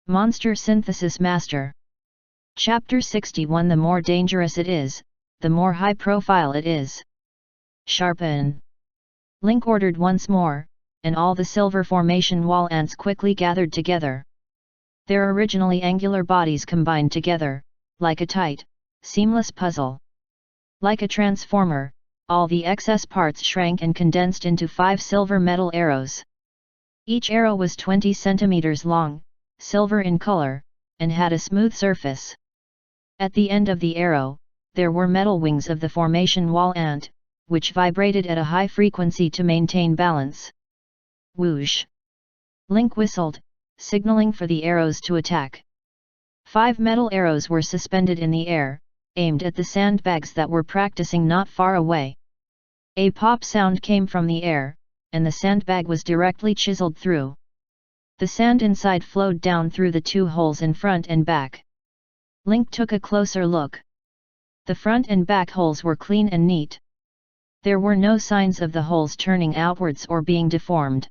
Monster Synthesis Master. Chapter 61. The more dangerous it is, the more high profile it is. Sharpen. Link ordered once more, and all the silver formation wall ants quickly gathered together. Their originally angular bodies combined together, like a tight, seamless puzzle. Like a transformer, all the excess parts shrank and condensed into 5 silver metal arrows. Each arrow was 20 centimeters long, silver in color, and had a smooth surface. At the end of the arrow, there were metal wings of the formation wall ant, which vibrated at a high frequency to maintain balance. Whoosh! Link whistled, signaling for the arrows to attack. 5 metal arrows were suspended in the air, aimed at the sandbags that were practicing not far away. A pop sound came from the air, and the sandbag was directly chiseled through. The sand inside flowed down through the 2 holes in front and back. Link took a closer look. The front and back holes were clean and neat. There were no signs of the holes turning outwards or being deformed.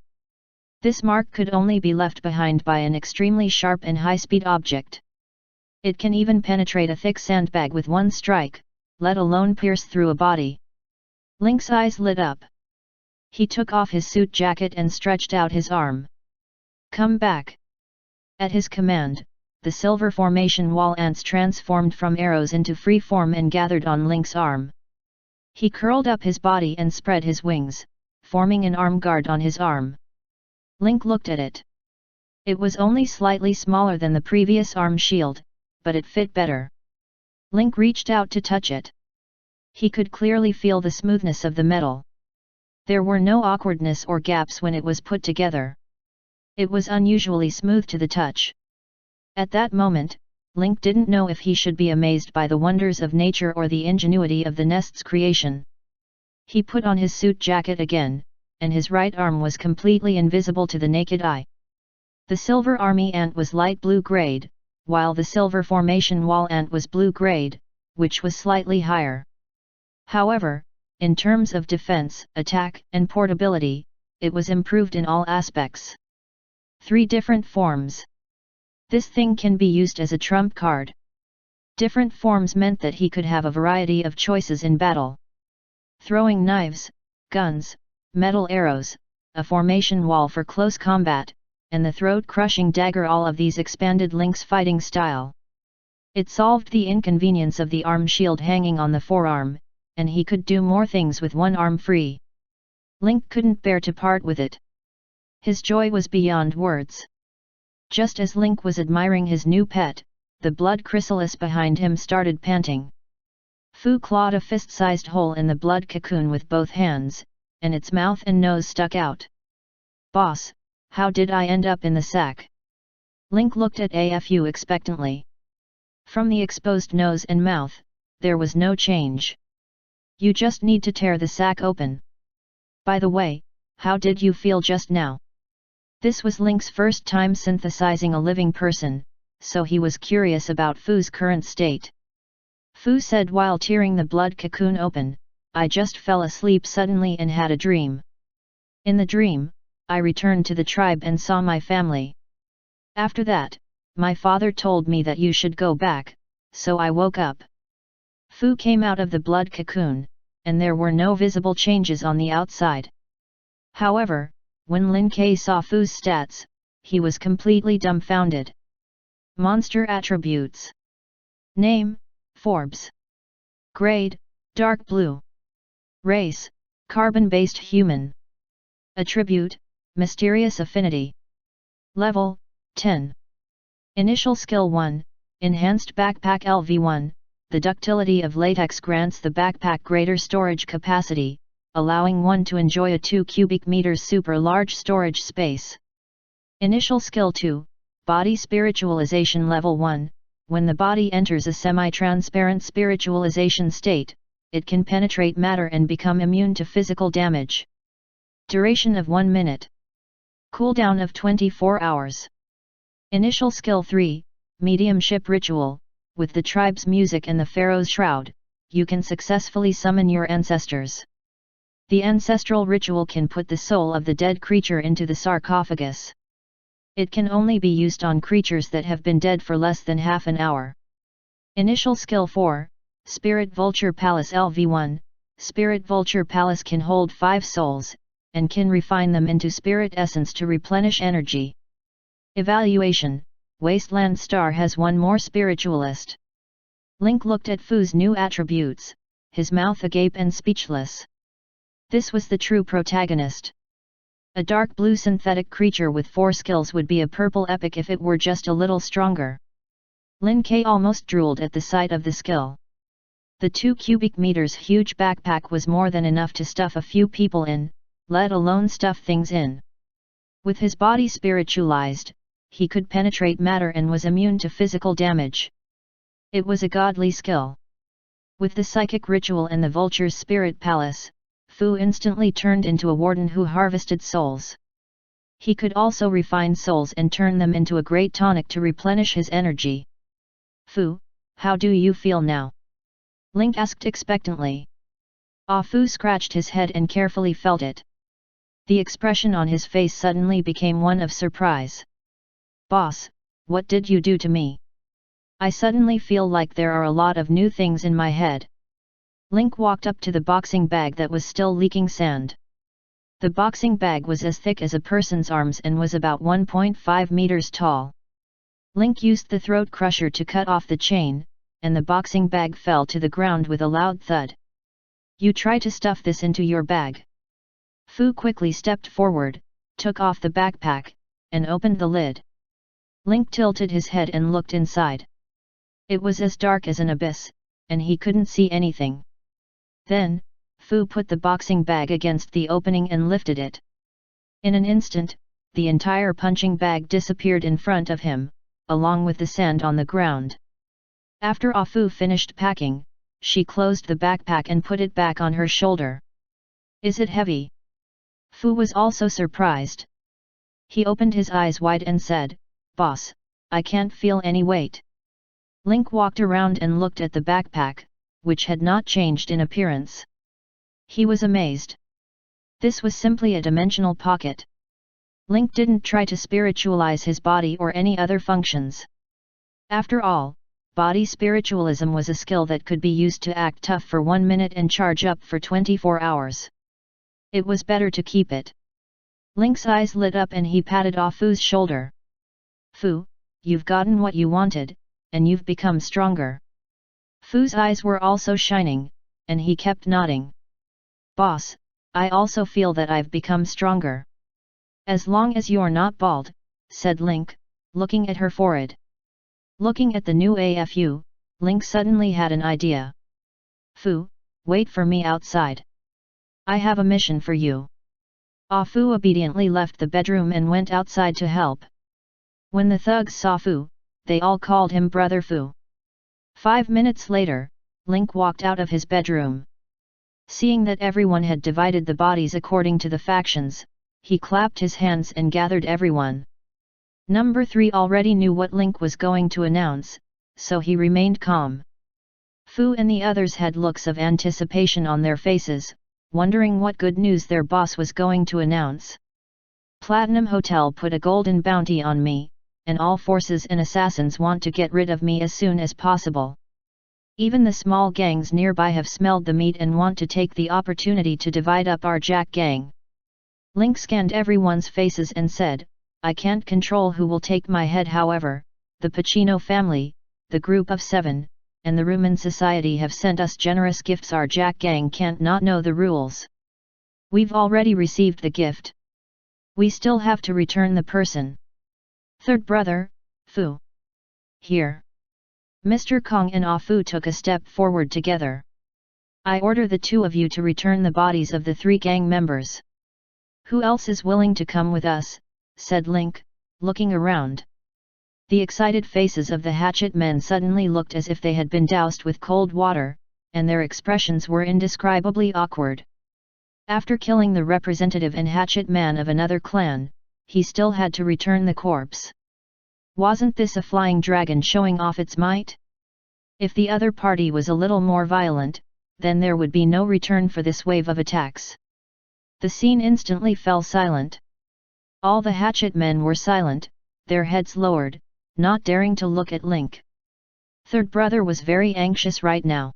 This mark could only be left behind by an extremely sharp and high-speed object. It can even penetrate a thick sandbag with one strike, let alone pierce through a body. Link's eyes lit up. He took off his suit jacket and stretched out his arm. Come back. At his command, the silver formation wall ants transformed from arrows into free form and gathered on Link's arm. He curled up his body and spread his wings, forming an arm guard on his arm. Link looked at it. It was only slightly smaller than the previous arm shield, but it fit better. Link reached out to touch it. He could clearly feel the smoothness of the metal. There were no awkwardness or gaps when it was put together. It was unusually smooth to the touch. At that moment, Link didn't know if he should be amazed by the wonders of nature or the ingenuity of the nest's creation. He put on his suit jacket again, and his right arm was completely invisible to the naked eye. The silver army ant was light blue-grade, while the silver formation wall ant was blue-grade, which was slightly higher. However, in terms of defense, attack, and portability, it was improved in all aspects. 3 different forms. This thing can be used as a trump card. Different forms meant that he could have a variety of choices in battle. Throwing knives, guns, metal arrows, a formation wall for close combat, and the throat-crushing dagger, all of these expanded Link's fighting style. It solved the inconvenience of the arm shield hanging on the forearm, and he could do more things with one arm free. Link couldn't bear to part with it. His joy was beyond words. Just as Link was admiring his new pet, the blood chrysalis behind him started panting. Fu clawed a fist-sized hole in the blood cocoon with both hands, and its mouth and nose stuck out. "Boss, how did I end up in the sack?" Link looked at Afu expectantly. From the exposed nose and mouth, there was no change. "You just need to tear the sack open. By the way, how did you feel just now?" This was Link's first time synthesizing a living person, so he was curious about Fu's current state. Fu said while tearing the blood cocoon open, "I just fell asleep suddenly and had a dream. In the dream, I returned to the tribe and saw my family. After that, my father told me that you should go back, so I woke up." Fu came out of the blood cocoon, and there were no visible changes on the outside. However, when Lin Ke saw Fu's stats, he was completely dumbfounded. Monster attributes. Name, Forbes. Grade, dark blue. Race, carbon-based human. Attribute, mysterious affinity. Level, 10. Initial skill 1, enhanced backpack LV1, the ductility of latex grants the backpack greater storage capacity, allowing one to enjoy a 2 cubic meters super large storage space. Initial skill 2, body spiritualization level 1, when the body enters a semi-transparent spiritualization state, it can penetrate matter and become immune to physical damage. Duration of 1 minute. Cooldown of 24 hours. Initial skill 3, mediumship ritual, with the tribe's music and the pharaoh's shroud, you can successfully summon your ancestors. The ancestral ritual can put the soul of the dead creature into the sarcophagus. It can only be used on creatures that have been dead for less than half an hour. Initial Skill 4, Spirit Vulture Palace LV1. Spirit Vulture Palace can hold 5 souls, and can refine them into spirit essence to replenish energy. Evaluation: Wasteland Star has one more spiritualist. Link looked at Fu's new attributes, his mouth agape and speechless. This was the true protagonist. A dark blue synthetic creature with 4 skills would be a purple epic if it were just a little stronger. Lin Ke almost drooled at the sight of the skill. The 2 cubic meters huge backpack was more than enough to stuff a few people in, let alone stuff things in. With his body spiritualized, he could penetrate matter and was immune to physical damage. It was a godly skill. With the psychic ritual and the vulture's spirit palace, Fu instantly turned into a warden who harvested souls. He could also refine souls and turn them into a great tonic to replenish his energy. Fu, how do you feel now? Link asked expectantly. Fu scratched his head and carefully felt it. The expression on his face suddenly became one of surprise. Boss, what did you do to me? I suddenly feel like there are a lot of new things in my head. Link walked up to the boxing bag that was still leaking sand. The boxing bag was as thick as a person's arms and was about 1.5 meters tall. Link used the throat crusher to cut off the chain, and the boxing bag fell to the ground with a loud thud. You try to stuff this into your bag. Fu quickly stepped forward, took off the backpack, and opened the lid. Link tilted his head and looked inside. It was as dark as an abyss, and he couldn't see anything. Then, Fu put the boxing bag against the opening and lifted it. In an instant, the entire punching bag disappeared in front of him, along with the sand on the ground. After Fu finished packing, she closed the backpack and put it back on her shoulder. Is it heavy? Fu was also surprised. He opened his eyes wide and said, Boss, I can't feel any weight. Link walked around and looked at the backpack, which had not changed in appearance. He was amazed. This was simply a dimensional pocket. Link didn't try to spiritualize his body or any other functions. After all, body spiritualism was a skill that could be used to act tough for 1 minute and charge up for 24 hours. It was better to keep it. Link's eyes lit up and he patted Fu's shoulder. Fu, you've gotten what you wanted, and you've become stronger. Fu's eyes were also shining, and he kept nodding. Boss, I also feel that I've become stronger. As long as you're not bald, said Link, looking at her forehead. Looking at the new AFU, Link suddenly had an idea. Fu, wait for me outside. I have a mission for you. Fu obediently left the bedroom and went outside to help. When the thugs saw Fu, they all called him Brother Fu. 5 minutes later, Link walked out of his bedroom. Seeing that everyone had divided the bodies according to the factions, he clapped his hands and gathered everyone. Number 3 already knew what Link was going to announce, so he remained calm. Fu and the others had looks of anticipation on their faces, wondering what good news their boss was going to announce. Platinum Hotel put a golden bounty on me, and all forces and assassins want to get rid of me as soon as possible. Even the small gangs nearby have smelled the meat and want to take the opportunity to divide up our Jack gang. Link scanned everyone's faces and said, I can't control who will take my head. However, the Pacino family, the group of 7, and the Rumen Society have sent us generous gifts. Our Jack gang can't not know the rules. We've already received the gift. We still have to return the person. Third brother, Fu. Here. Mr. Kong and Fu took a step forward together. I order the 2 of you to return the bodies of the 3 gang members. Who else is willing to come with us? Said Link, looking around. The excited faces of the hatchet men suddenly looked as if they had been doused with cold water, and their expressions were indescribably awkward. After killing the representative and hatchet man of another clan, he still had to return the corpse. Wasn't this a flying dragon showing off its might? If the other party was a little more violent, then there would be no return for this wave of attacks. The scene instantly fell silent. All the hatchet men were silent, their heads lowered, not daring to look at Link. Third brother was very anxious right now.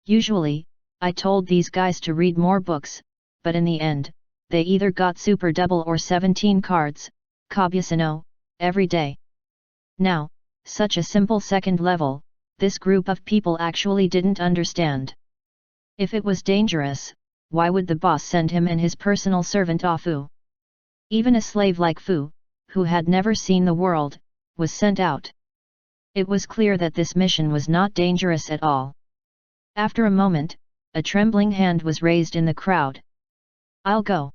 Usually, I told these guys to read more books, but in the end, they either got Super Double or 17 cards, Kabucino, every day. Now, such a simple second level, this group of people actually didn't understand. If it was dangerous, why would the boss send him and his personal servant Fu? Even a slave like Fu, who had never seen the world, was sent out. It was clear that this mission was not dangerous at all. After a moment, a trembling hand was raised in the crowd. "I'll go."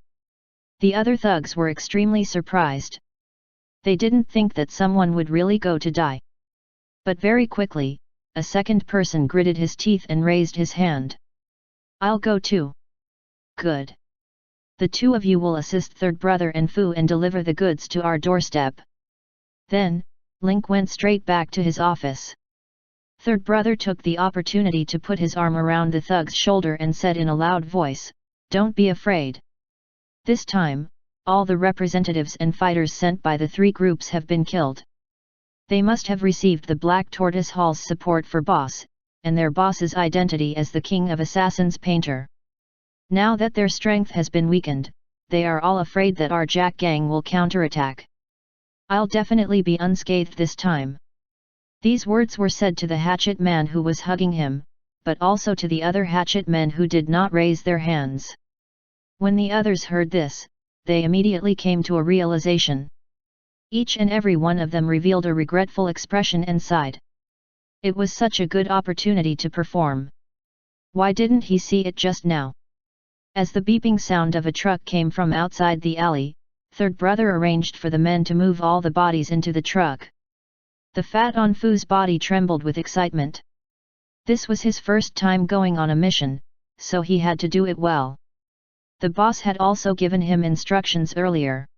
The other thugs were extremely surprised. They didn't think that someone would really go to die. But very quickly, a second person gritted his teeth and raised his hand. "I'll go too." "Good. The two of you will assist third brother and Fu and deliver the goods to our doorstep." Then, Link went straight back to his office. Third brother took the opportunity to put his arm around the thug's shoulder and said in a loud voice, "Don't be afraid. This time, all the representatives and fighters sent by the three groups have been killed. They must have received the Black Tortoise Hall's support for boss, and their boss's identity as the king of assassins painter. Now that their strength has been weakened, they are all afraid that our Jack gang will counterattack. I'll definitely be unscathed this time." These words were said to the hatchet man who was hugging him, but also to the other hatchet men who did not raise their hands. When the others heard this, they immediately came to a realization. Each and every one of them revealed a regretful expression and sighed. It was such a good opportunity to perform. Why didn't he see it just now? As the beeping sound of a truck came from outside the alley, third brother arranged for the men to move all the bodies into the truck. The fat on Fu's body trembled with excitement. This was his first time going on a mission, so he had to do it well. The boss had also given him instructions earlier.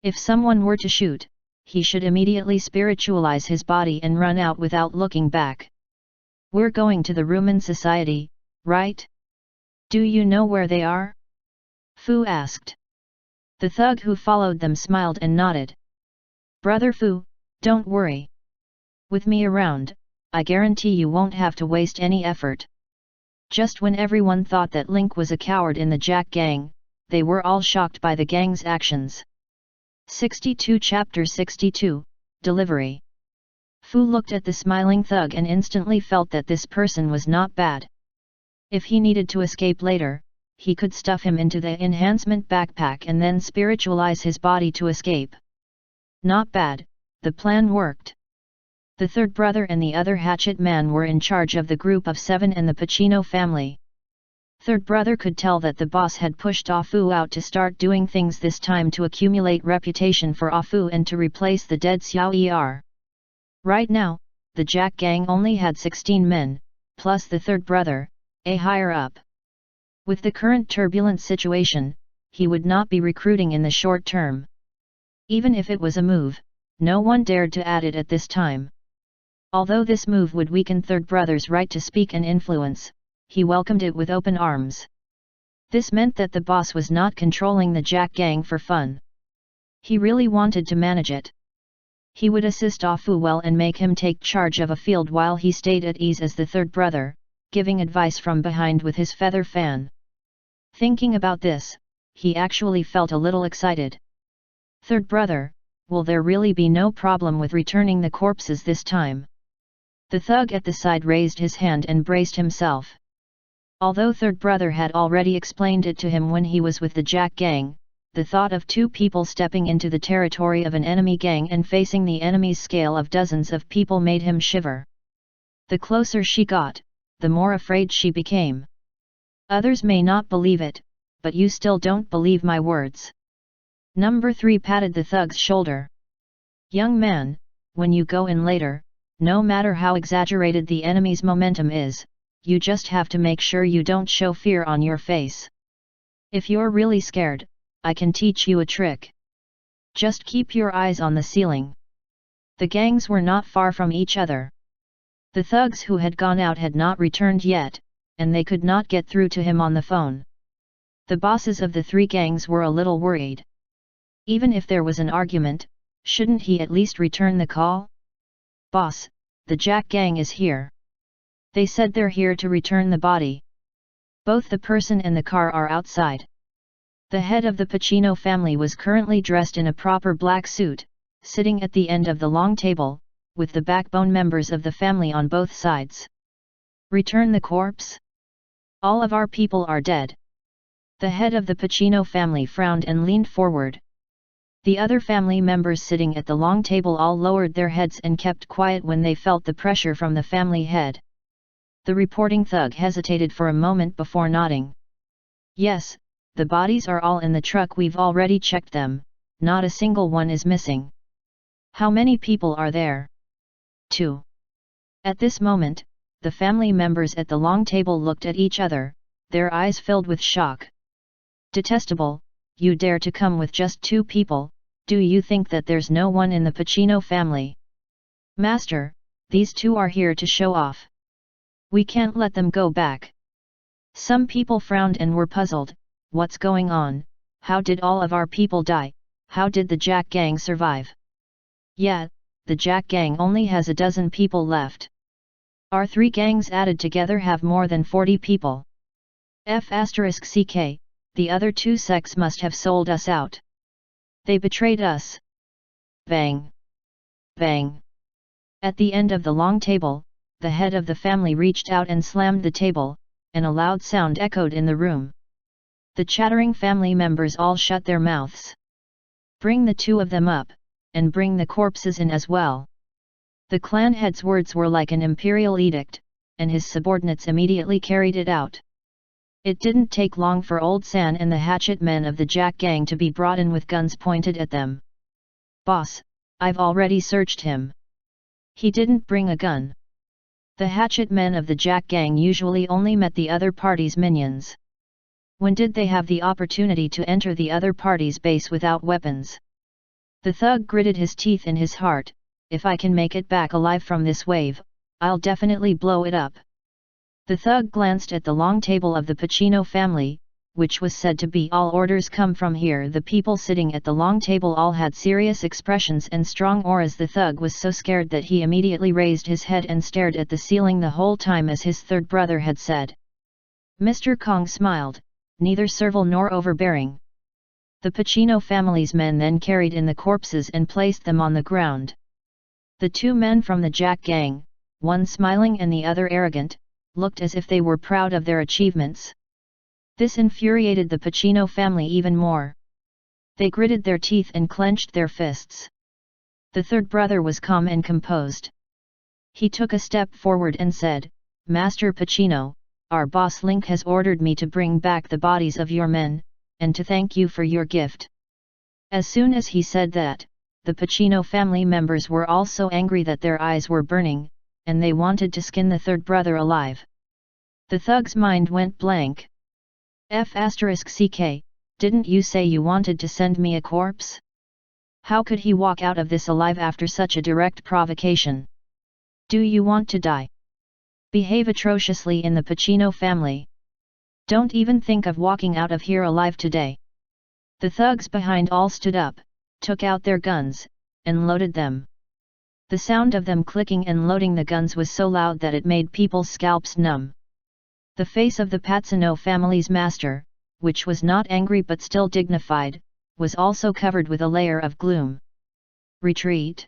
If someone were to shoot, he should immediately spiritualize his body and run out without looking back. "We're going to the Rumen Society, right? Do you know where they are?" Fu asked. The thug who followed them smiled and nodded. "Brother Fu, don't worry. With me around, I guarantee you won't have to waste any effort." Just when everyone thought that Link was a coward in the Jack gang, they were all shocked by the gang's actions. 62 Chapter 62, Delivery. Fu looked at the smiling thug and instantly felt that this person was not bad. If he needed to escape later, he could stuff him into the enhancement backpack and then spiritualize his body to escape. Not bad, the plan worked. The third brother and the other hatchet man were in charge of the group of 7 and the Pacino family. Third brother could tell that the boss had pushed Fu out to start doing things this time to accumulate reputation for Fu and to replace the dead Xiao Er. Right now, the Jack gang only had 16 men, plus the third brother, a higher up. With the current turbulent situation, he would not be recruiting in the short term. Even if it was a move, no one dared to add it at this time. Although this move would weaken third brother's right to speak and influence, he welcomed it with open arms. This meant that the boss was not controlling the Jack gang for fun. He really wanted to manage it. He would assist Fu well and make him take charge of a field while he stayed at ease as the third brother, giving advice from behind with his feather fan. Thinking about this, he actually felt a little excited. "Third brother, will there really be no problem with returning the corpses this time?" The thug at the side raised his hand and braced himself. Although third brother had already explained it to him when he was with the Jack gang, the thought of two people stepping into the territory of an enemy gang and facing the enemy's scale of dozens of people made him shiver. The closer she got, the more afraid she became. "Others may not believe it, but you still don't believe my words." Number 3 patted the thug's shoulder. "Young man, when you go in later, no matter how exaggerated the enemy's momentum is, you just have to make sure you don't show fear on your face. If you're really scared, I can teach you a trick. Just keep your eyes on the ceiling." The gangs were not far from each other. The thugs who had gone out had not returned yet, and they could not get through to him on the phone. The bosses of the three gangs were a little worried. Even if there was an argument, Shouldn't he at least return the call? Boss, the Jack gang is here. They said they're here to return the body. Both the person and the car are outside. The head of the Pacino family was currently dressed in a proper black suit, sitting at the end of the long table, with the backbone members of the family on both sides. Return the corpse? All of our people are dead. The head of the Pacino family frowned and leaned forward. The other family members sitting at the long table all lowered their heads and kept quiet when they felt the pressure from the family head. The reporting thug hesitated for a moment before nodding. Yes, the bodies are all in the truck. We've already checked them, not a single one is missing. How many people are there? 2. At this moment, the family members at the long table looked at each other, their eyes filled with shock. Detestable, you dare to come with just 2 people, do you think that there's no one in the Pacino family? Master, these 2 are here to show off. We can't let them go back. Some people frowned and were puzzled. What's going on? How did all of our people die? How did the Jack gang survive? Yeah, the Jack gang only has a dozen people left. Our 3 gangs added together have more than 40 people. F***ck, the other 2 sects must have sold us out. They betrayed us. Bang! Bang! At the end of the long table, the head of the family reached out and slammed the table, and a loud sound echoed in the room. The chattering family members all shut their mouths. Bring the 2 of them up, and bring the corpses in as well. The clan head's words were like an imperial edict, and his subordinates immediately carried it out. It didn't take long for Old San and the hatchet men of the Jack gang to be brought in with guns pointed at them. Boss, I've already searched him. He didn't bring a gun. The hatchet men of the Jack gang usually only met the other party's minions. When did they have the opportunity to enter the other party's base without weapons? The thug gritted his teeth in his heart. If I can make it back alive from this wave, I'll definitely blow it up. The thug glanced at the long table of the Pacino family, which was said to be all orders come from here. The people sitting at the long table all had serious expressions and strong auras. The thug was so scared that he immediately raised his head and stared at the ceiling the whole time, as his third brother had said. Mr. Kong smiled, neither servile nor overbearing. The Pacino family's men then carried in the corpses and placed them on the ground. The 2 men from the Jack gang, one smiling and the other arrogant, looked as if they were proud of their achievements. This infuriated the Pacino family even more. They gritted their teeth and clenched their fists. The third brother was calm and composed. He took a step forward and said, Master Pacino, our boss Link has ordered me to bring back the bodies of your men, and to thank you for your gift. As soon as he said that, the Pacino family members were all so angry that their eyes were burning, and they wanted to skin the third brother alive. The thug's mind went blank. F***ck, didn't you say you wanted to send me a corpse? How could he walk out of this alive after such a direct provocation? Do you want to die? Behave atrociously in the Pacino family. Don't even think of walking out of here alive today. The thugs behind all stood up, took out their guns, and loaded them. The sound of them clicking and loading the guns was so loud that it made people's scalps numb. The face of the Pacino family's master, which was not angry but still dignified, was also covered with a layer of gloom. Retreat.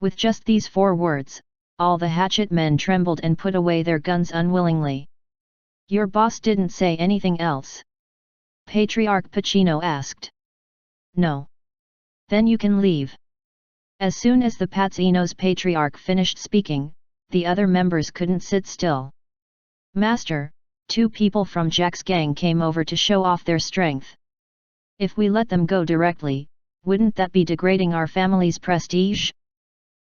With just these 4 words, all the hatchet men trembled and put away their guns unwillingly. Your boss didn't say anything else? Patriarch Pacino asked. No. Then you can leave. As soon as the Pacino's patriarch finished speaking, the other members couldn't sit still. Master, 2 people from Jack's gang came over to show off their strength. If we let them go directly, wouldn't that be degrading our family's prestige?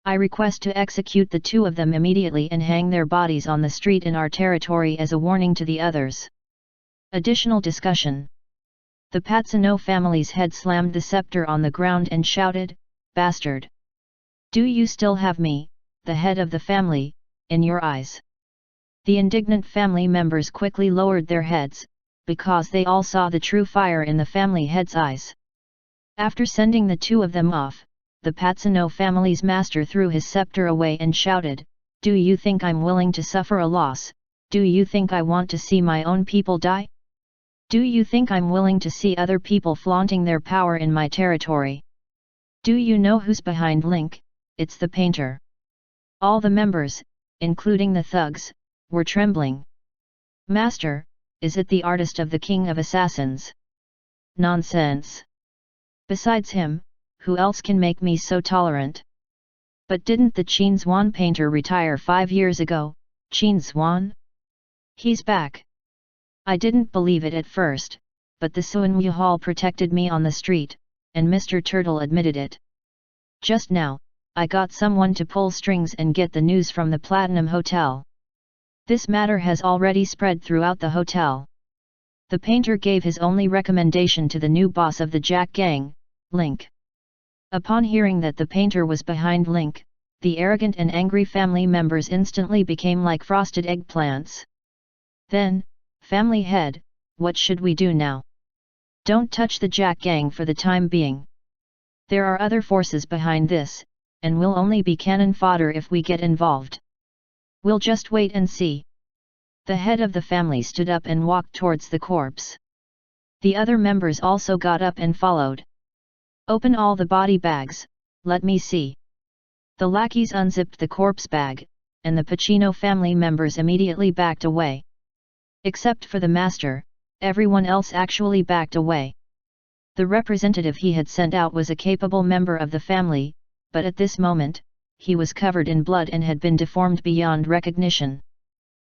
I request to execute the 2 of them immediately and hang their bodies on the street in our territory as a warning to the others. Additional discussion. The Pacino family's head slammed the scepter on the ground and shouted, Bastard! Do you still have me, the head of the family, in your eyes? The indignant family members quickly lowered their heads, because they all saw the true fire in the family head's eyes. After sending the 2 of them off, the Patsino family's master threw his scepter away and shouted, "Do you think I'm willing to suffer a loss? Do you think I want to see my own people die? Do you think I'm willing to see other people flaunting their power in my territory? Do you know who's behind Link? It's the painter." All the members, including the thugs, were trembling. "Master, is it the artist of the King of Assassins?" "Nonsense! Besides him, who else can make me so tolerant?" "But didn't the Qin Zhuan painter retire 5 years ago, Qin Zhuan? He's back." "I didn't believe it at first, but the Suanwu Hall protected me on the street, and Mr. Turtle admitted it. Just now, I got someone to pull strings and get the news from the Platinum Hotel. This matter has already spread throughout the hotel." The painter gave his only recommendation to the new boss of the Jack Gang, Link. Upon hearing that the painter was behind Link, the arrogant and angry family members instantly became like frosted eggplants. "Then, family head, what should we do now?" "Don't touch the Jack Gang for the time being. There are other forces behind this, and we'll only be cannon fodder if we get involved. We'll just wait and see." The head of the family stood up and walked towards the corpse. The other members also got up and followed. "Open all the body bags, let me see." The lackeys unzipped the corpse bag, and the Pacino family members immediately backed away. Except for the master, everyone else actually backed away. The representative he had sent out was a capable member of the family, but at this moment, he was covered in blood and had been deformed beyond recognition.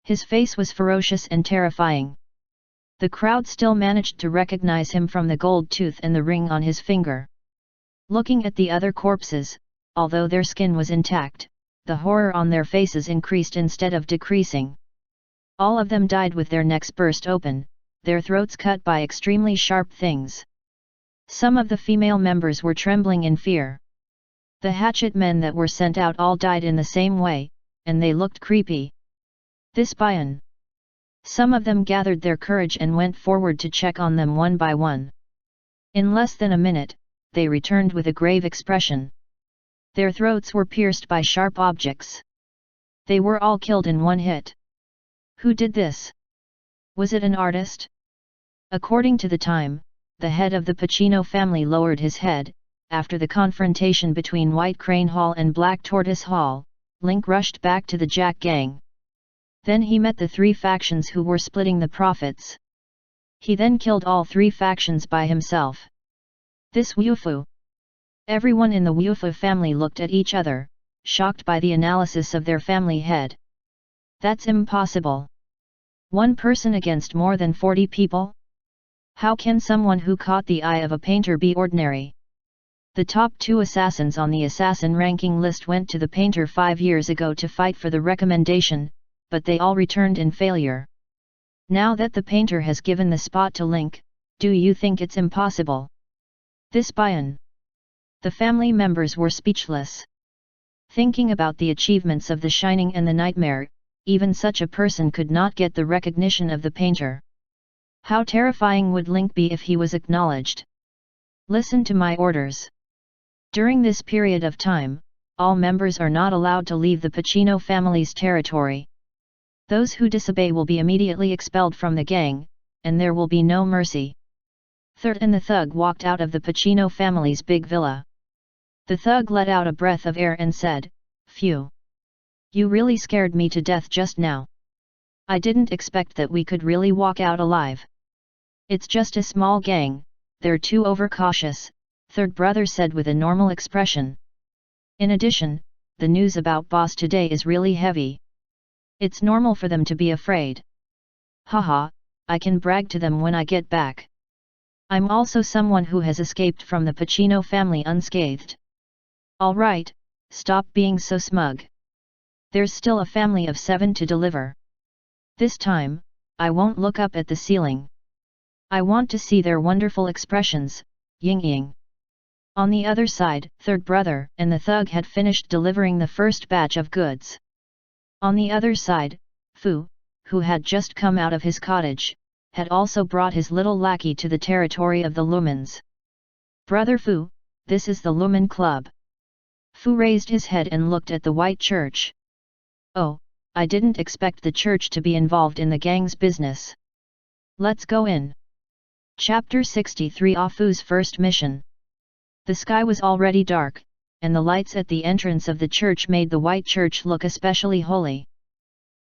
His face was ferocious and terrifying. The crowd still managed to recognize him from the gold tooth and the ring on his finger. Looking at the other corpses, although their skin was intact, the horror on their faces increased instead of decreasing. All of them died with their necks burst open, their throats cut by extremely sharp things. Some of the female members were trembling in fear. The hatchet men that were sent out all died in the same way, and they looked creepy. "This Bayan." Some of them gathered their courage and went forward to check on them one by one. In less than a minute, they returned with a grave expression. Their throats were pierced by sharp objects. They were all killed in one hit. Who did this? Was it an artist? According to the time, the head of the Pacino family lowered his head. After the confrontation between White Crane Hall and Black Tortoise Hall, Link rushed back to the Jack Gang. Then he met the 3 factions who were splitting the profits. He then killed all 3 factions by himself. This Wufu. Everyone in the Wufu family looked at each other, shocked by the analysis of their family head. That's impossible. One person against more than 40 people? How can someone who caught the eye of a painter be ordinary? The top 2 assassins on the assassin ranking list went to the painter 5 years ago to fight for the recommendation, but they all returned in failure. Now that the painter has given the spot to Link, do you think it's impossible? This Bayan. The family members were speechless. Thinking about the achievements of the Shining and the Nightmare, even such a person could not get the recognition of the painter. How terrifying would Link be if he was acknowledged? Listen to my orders. During this period of time, all members are not allowed to leave the Pacino family's territory. Those who disobey will be immediately expelled from the gang, and there will be no mercy. Third and the thug walked out of the Pacino family's big villa. The thug let out a breath of air and said, "Phew! You really scared me to death just now. I didn't expect that we could really walk out alive. It's just a small gang, they're too overcautious," third brother said with a normal expression. "In addition, the news about boss today is really heavy. It's normal for them to be afraid. Haha, I can brag to them when I get back. I'm also someone who has escaped from the Pacino family unscathed." "Alright, stop being so smug. There's still a family of 7 to deliver. This time, I won't look up at the ceiling. I want to see their wonderful expressions, ying-ying." On the other side, third brother and the thug had finished delivering the first batch of goods. On the other side, Fu, who had just come out of his cottage, had also brought his little lackey to the territory of the Lumens. "Brother Fu, this is the Lumen Club. Fu raised his head and looked at the white church. Oh, I didn't expect the church to be involved in the gang's business. Let's go in. Chapter 63 Ah Fu's first mission. The sky was already dark, and the lights at the entrance of the church made the white church look especially holy.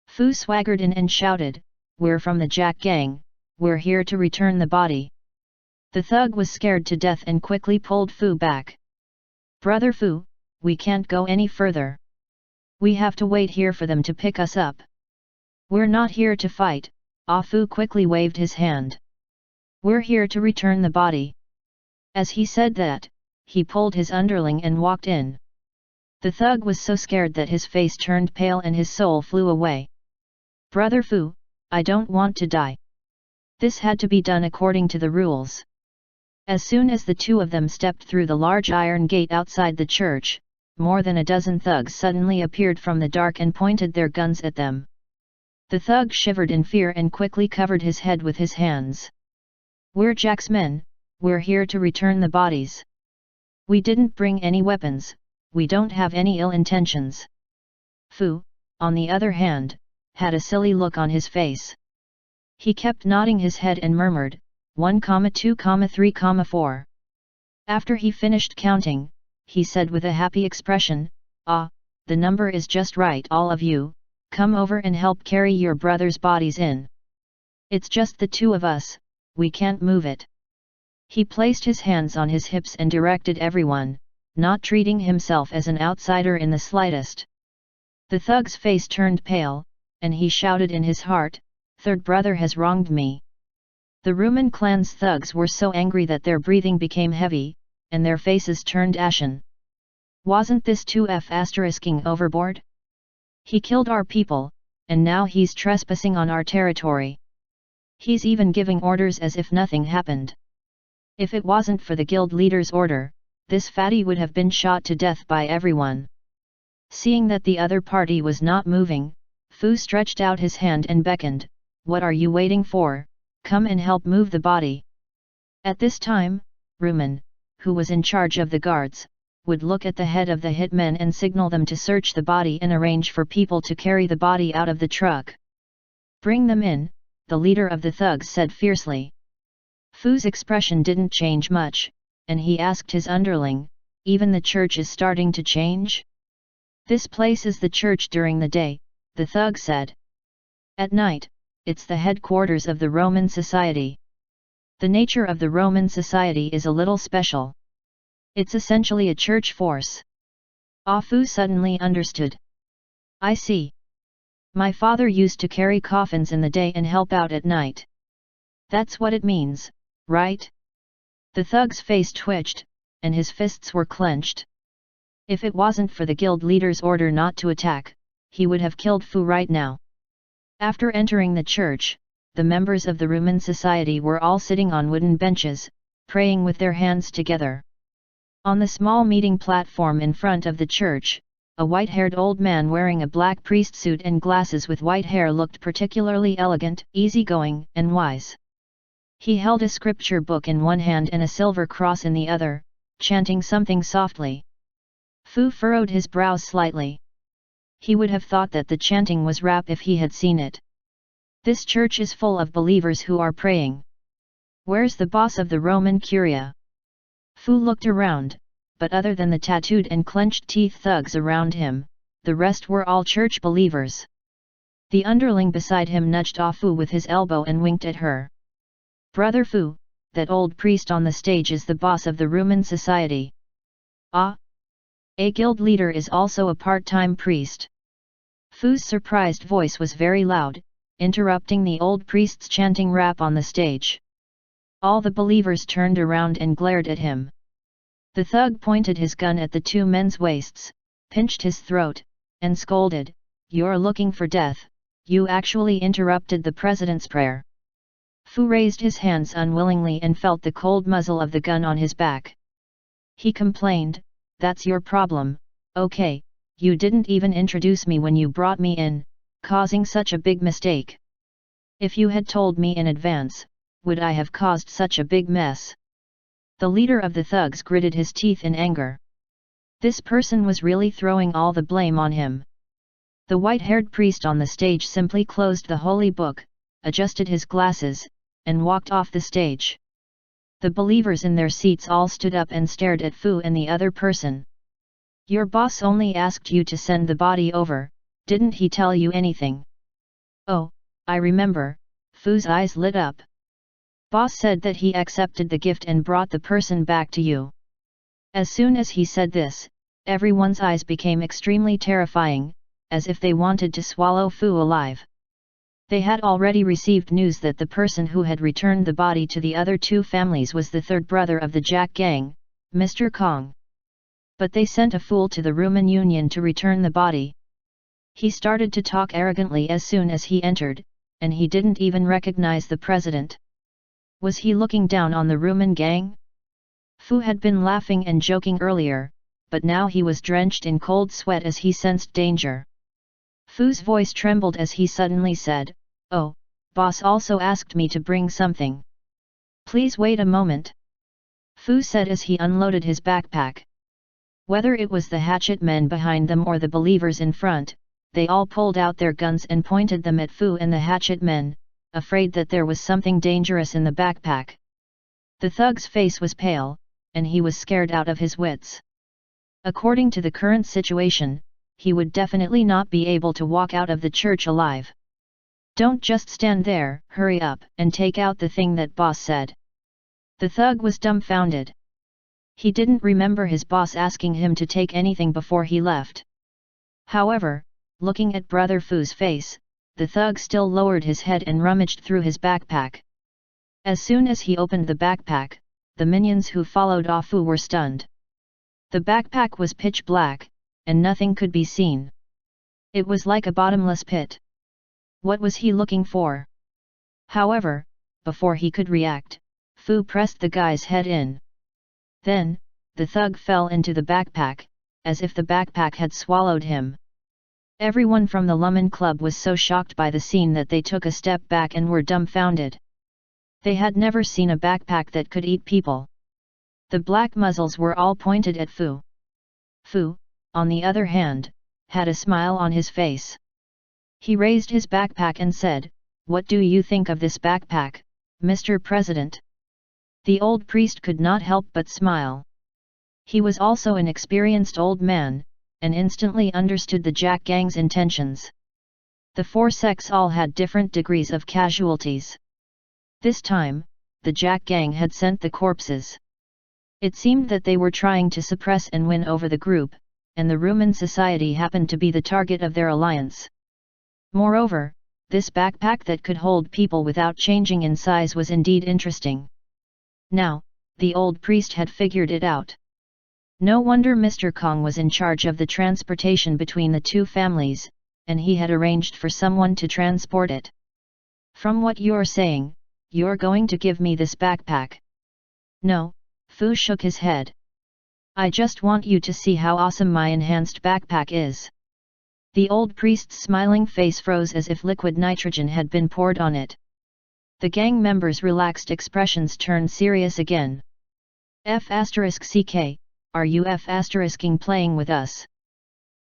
Fu swaggered in and shouted, "We're from the Jack gang, we're here to return the body." The thug was scared to death and quickly pulled Fu back. "Brother Fu, we can't go any further. We have to wait here for them to pick us up. We're not here to fight." Ah Fu quickly waved his hand. "We're here to return the body." As he said that, he pulled his underling and walked in. The thug was so scared that his face turned pale and his soul flew away. "Brother Fu, I don't want to die." This had to be done according to the rules. As soon as the two of them stepped through the large iron gate outside the church, more than a dozen thugs suddenly appeared from the dark and pointed their guns at them. The thug shivered in fear and quickly covered his head with his hands. "We're Jack's men, we're here to return the bodies. We didn't bring any weapons, we don't have any ill intentions." Fu, on the other hand, had a silly look on his face. He kept nodding his head and murmured, 1, 2, 3, 4. After he finished counting, he said with a happy expression, "Ah, the number is just right. All of you, come over and help carry your brothers' bodies in. It's just the two of us, we can't move it." He placed his hands on his hips and directed everyone, not treating himself as an outsider in the slightest. The thug's face turned pale, and he shouted in his heart, "Third brother has wronged me." The Rumen clan's thugs were so angry that their breathing became heavy, and their faces turned ashen. "Wasn't this 2F*ing overboard? He killed our people, and now he's trespassing on our territory. He's even giving orders as if nothing happened. If it wasn't for the guild leader's order, this fatty would have been shot to death by everyone." Seeing that the other party was not moving, Fu stretched out his hand and beckoned, "What are you waiting for? Come and help move the body." At this time, Rumen, who was in charge of the guards, would look at the head of the hitmen and signal them to search the body and arrange for people to carry the body out of the truck. "Bring them in," the leader of the thugs said fiercely. Fu's expression didn't change much, and he asked his underling, "Even the church is starting to change?" "This place is the church during the day," the thug said. "At night, it's the headquarters of the Roman society. The nature of the Roman society is a little special. It's essentially a church force." Ah Fu suddenly understood. "I see. My father used to carry coffins in the day and help out at night. That's what it means, right?" The thug's face twitched, and his fists were clenched. If it wasn't for the guild leader's order not to attack, he would have killed Fu right now. After entering the church, the members of the Rumen society were all sitting on wooden benches, praying with their hands together. On the small meeting platform in front of the church, a white-haired old man wearing a black priest suit and glasses with white hair looked particularly elegant, easygoing, and wise. He held a scripture book in one hand and a silver cross in the other, chanting something softly. Fu furrowed his brows slightly. He would have thought that the chanting was rap if he had seen it. This church is full of believers who are praying. Where's the boss of the Roman Curia? Fu looked around, but other than the tattooed and clenched teeth thugs around him, the rest were all church believers. The underling beside him nudged Ah Fu with his elbow and winked at her. "Brother Fu, that old priest on the stage is the boss of the Rumen society." "Ah? A guild leader is also a part-time priest." Fu's surprised voice was very loud, interrupting the old priest's chanting rap on the stage. All the believers turned around and glared at him. The thug pointed his gun at the two men's waists, pinched his throat, and scolded, "You're looking for death, you actually interrupted the president's prayer." Fu raised his hands unwillingly and felt the cold muzzle of the gun on his back. He complained, "That's your problem, okay, you didn't even introduce me when you brought me in, causing such a big mistake. If you had told me in advance, would I have caused such a big mess?" The leader of the thugs gritted his teeth in anger. This person was really throwing all the blame on him. The white-haired priest on the stage simply closed the holy book, adjusted his glasses, and walked off the stage. The believers in their seats all stood up and stared at Fu and the other person. Your boss only asked you to send the body over, didn't he tell you anything? Oh, I remember, Fu's eyes lit up. Boss said that he accepted the gift and brought the person back to you. As soon as he said this, everyone's eyes became extremely terrifying, as if they wanted to swallow Fu alive. They had already received news that the person who had returned the body to the other two families was the third brother of the Jack gang, Mr. Kong. But they sent a fool to the Rumen Union to return the body. He started to talk arrogantly as soon as he entered, and he didn't even recognize the president. Was he looking down on the Rumen gang? Fu had been laughing and joking earlier, but now he was drenched in cold sweat as he sensed danger. Fu's voice trembled as he suddenly said, "Oh, boss also asked me to bring something. Please wait a moment," Fu said as he unloaded his backpack. Whether it was the hatchet men behind them or the believers in front, they all pulled out their guns and pointed them at Fu and the hatchet men, afraid that there was something dangerous in the backpack. The thug's face was pale, and he was scared out of his wits. According to the current situation, he would definitely not be able to walk out of the church alive. "Don't just stand there, hurry up and take out the thing that boss said." The thug was dumbfounded. He didn't remember his boss asking him to take anything before he left. However, looking at Brother Fu's face, the thug still lowered his head and rummaged through his backpack. As soon as he opened the backpack, the minions who followed Fu were stunned. The backpack was pitch black, and nothing could be seen. It was like a bottomless pit. What was he looking for? However, before he could react, Fu pressed the guy's head in. Then, the thug fell into the backpack, as if the backpack had swallowed him. Everyone from the Lumen Club was so shocked by the scene that they took a step back and were dumbfounded. They had never seen a backpack that could eat people. The black muzzles were all pointed at Fu. Fu, on the other hand, had a smile on his face. He raised his backpack and said, "What do you think of this backpack, Mr. President?" The old priest could not help but smile. He was also an experienced old man, and instantly understood the Jack gang's intentions. The four sects all had different degrees of casualties. This time, the Jack gang had sent the corpses. It seemed that they were trying to suppress and win over the group, and the Rumen society happened to be the target of their alliance. Moreover, this backpack that could hold people without changing in size was indeed interesting. Now, the old priest had figured it out. No wonder Mr. Kong was in charge of the transportation between the two families, and he had arranged for someone to transport it. "From what you're saying, you're going to give me this backpack?" "No," Fu shook his head. "I just want you to see how awesome my enhanced backpack is." The old priest's smiling face froze as if liquid nitrogen had been poured on it. The gang members' relaxed expressions turned serious again. F***CK, are you F***ing playing with us?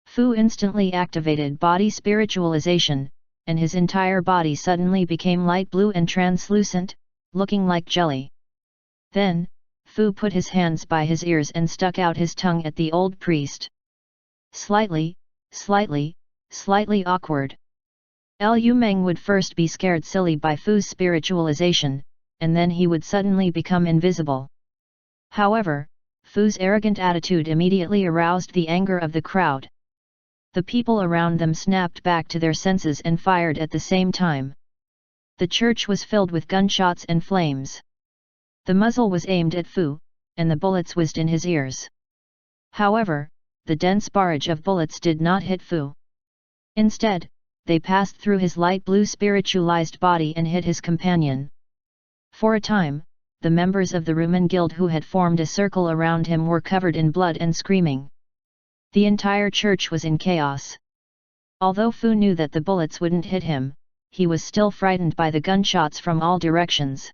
Fu instantly activated body spiritualization, and his entire body suddenly became light blue and translucent, looking like jelly. Then, Fu put his hands by his ears and stuck out his tongue at the old priest. Slightly awkward. Liu Meng would first be scared silly by Fu's spiritualization, and then he would suddenly become invisible. However, Fu's arrogant attitude immediately aroused the anger of the crowd. The people around them snapped back to their senses and fired at the same time. The church was filled with gunshots and flames. The muzzle was aimed at Fu, and the bullets whizzed in his ears. However, the dense barrage of bullets did not hit Fu. Instead, they passed through his light blue spiritualized body and hit his companion. For a time, the members of the Rumen Guild who had formed a circle around him were covered in blood and screaming. The entire church was in chaos. Although Fu knew that the bullets wouldn't hit him, he was still frightened by the gunshots from all directions.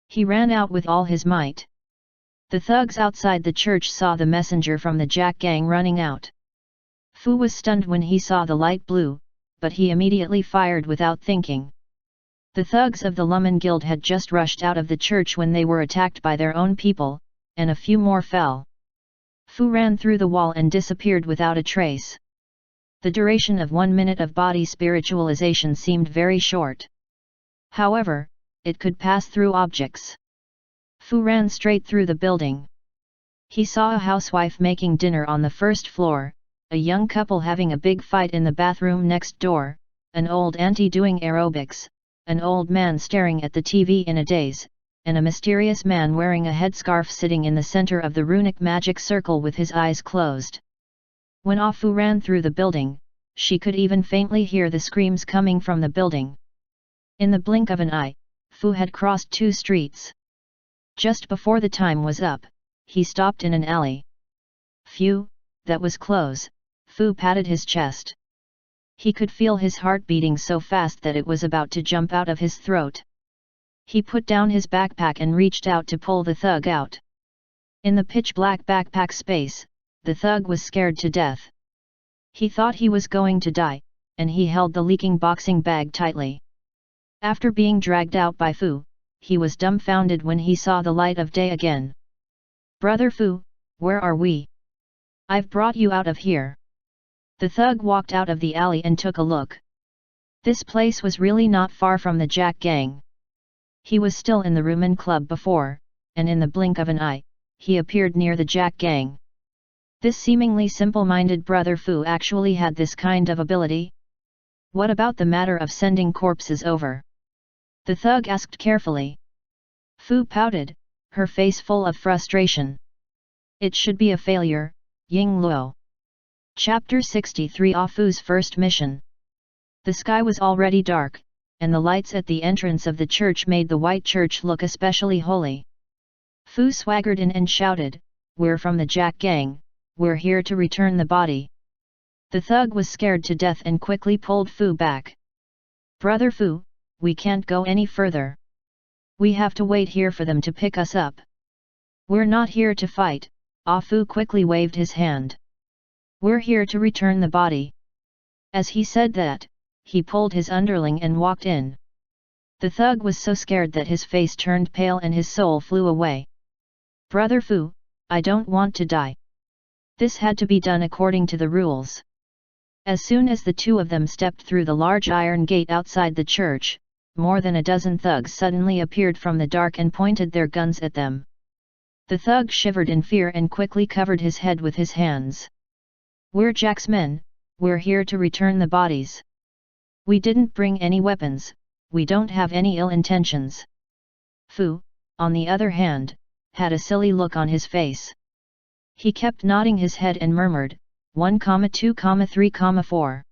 He ran out with all his might. The thugs outside the church saw the messenger from the Jack gang running out. Fu was stunned when he saw the light blue, but he immediately fired without thinking. The thugs of the Lumen Guild had just rushed out of the church when they were attacked by their own people, and a few more fell. Fu ran through the wall and disappeared without a trace. The duration of 1 minute of body spiritualization seemed very short. However, it could pass through objects. Fu ran straight through the building. He saw a housewife making dinner on the first floor, a young couple having a big fight in the bathroom next door, an old auntie doing aerobics, an old man staring at the TV in a daze, and a mysterious man wearing a headscarf sitting in the center of the runic magic circle with his eyes closed. When Ah Fu ran through the building, she could even faintly hear the screams coming from the building. In the blink of an eye, Fu had crossed 2 streets. Just before the time was up, he stopped in an alley. Phew, that was close, Fu patted his chest. He could feel his heart beating so fast that it was about to jump out of his throat. He put down his backpack and reached out to pull the thug out. In the pitch-black backpack space, the thug was scared to death. He thought he was going to die, and he held the leaking boxing bag tightly. After being dragged out by Fu, he was dumbfounded when he saw the light of day again. "Brother Fu, where are we? I've brought you out of here." The thug walked out of the alley and took a look. This place was really not far from the Jack gang. He was still in the Rumen Club before, and in the blink of an eye, he appeared near the Jack gang. This seemingly simple-minded brother Fu actually had this kind of ability? What about the matter of sending corpses over? The thug asked carefully. Fu pouted, her face full of frustration. It should be a failure, Ying Luo. Chapter 63 Ah Fu's first mission. The sky was already dark, and the lights at the entrance of the church made the white church look especially holy. Fu swaggered in and shouted, "We're from the Jack gang, we're here to return the body." The thug was scared to death and quickly pulled Fu back. "Brother Fu, we can't go any further. We have to wait here for them to pick us up. We're not here to fight." Ah Fu quickly waved his hand. "We're here to return the body." As he said that, he pulled his underling and walked in. The thug was so scared that his face turned pale and his soul flew away. "Brother Fu, I don't want to die. This had to be done according to the rules." As soon as the two of them stepped through the large iron gate outside the church, more than a dozen thugs suddenly appeared from the dark and pointed their guns at them. The thug shivered in fear and quickly covered his head with his hands. "We're Jack's men, we're here to return the bodies. We didn't bring any weapons, we don't have any ill intentions." Fu, on the other hand, had a silly look on his face. He kept nodding his head and murmured, 1, 2, 3, 4.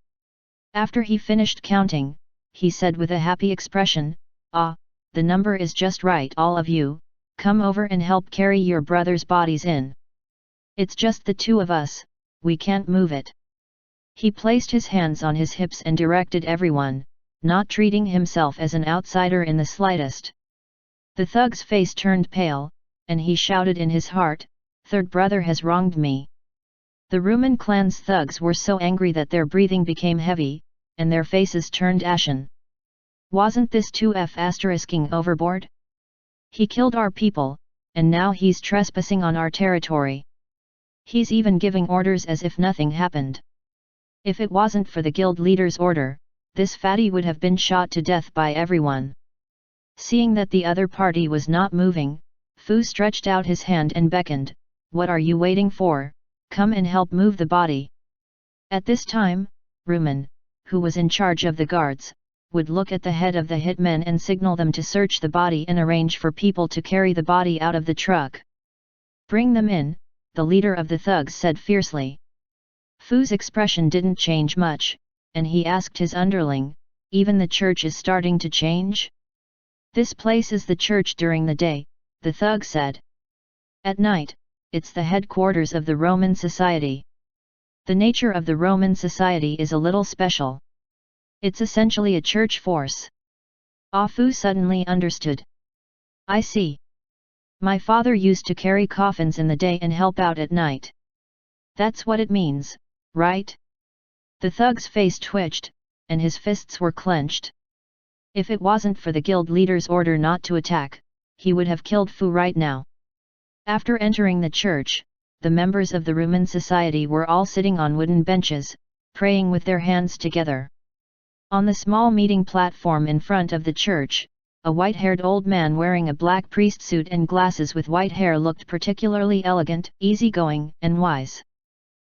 After he finished counting, he said with a happy expression, "Ah, the number is just right. All of you, come over and help carry your brothers' bodies in. It's just the two of us, we can't move it." He placed his hands on his hips and directed everyone, not treating himself as an outsider in the slightest. The thug's face turned pale, and he shouted in his heart, "Third brother has wronged me." The Rumen clan's thugs were so angry that their breathing became heavy, and their faces turned ashen. "Wasn't this 2F*ing overboard? He killed our people, and now he's trespassing on our territory. He's even giving orders as if nothing happened. If it wasn't for the guild leader's order, this fatty would have been shot to death by everyone." Seeing that the other party was not moving, Fu stretched out his hand and beckoned, "What are you waiting for? Come and help move the body." At this time, Rumen, who was in charge of the guards, would look at the head of the hitmen and signal them to search the body and arrange for people to carry the body out of the truck. "Bring them in," the leader of the thugs said fiercely. Fu's expression didn't change much, and he asked his underling, "Even the church is starting to change?" "This place is the church during the day," the thug said. "At night, it's the headquarters of the Roman society. The nature of the Roman society is a little special. It's essentially a church force." Ah Fu suddenly understood. "I see. My father used to carry coffins in the day and help out at night. That's what it means, right? The thug's face twitched, and his fists were clenched. If it wasn't for the guild leader's order not to attack, he would have killed Fu right now. After entering the church, the members of the Rumen society were all sitting on wooden benches, praying with their hands together. On the small meeting platform in front of the church, a white-haired old man wearing a black priest suit and glasses with white hair looked particularly elegant, easygoing, and wise.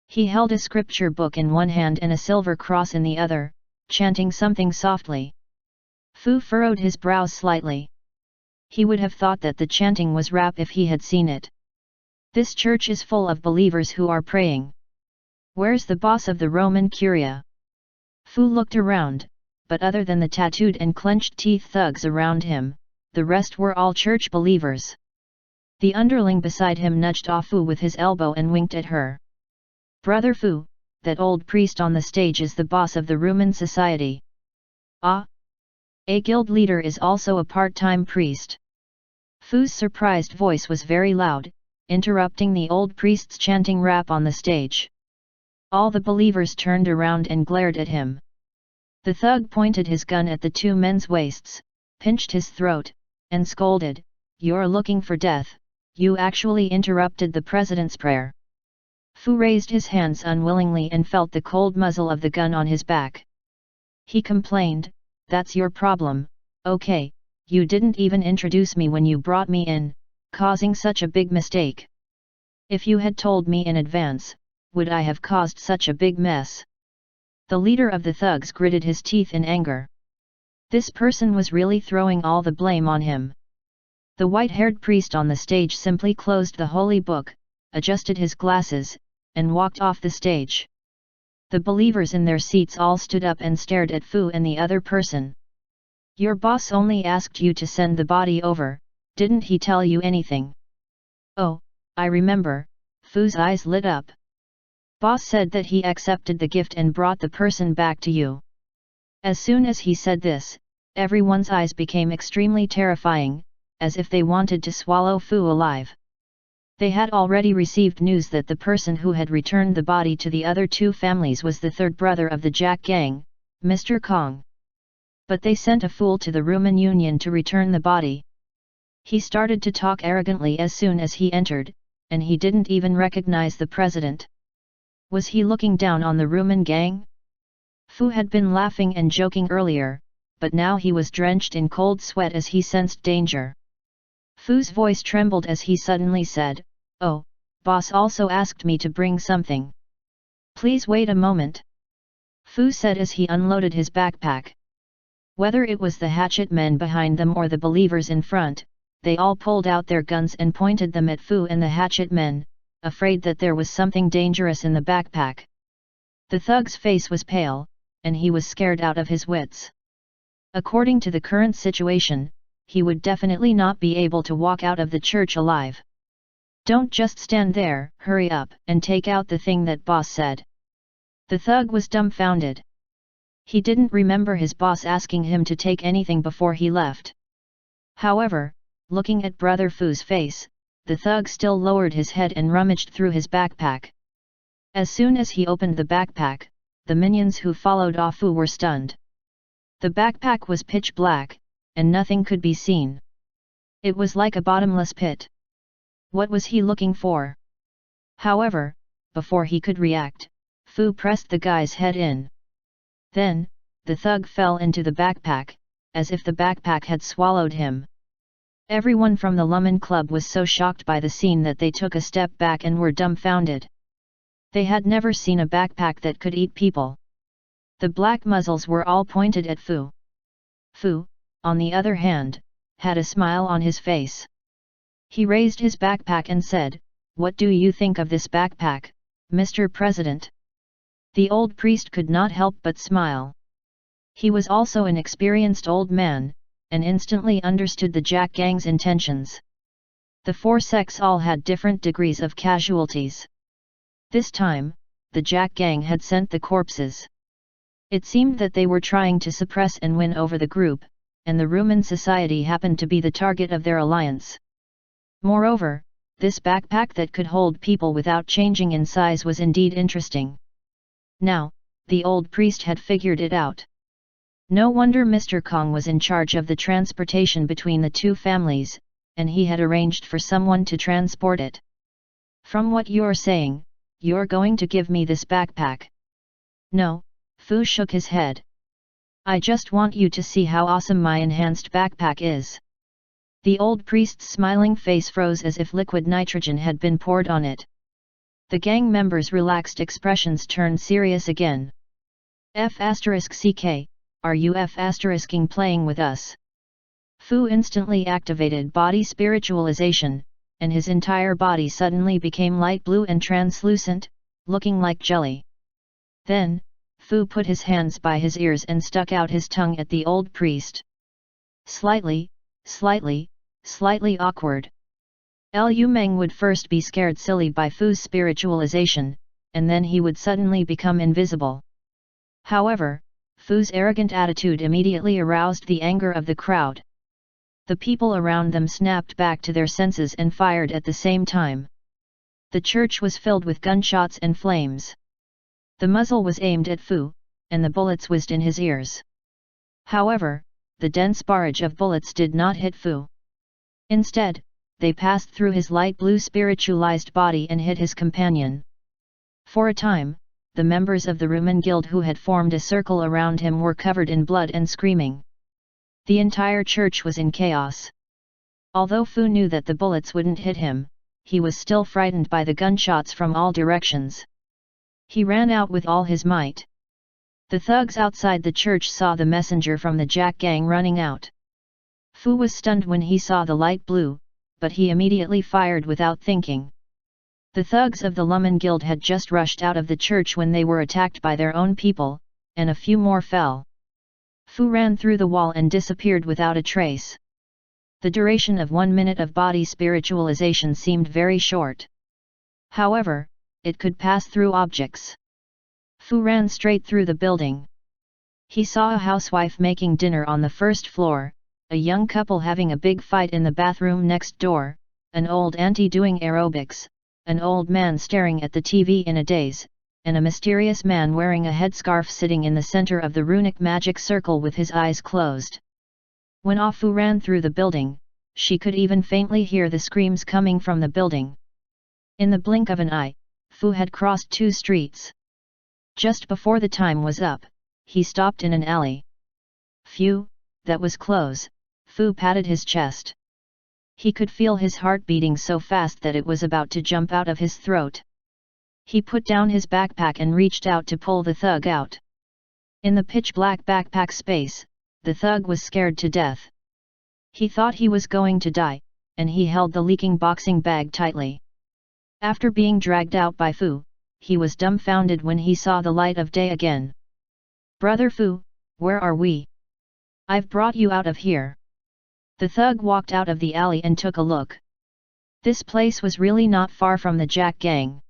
He held a scripture book in one hand and a silver cross in the other, chanting something softly. Fu furrowed his brows slightly. He would have thought that the chanting was rap if he had seen it. This church is full of believers who are praying. Where's the boss of the Roman Curia? Fu looked around, but other than the tattooed and clenched teeth thugs around him, the rest were all church believers. The underling beside him nudged off Fu with his elbow and winked at her. Brother Fu, that old priest on the stage is the boss of the Rumen society. Ah! A guild leader is also a part-time priest. Fu's surprised voice was very loud, interrupting the old priest's chanting rap on the stage. All the believers turned around and glared at him. The thug pointed his gun at the two men's waists, pinched his throat, and scolded, "You're looking for death, you actually interrupted the president's prayer." Fu raised his hands unwillingly and felt the cold muzzle of the gun on his back. He complained, "That's your problem, okay, you didn't even introduce me when you brought me in, causing such a big mistake. If you had told me in advance, would I have caused such a big mess?" The leader of the thugs gritted his teeth in anger. This person was really throwing all the blame on him. The white-haired priest on the stage simply closed the holy book, adjusted his glasses, and walked off the stage. The believers in their seats all stood up and stared at Fu and the other person. "Your boss only asked you to send the body over, didn't he tell you anything?" "Oh, I remember," Fu's eyes lit up. "Boss said that he accepted the gift and brought the person back to you." As soon as he said this, everyone's eyes became extremely terrifying, as if they wanted to swallow Fu alive. They had already received news that the person who had returned the body to the other two families was the third brother of the Jack gang, Mr. Kong. But they sent a fool to the Rumen Union to return the body. He started to talk arrogantly as soon as he entered, and he didn't even recognize the president. Was he looking down on the Rumen gang? Fu had been laughing and joking earlier, but now he was drenched in cold sweat as he sensed danger. Fu's voice trembled as he suddenly said, "Oh, boss also asked me to bring something. Please wait a moment," Fu said as he unloaded his backpack. Whether it was the hatchet men behind them or the believers in front, they all pulled out their guns and pointed them at Fu and the hatchet men, afraid that there was something dangerous in the backpack. The thug's face was pale, and he was scared out of his wits. According to the current situation, he would definitely not be able to walk out of the church alive. "Don't just stand there, hurry up and take out the thing that boss said." The thug was dumbfounded. He didn't remember his boss asking him to take anything before he left. However, looking at Brother Fu's face, the thug still lowered his head and rummaged through his backpack. As soon as he opened the backpack, the minions who followed Fu were stunned. The backpack was pitch black, and nothing could be seen. It was like a bottomless pit. What was he looking for? However, before he could react, Fu pressed the guy's head in. Then, the thug fell into the backpack, as if the backpack had swallowed him. Everyone from the Lumen Club was so shocked by the scene that they took a step back and were dumbfounded. They had never seen a backpack that could eat people. The black muzzles were all pointed at Fu. Fu, on the other hand, had a smile on his face. He raised his backpack and said, "What do you think of this backpack, Mr. President?" The old priest could not help but smile. He was also an experienced old man, and instantly understood the Jack gang's intentions. The four sects all had different degrees of casualties. This time, the Jack gang had sent the corpses. It seemed that they were trying to suppress and win over the group, and the Rumen society happened to be the target of their alliance. Moreover, this backpack that could hold people without changing in size was indeed interesting. Now, the old priest had figured it out. No wonder Mr. Kong was in charge of the transportation between the two families, and he had arranged for someone to transport it. From what you're saying, you're going to give me this backpack. No, Fu shook his head. I just want you to see how awesome my enhanced backpack is. The old priest's smiling face froze as if liquid nitrogen had been poured on it. The gang members' relaxed expressions turned serious again. F***CK, are you F***ing playing with us? Fu instantly activated body spiritualization, and his entire body suddenly became light blue and translucent, looking like jelly. Then, Fu put his hands by his ears and stuck out his tongue at the old priest. Slightly awkward. Liu Meng would first be scared silly by Fu's spiritualization, and then he would suddenly become invisible. However, Fu's arrogant attitude immediately aroused the anger of the crowd. The people around them snapped back to their senses and fired at the same time. The church was filled with gunshots and flames. The muzzle was aimed at Fu, and the bullets whizzed in his ears. However, the dense barrage of bullets did not hit Fu. Instead, they passed through his light blue spiritualized body and hit his companion. For a time, the members of the Rumen Guild who had formed a circle around him were covered in blood and screaming. The entire church was in chaos. Although Fu knew that the bullets wouldn't hit him, he was still frightened by the gunshots from all directions. He ran out with all his might. The thugs outside the church saw the messenger from the Jack gang running out. Fu was stunned when he saw the light blue, but he immediately fired without thinking. The thugs of the Lumen Guild had just rushed out of the church when they were attacked by their own people, and a few more fell. Fu ran through the wall and disappeared without a trace. The duration of 1 minute of body spiritualization seemed very short. However, it could pass through objects. Fu ran straight through the building. He saw a housewife making dinner on the first floor, a young couple having a big fight in the bathroom next door, an old auntie doing aerobics, an old man staring at the TV in a daze, and a mysterious man wearing a headscarf sitting in the center of the runic magic circle with his eyes closed. When Fu ran through the building, she could even faintly hear the screams coming from the building. In the blink of an eye, Fu had crossed 2 streets. Just before the time was up, he stopped in an alley. Phew, that was close, Fu patted his chest. He could feel his heart beating so fast that it was about to jump out of his throat. He put down his backpack and reached out to pull the thug out. In the pitch-black backpack space, the thug was scared to death. He thought he was going to die, and he held the leaking boxing bag tightly. After being dragged out by Fu, he was dumbfounded when he saw the light of day again. "Brother Fu, where are we? I've brought you out of here." The thug walked out of the alley and took a look. This place was really not far from the Jack gang.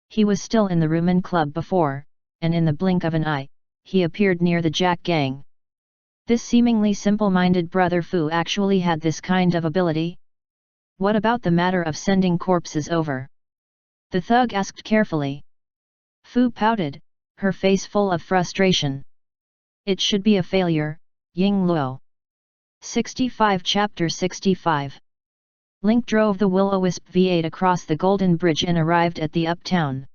He was still in the Rumen Club before, and in the blink of an eye, he appeared near the Jack gang. This seemingly simple-minded brother Fu actually had this kind of ability? What about the matter of sending corpses over? The thug asked carefully. Fu pouted, her face full of frustration. It should be a failure, Ying Luo. 65 Chapter 65. Link drove the Will-O-Wisp V8 across the Golden Bridge and arrived at the uptown.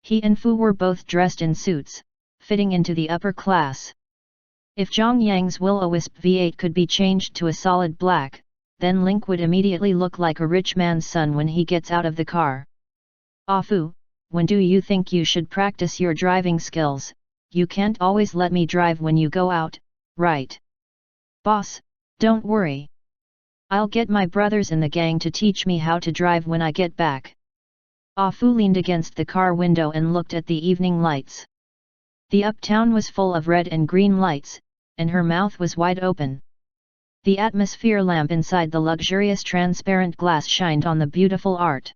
He and Fu were both dressed in suits, fitting into the upper class. If Zhang Yang's Will-O-Wisp V8 could be changed to a solid black, then Link would immediately look like a rich man's son when he gets out of the car. Fu, when do you think you should practice your driving skills? You can't always let me drive when you go out, right? Boss, don't worry. I'll get my brothers in the gang to teach me how to drive when I get back. Fu leaned against the car window and looked at the evening lights. The uptown was full of red and green lights, and her mouth was wide open. The atmosphere lamp inside the luxurious transparent glass shined on the beautiful art.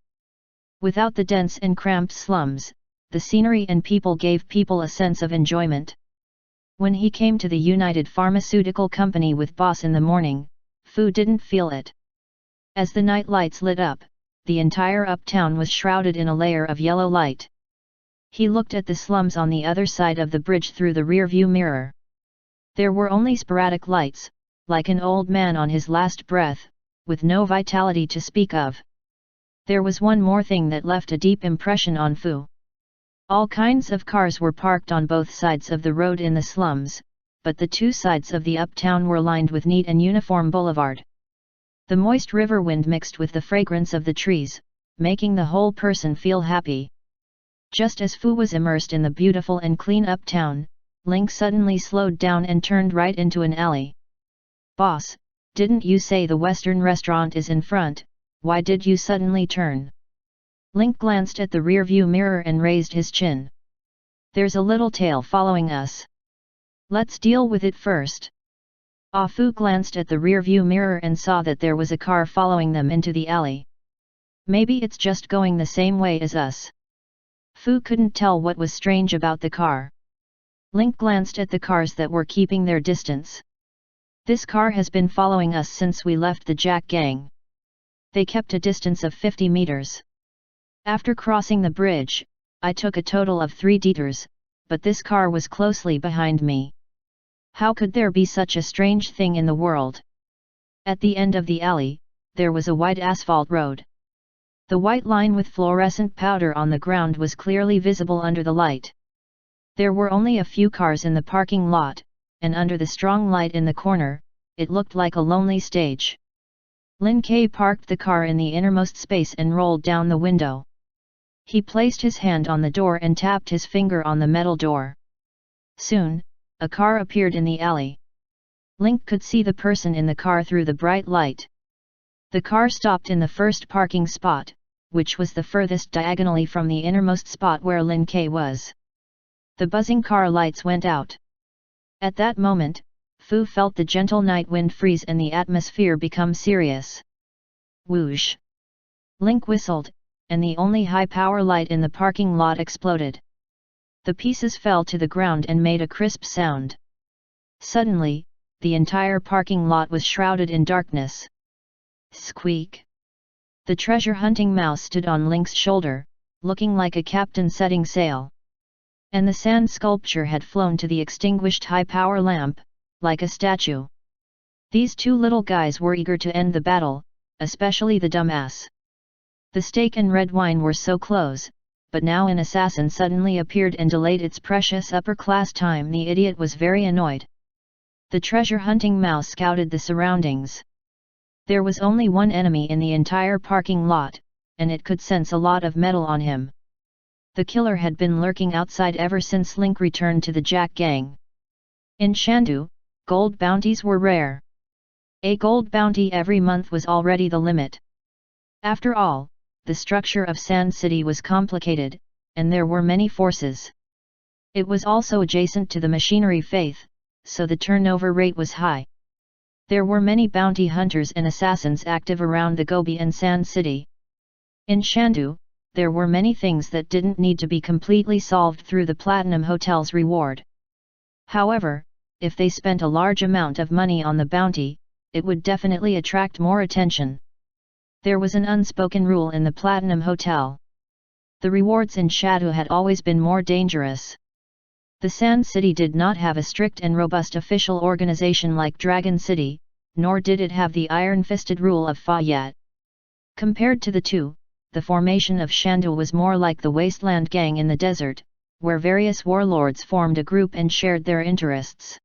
Without the dense and cramped slums, the scenery and people gave people a sense of enjoyment. When he came to the United Pharmaceutical Company with Boss in the morning, Fu didn't feel it. As the night lights lit up, the entire uptown was shrouded in a layer of yellow light. He looked at the slums on the other side of the bridge through the rear-view mirror. There were only sporadic lights, like an old man on his last breath, with no vitality to speak of. There was one more thing that left a deep impression on Fu. All kinds of cars were parked on both sides of the road in the slums, but the two sides of the uptown were lined with neat and uniform boulevard. The moist river wind mixed with the fragrance of the trees, making the whole person feel happy. Just as Fu was immersed in the beautiful and clean uptown, Link suddenly slowed down and turned right into an alley. "Boss, didn't you say the Western restaurant is in front, why did you suddenly turn?" Link glanced at the rear-view mirror and raised his chin. "There's a little tail following us. Let's deal with it first." Fu glanced at the rear-view mirror and saw that there was a car following them into the alley. "Maybe it's just going the same way as us." Fu couldn't tell what was strange about the car. Link glanced at the cars that were keeping their distance. "This car has been following us since we left the Jack gang. They kept a distance of 50 meters. After crossing the bridge, I took a total of 3 detours, but this car was closely behind me. How could there be such a strange thing in the world?" At the end of the alley, there was a wide asphalt road. The white line with fluorescent powder on the ground was clearly visible under the light. There were only a few cars in the parking lot, and under the strong light in the corner, it looked like a lonely stage. Lin Ke parked the car in the innermost space and rolled down the window. He placed his hand on the door and tapped his finger on the metal door. Soon, a car appeared in the alley. Link could see the person in the car through the bright light. The car stopped in the first parking spot, which was the furthest diagonally from the innermost spot where Lin Ke was. The buzzing car lights went out. At that moment, Fu felt the gentle night wind freeze and the atmosphere become serious. Whoosh! Link whistled, and the only high-power light in the parking lot exploded. The pieces fell to the ground and made a crisp sound. Suddenly, the entire parking lot was shrouded in darkness. Squeak! The treasure-hunting mouse stood on Link's shoulder, looking like a captain setting sail. And the sand sculpture had flown to the extinguished high-power lamp, like a statue. These two little guys were eager to end the battle, especially the dumbass. The steak and red wine were so close, but now an assassin suddenly appeared and delayed its precious upper-class time. The idiot was very annoyed. The treasure-hunting mouse scouted the surroundings. There was only one enemy in the entire parking lot, and it could sense a lot of metal on him. The killer had been lurking outside ever since Link returned to the Jack gang. In Shandu, gold bounties were rare. A gold bounty every month was already the limit. After all, the structure of Sand City was complicated, and there were many forces. It was also adjacent to the machinery faith, so the turnover rate was high. There were many bounty hunters and assassins active around the Gobi and Sand City. In Shandu, there were many things that didn't need to be completely solved through the Platinum Hotel's reward. However, if they spent a large amount of money on the bounty, it would definitely attract more attention. There was an unspoken rule in the Platinum Hotel. The rewards in Shandu had always been more dangerous. The Sand City did not have a strict and robust official organization like Dragon City, nor did it have the iron-fisted rule of Fa yet. Compared to the two, the formation of Shandu was more like the wasteland gang in the desert, where various warlords formed a group and shared their interests.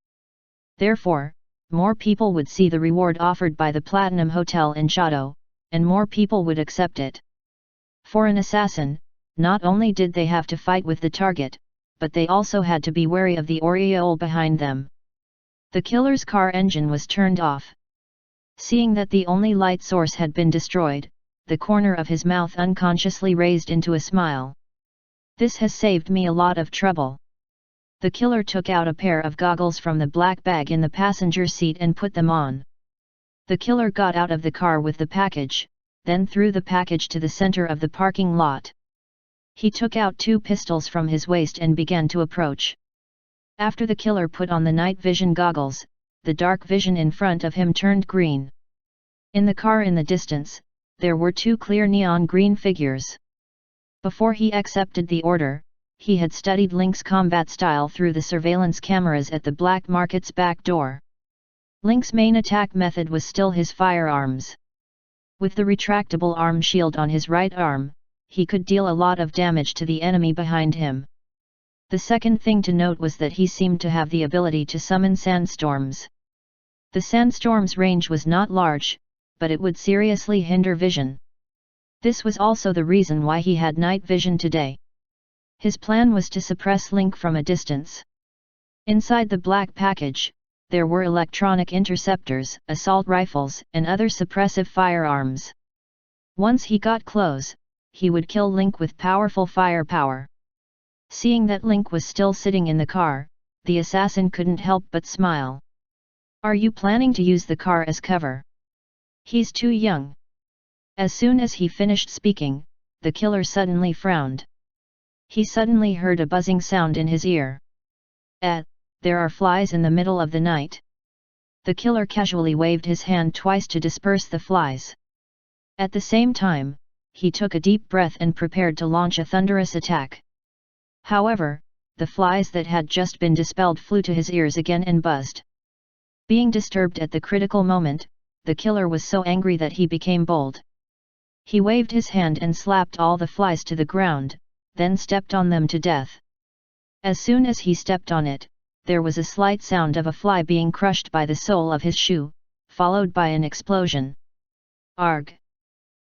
Therefore, more people would see the reward offered by the Platinum Hotel in Shandu, and more people would accept it. For an assassin, not only did they have to fight with the target, but they also had to be wary of the aureole behind them. The killer's car engine was turned off. Seeing that the only light source had been destroyed, the corner of his mouth unconsciously raised into a smile. "This has saved me a lot of trouble." The killer took out a pair of goggles from the black bag in the passenger seat and put them on. The killer got out of the car with the package, then threw the package to the center of the parking lot. He took out 2 pistols from his waist and began to approach. After the killer put on the night vision goggles, the dark vision in front of him turned green. In the car in the distance, there were two clear neon green figures. Before he accepted the order, he had studied Link's combat style through the surveillance cameras at the black market's back door. Link's main attack method was still his firearms. With the retractable arm shield on his right arm, he could deal a lot of damage to the enemy behind him. The second thing to note was that he seemed to have the ability to summon sandstorms. The sandstorm's range was not large, but it would seriously hinder vision. This was also the reason why he had night vision today. His plan was to suppress Link from a distance. Inside the black package, there were electronic interceptors, assault rifles, and other suppressive firearms. Once he got close, he would kill Link with powerful firepower. Seeing that Link was still sitting in the car, the assassin couldn't help but smile. "Are you planning to use the car as cover? He's too young." As soon as he finished speaking, the killer suddenly frowned. He suddenly heard a buzzing sound in his ear. There are flies in the middle of the night." The killer casually waved his hand twice to disperse the flies. At the same time, he took a deep breath and prepared to launch a thunderous attack. However, the flies that had just been dispelled flew to his ears again and buzzed. Being disturbed at the critical moment, the killer was so angry that he became bold. He waved his hand and slapped all the flies to the ground, then stepped on them to death. As soon as he stepped on it, there was a slight sound of a fly being crushed by the sole of his shoe, followed by an explosion. "Arg!"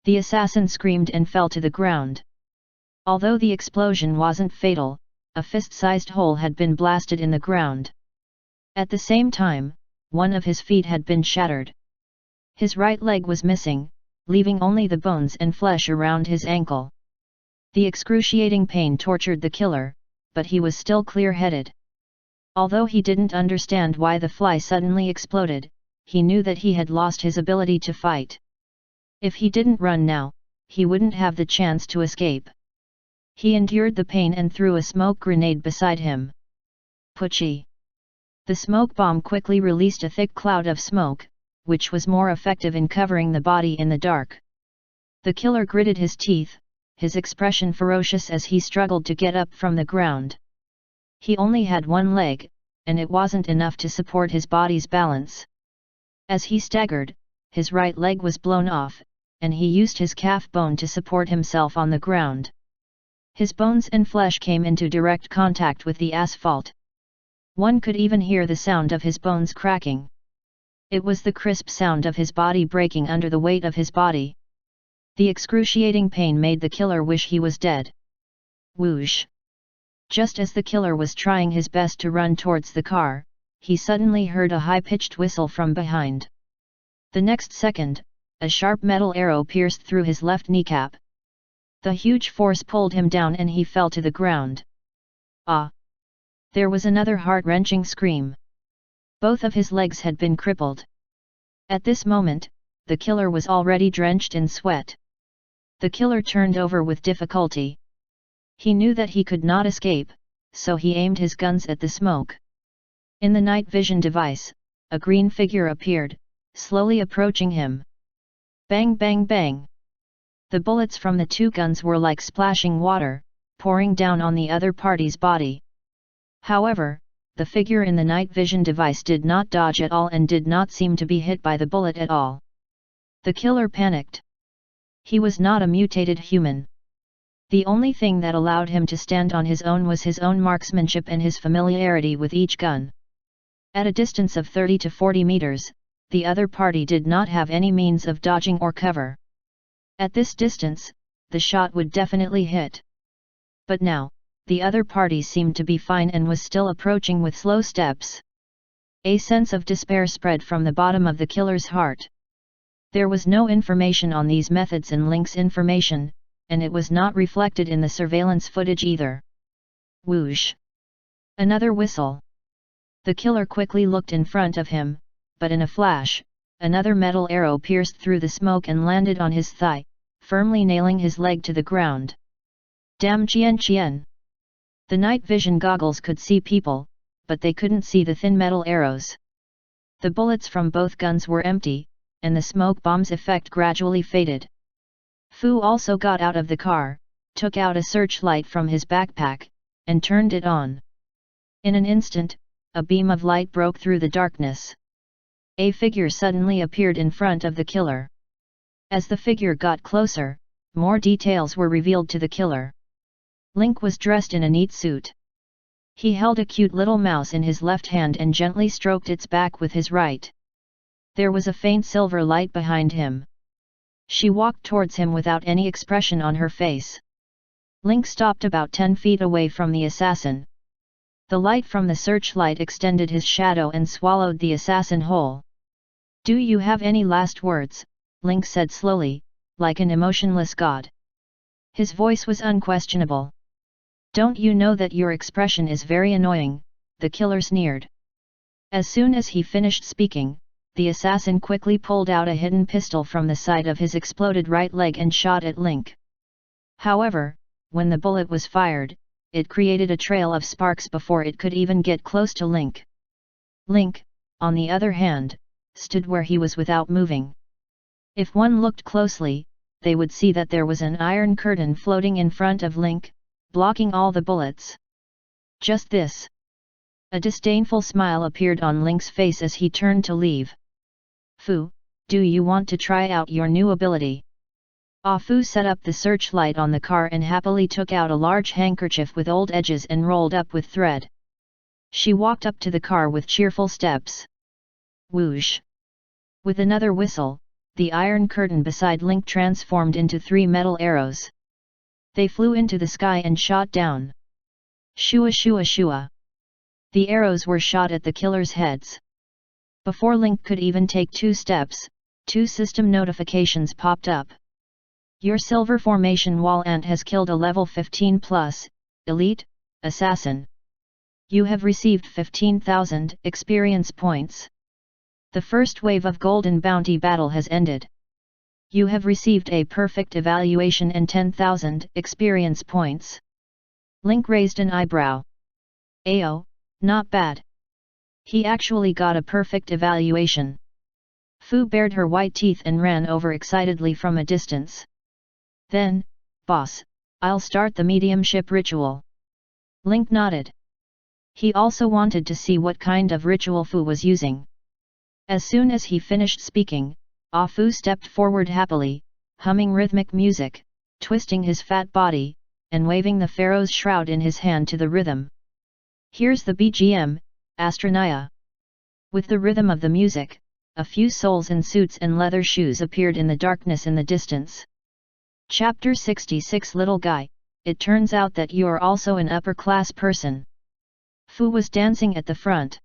The assassin screamed and fell to the ground. Although the explosion wasn't fatal, a fist-sized hole had been blasted in the ground. At the same time, one of his feet had been shattered. His right leg was missing, leaving only the bones and flesh around his ankle. The excruciating pain tortured the killer, but he was still clear-headed. Although he didn't understand why the fly suddenly exploded, he knew that he had lost his ability to fight. If he didn't run now, he wouldn't have the chance to escape. He endured the pain and threw a smoke grenade beside him. Pucci! The smoke bomb quickly released a thick cloud of smoke, which was more effective in covering the body in the dark. The killer gritted his teeth, his expression ferocious as he struggled to get up from the ground. He only had one leg, and it wasn't enough to support his body's balance. As he staggered, his right leg was blown off, and he used his calf bone to support himself on the ground. His bones and flesh came into direct contact with the asphalt. One could even hear the sound of his bones cracking. It was the crisp sound of his body breaking under the weight of his body. The excruciating pain made the killer wish he was dead. Whoosh! Just as the killer was trying his best to run towards the car, he suddenly heard a high-pitched whistle from behind. The next second, a sharp metal arrow pierced through his left kneecap. The huge force pulled him down and he fell to the ground. Ah! There was another heart-wrenching scream. Both of his legs had been crippled. At this moment, the killer was already drenched in sweat. The killer turned over with difficulty. He knew that he could not escape, so he aimed his guns at the smoke. In the night vision device, a green figure appeared, slowly approaching him. Bang bang bang! The bullets from the two guns were like splashing water, pouring down on the other party's body. However, the figure in the night vision device did not dodge at all and did not seem to be hit by the bullet at all. The killer panicked. He was not a mutated human. The only thing that allowed him to stand on his own was his own marksmanship and his familiarity with each gun. At a distance of 30 to 40 meters, the other party did not have any means of dodging or cover. At this distance, the shot would definitely hit. But now, the other party seemed to be fine and was still approaching with slow steps. A sense of despair spread from the bottom of the killer's heart. There was no information on these methods in Link's information, and it was not reflected in the surveillance footage either. Whoosh! Another whistle. The killer quickly looked in front of him, but in a flash, another metal arrow pierced through the smoke and landed on his thigh, firmly nailing his leg to the ground. Damn Chien! The night vision goggles could see people, but they couldn't see the thin metal arrows. The bullets from both guns were empty, and the smoke bomb's effect gradually faded. Fu also got out of the car, took out a searchlight from his backpack, and turned it on. In an instant, a beam of light broke through the darkness. A figure suddenly appeared in front of the killer. As the figure got closer, more details were revealed to the killer. Link was dressed in a neat suit. He held a cute little mouse in his left hand and gently stroked its back with his right. There was a faint silver light behind him. She walked towards him without any expression on her face. Link stopped about 10 feet away from the assassin. The light from the searchlight extended his shadow and swallowed the assassin whole. "Do you have any last words?" Link said slowly, like an emotionless god. His voice was unquestionable. "Don't you know that your expression is very annoying?" the killer sneered. As soon as he finished speaking, the assassin quickly pulled out a hidden pistol from the side of his exploded right leg and shot at Link. However, when the bullet was fired, it created a trail of sparks before it could even get close to Link. Link, on the other hand, stood where he was without moving. If one looked closely, they would see that there was an iron curtain floating in front of Link, blocking all the bullets. Just this. A disdainful smile appeared on Link's face as he turned to leave. "Fu, do you want to try out your new ability?" Fu set up the searchlight on the car and happily took out a large handkerchief with old edges and rolled up with thread. She walked up to the car with cheerful steps. Whoosh! With another whistle, the iron curtain beside Link transformed into 3 metal arrows. They flew into the sky and shot down. Shua shua shua! The arrows were shot at the killer's heads. Before Link could even take 2 steps, 2 system notifications popped up. Your Silver Formation Wall Ant has killed a level 15 plus, Elite, Assassin. You have received 15,000 experience points. The first wave of Golden Bounty battle has ended. You have received a perfect evaluation and 10,000 experience points. Link raised an eyebrow. Ayo, not bad. He actually got a perfect evaluation. Fu bared her white teeth and ran over excitedly from a distance. Then, boss, I'll start the mediumship ritual. Link nodded. He also wanted to see what kind of ritual Fu was using. As soon as he finished speaking, Fu stepped forward happily, humming rhythmic music, twisting his fat body, and waving the pharaoh's shroud in his hand to the rhythm. Here's the BGM, Astronaya. With the rhythm of the music, a few souls in suits and leather shoes appeared in the darkness in the distance. Chapter 66 Little Guy, it turns out that you're also an upper-class person. Fu was dancing at the front.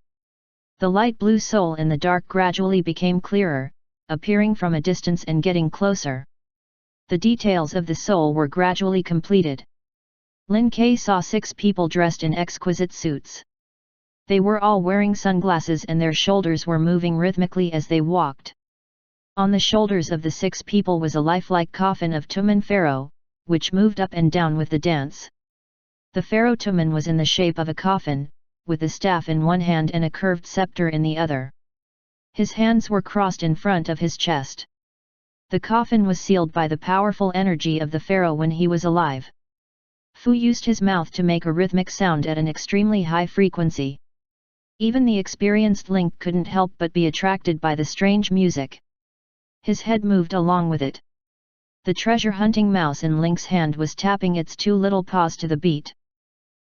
The light blue soul in the dark gradually became clearer, appearing from a distance and getting closer. The details of the soul were gradually completed. Lin Ke saw 6 people dressed in exquisite suits. They were all wearing sunglasses and their shoulders were moving rhythmically as they walked. On the shoulders of the 6 people was a lifelike coffin of Tumen Pharaoh, which moved up and down with the dance. The Pharaoh Tumen was in the shape of a coffin, with a staff in one hand and a curved scepter in the other. His hands were crossed in front of his chest. The coffin was sealed by the powerful energy of the Pharaoh when he was alive. Fu used his mouth to make a rhythmic sound at an extremely high frequency. Even the experienced Link couldn't help but be attracted by the strange music. His head moved along with it. The treasure-hunting mouse in Link's hand was tapping its 2 little paws to the beat.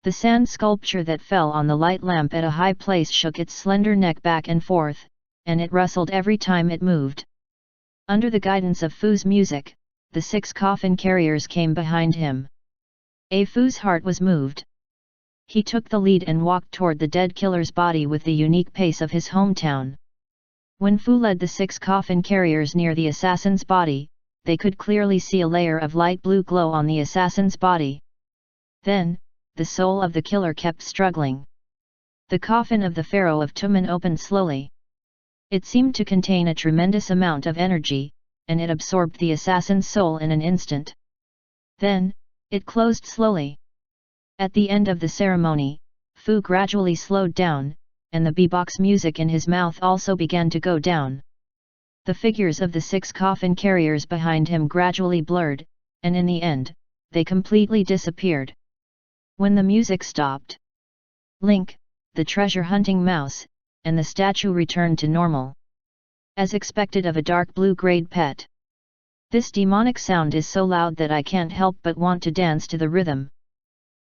The sand sculpture that fell on the light lamp at a high place shook its slender neck back and forth, and it rustled every time it moved. Under the guidance of Fu's music, the 6 coffin carriers came behind him. Fu's heart was moved. He took the lead and walked toward the dead killer's body with the unique pace of his hometown. When Fu led the 6 coffin carriers near the assassin's body, they could clearly see a layer of light blue glow on the assassin's body. Then, the soul of the killer kept struggling. The coffin of the Pharaoh of Tumen opened slowly. It seemed to contain a tremendous amount of energy, and it absorbed the assassin's soul in an instant. Then, it closed slowly. At the end of the ceremony, Fu gradually slowed down, and the beatbox music in his mouth also began to go down. The figures of the 6 coffin carriers behind him gradually blurred, and in the end, they completely disappeared. When the music stopped, Link, the treasure-hunting mouse, and the statue returned to normal. As expected of a dark blue-grade pet. This demonic sound is so loud that I can't help but want to dance to the rhythm.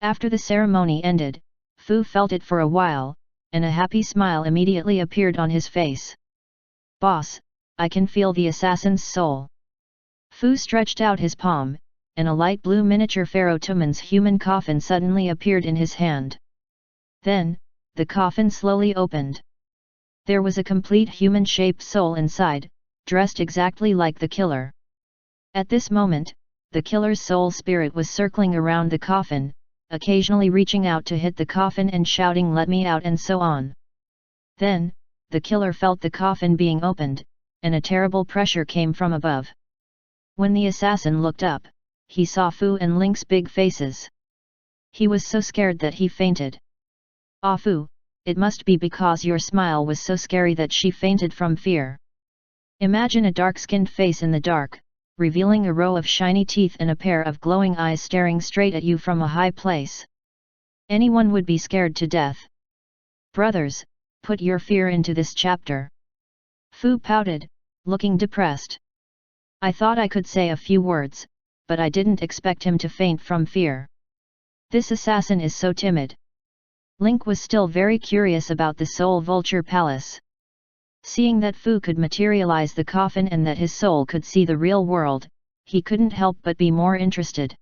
After the ceremony ended, Fu felt it for a while, and a happy smile immediately appeared on his face. "Boss, I can feel the assassin's soul." Fu stretched out his palm, and a light blue miniature Pharaoh Tuman's human coffin suddenly appeared in his hand. Then, the coffin slowly opened. There was a complete human-shaped soul inside, dressed exactly like the killer. At this moment, the killer's soul spirit was circling around the coffin, occasionally reaching out to hit the coffin and shouting "Let me out" and so on. Then, the killer felt the coffin being opened, and a terrible pressure came from above. When the assassin looked up, he saw Fu and Link's big faces. He was so scared that he fainted. "Ah Fu, it must be because your smile was so scary that she fainted from fear." Imagine a dark-skinned face in the dark, revealing a row of shiny teeth and a pair of glowing eyes staring straight at you from a high place. Anyone would be scared to death. "Brothers, put your fear into this chapter." Fu pouted, looking depressed. "I thought I could say a few words, but I didn't expect him to faint from fear. This assassin is so timid." Link was still very curious about the Soul Vulture Palace. Seeing that Fu could materialize the coffin and that his soul could see the real world, he couldn't help but be more interested.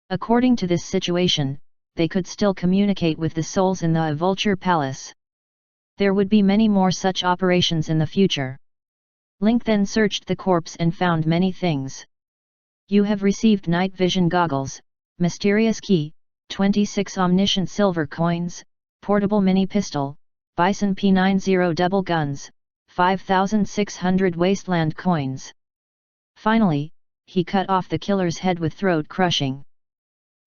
According to this situation, they could still communicate with the souls in the Vulture Palace. There would be many more such operations in the future. Link then searched the corpse and found many things. "You have received night vision goggles, mysterious key, 26 omniscient silver coins, portable mini pistol, Bison P90 double guns, 5,600 wasteland coins." Finally, he cut off the killer's head with throat crushing.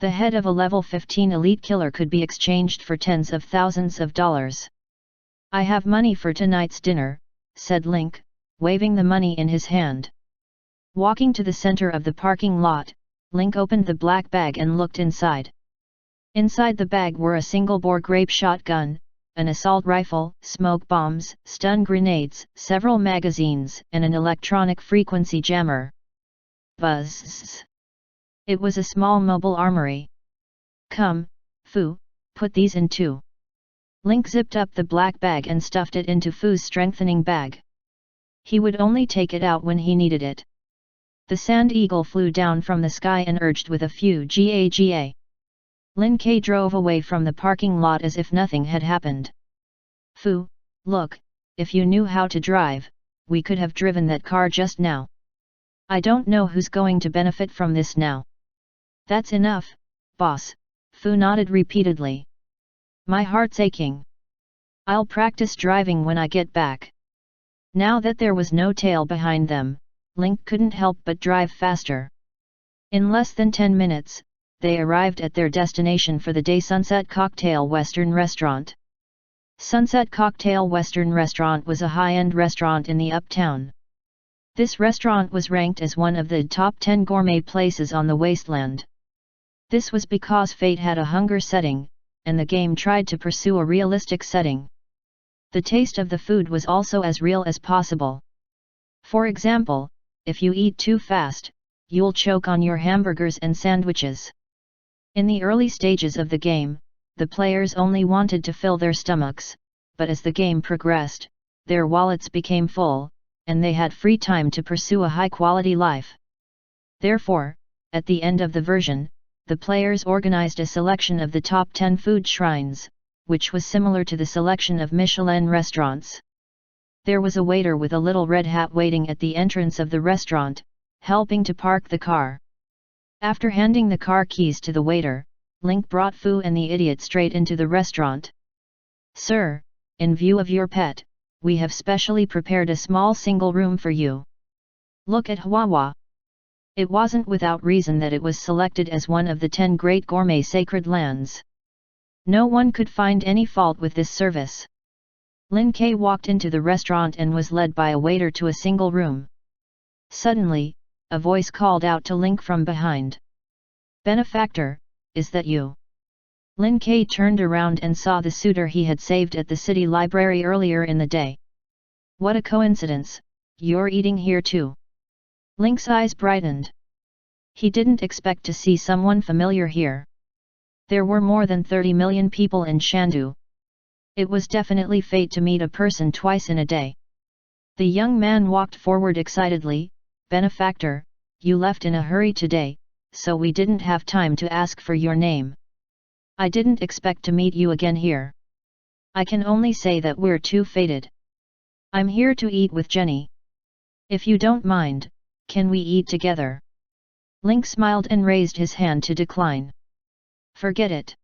The head of a level 15 elite killer could be exchanged for tens of thousands of dollars. "I have money for tonight's dinner," said Link, waving the money in his hand. Walking to the center of the parking lot, Link opened the black bag and looked inside. Inside the bag were a single-bore grape shotgun, an assault rifle, smoke bombs, stun grenades, several magazines, and an electronic frequency jammer. Buzz! It was a small mobile armory. "Come, Fu, put these in too." Link zipped up the black bag and stuffed it into Fu's strengthening bag. He would only take it out when he needed it. The sand eagle flew down from the sky and urged with a few GAGA. Lin Ke drove away from the parking lot as if nothing had happened. "Fu, look, if you knew how to drive, we could have driven that car just now. I don't know who's going to benefit from this now." "That's enough, boss," Fu nodded repeatedly. "My heart's aching. I'll practice driving when I get back." Now that there was no tail behind them, Link couldn't help but drive faster. In less than 10 minutes, they arrived at their destination for the day, Sunset Cocktail Western Restaurant. Sunset Cocktail Western Restaurant was a high-end restaurant in the uptown. This restaurant was ranked as one of the top 10 gourmet places on the wasteland. This was because fate had a hunger setting, and the game tried to pursue a realistic setting. The taste of the food was also as real as possible. For example, if you eat too fast, you'll choke on your hamburgers and sandwiches. In the early stages of the game, the players only wanted to fill their stomachs, but as the game progressed, their wallets became full, and they had free time to pursue a high-quality life. Therefore, at the end of the version, the players organized a selection of the top 10 food shrines, which was similar to the selection of Michelin restaurants. There was a waiter with a little red hat waiting at the entrance of the restaurant, helping to park the car. After handing the car keys to the waiter, Link brought Fu and the idiot straight into the restaurant. "Sir, in view of your pet, we have specially prepared a small single room for you. Look at Huahua." It wasn't without reason that it was selected as one of the 10 great gourmet sacred lands. No one could find any fault with this service. Lin Ke walked into the restaurant and was led by a waiter to a single room. Suddenly, a voice called out to Link from behind. "Benefactor, is that you?" Lin Ke turned around and saw the suitor he had saved at the city library earlier in the day. "What a coincidence, you're eating here too." Link's eyes brightened. He didn't expect to see someone familiar here. There were more than 30 million people in Shandu. It was definitely fate to meet a person twice in a day. The young man walked forward excitedly. "Benefactor, you left in a hurry today, so we didn't have time to ask for your name. I didn't expect to meet you again here. I can only say that we're too fated. I'm here to eat with Jenny. If you don't mind, can we eat together?" Link smiled and raised his hand to decline. "Forget it.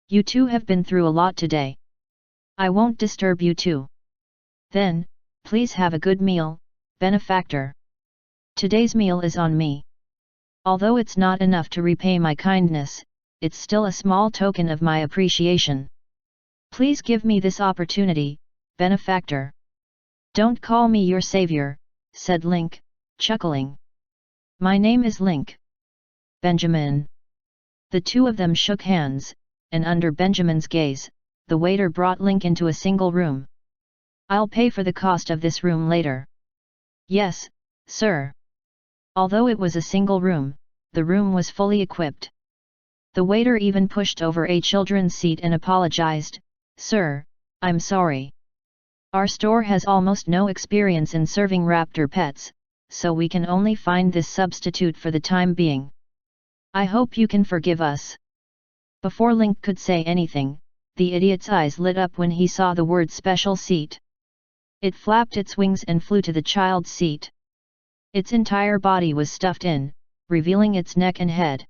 You two have been through a lot today. I won't disturb you two. Then, please have a good meal, benefactor. Today's meal is on me. Although it's not enough to repay my kindness, it's still a small token of my appreciation. Please give me this opportunity, benefactor." "Don't call me your savior," said Link, chuckling. "My name is Link. Benjamin." The two of them shook hands, and under Benjamin's gaze, the waiter brought Link into a single room. "I'll pay for the cost of this room later." "Yes, sir." Although it was a single room, the room was fully equipped. The waiter even pushed over a children's seat and apologized. "Sir, I'm sorry. Our store has almost no experience in serving raptor pets, so we can only find this substitute for the time being. I hope you can forgive us." Before Link could say anything, the idiot's eyes lit up when he saw the word "special seat." It flapped its wings and flew to the child's seat. Its entire body was stuffed in, revealing its neck and head.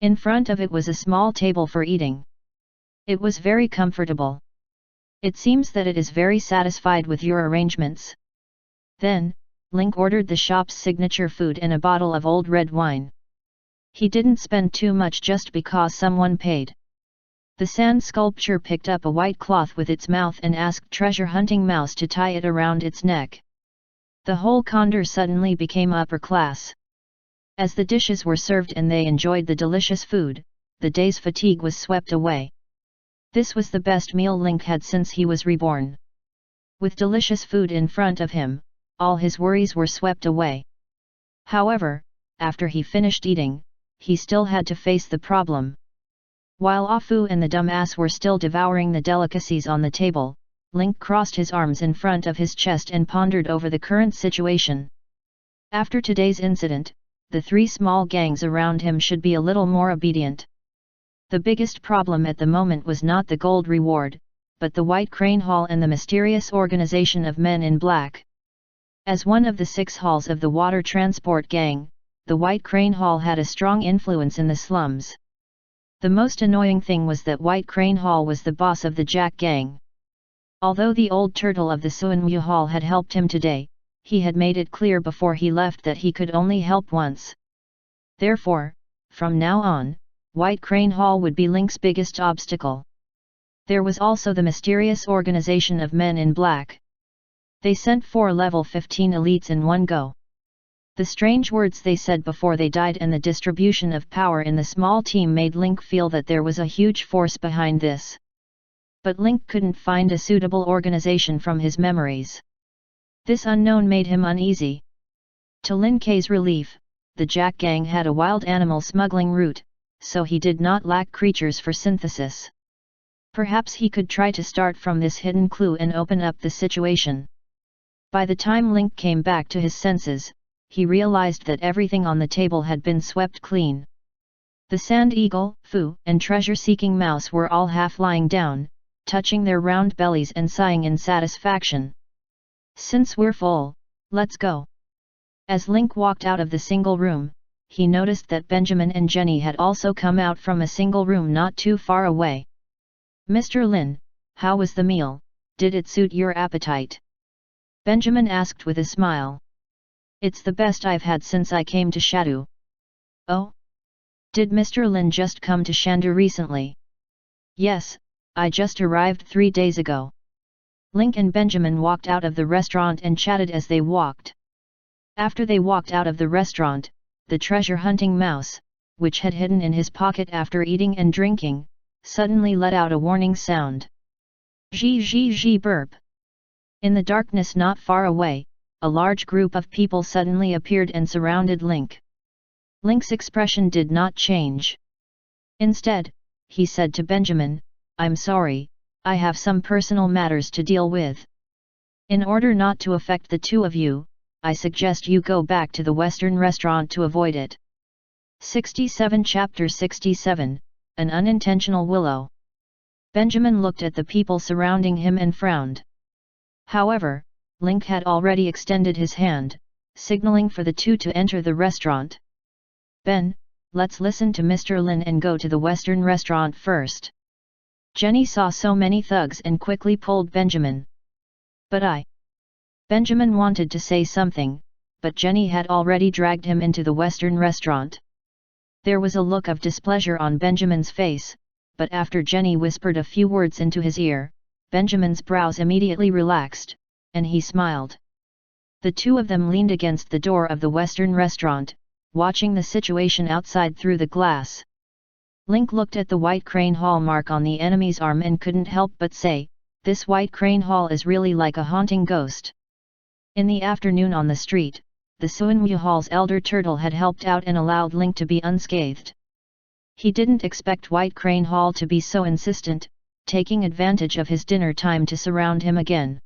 In front of it was a small table for eating. It was very comfortable. "It seems that it is very satisfied with your arrangements." Then, Link ordered the shop's signature food and a bottle of old red wine. He didn't spend too much just because someone paid. The sand sculpture picked up a white cloth with its mouth and asked treasure hunting mouse to tie it around its neck. The whole condor suddenly became upper class. As the dishes were served and they enjoyed the delicious food, the day's fatigue was swept away. This was the best meal Link had since he was reborn. With delicious food in front of him, all his worries were swept away. However, after he finished eating, he still had to face the problem. While Afu and the dumbass were still devouring the delicacies on the table, Link crossed his arms in front of his chest and pondered over the current situation. After today's incident, the three small gangs around him should be a little more obedient. The biggest problem at the moment was not the gold reward, but the White Crane Hall and the mysterious organization of Men in Black. As one of the 6 halls of the water transport gang, the White Crane Hall had a strong influence in the slums. The most annoying thing was that White Crane Hall was the boss of the Jack gang. Although the old turtle of the Suanmu Hall had helped him today, he had made it clear before he left that he could only help once. Therefore, from now on, White Crane Hall would be Link's biggest obstacle. There was also the mysterious organization of Men in Black. They sent 4 level 15 elites in one go. The strange words they said before they died and the distribution of power in the small team made Link feel that there was a huge force behind this. But Link couldn't find a suitable organization from his memories. This unknown made him uneasy. To Lin Ke's relief, the Jack gang had a wild animal smuggling route, so he did not lack creatures for synthesis. Perhaps he could try to start from this hidden clue and open up the situation. By the time Link came back to his senses, he realized that everything on the table had been swept clean. The sand eagle, Fu, and treasure-seeking mouse were all half lying down, touching their round bellies and sighing in satisfaction. "Since we're full, let's go." As Link walked out of the single room, he noticed that Benjamin and Jenny had also come out from a single room not too far away. "Mr. Lin, how was the meal? Did it suit your appetite?" Benjamin asked with a smile. "It's the best I've had since I came to Shandu." "Oh? Did Mr. Lin just come to Shandu recently?" "Yes, I just arrived 3 days ago." Link and Benjamin walked out of the restaurant and chatted as they walked. After they walked out of the restaurant, the treasure-hunting mouse, which had hidden in his pocket after eating and drinking, suddenly let out a warning sound. Zhi zhi zhi burp. In the darkness not far away, a large group of people suddenly appeared and surrounded Link. Link's expression did not change. Instead, he said to Benjamin, "I'm sorry, I have some personal matters to deal with. In order not to affect the two of you, I suggest you go back to the Western restaurant to avoid it." 67 Chapter 67, An Unintentional Willow. Benjamin looked at the people surrounding him and frowned. However, Link had already extended his hand, signaling for the two to enter the restaurant. "Ben, let's listen to Mr. Lin and go to the Western restaurant first." Jenny saw so many thugs and quickly pulled Benjamin. "But Benjamin wanted to say something, but Jenny had already dragged him into the Western restaurant. There was a look of displeasure on Benjamin's face, but after Jenny whispered a few words into his ear, Benjamin's brows immediately relaxed, and he smiled. The two of them leaned against the door of the Western restaurant, watching the situation outside through the glass. Link looked at the white crane hall mark on the enemy's arm and couldn't help but say, "This white crane hall is really like a haunting ghost." In the afternoon on the street, the Suanwu Hall's elder turtle had helped out and allowed Link to be unscathed. He didn't expect White Crane Hall to be so insistent, taking advantage of his dinner time to surround him again.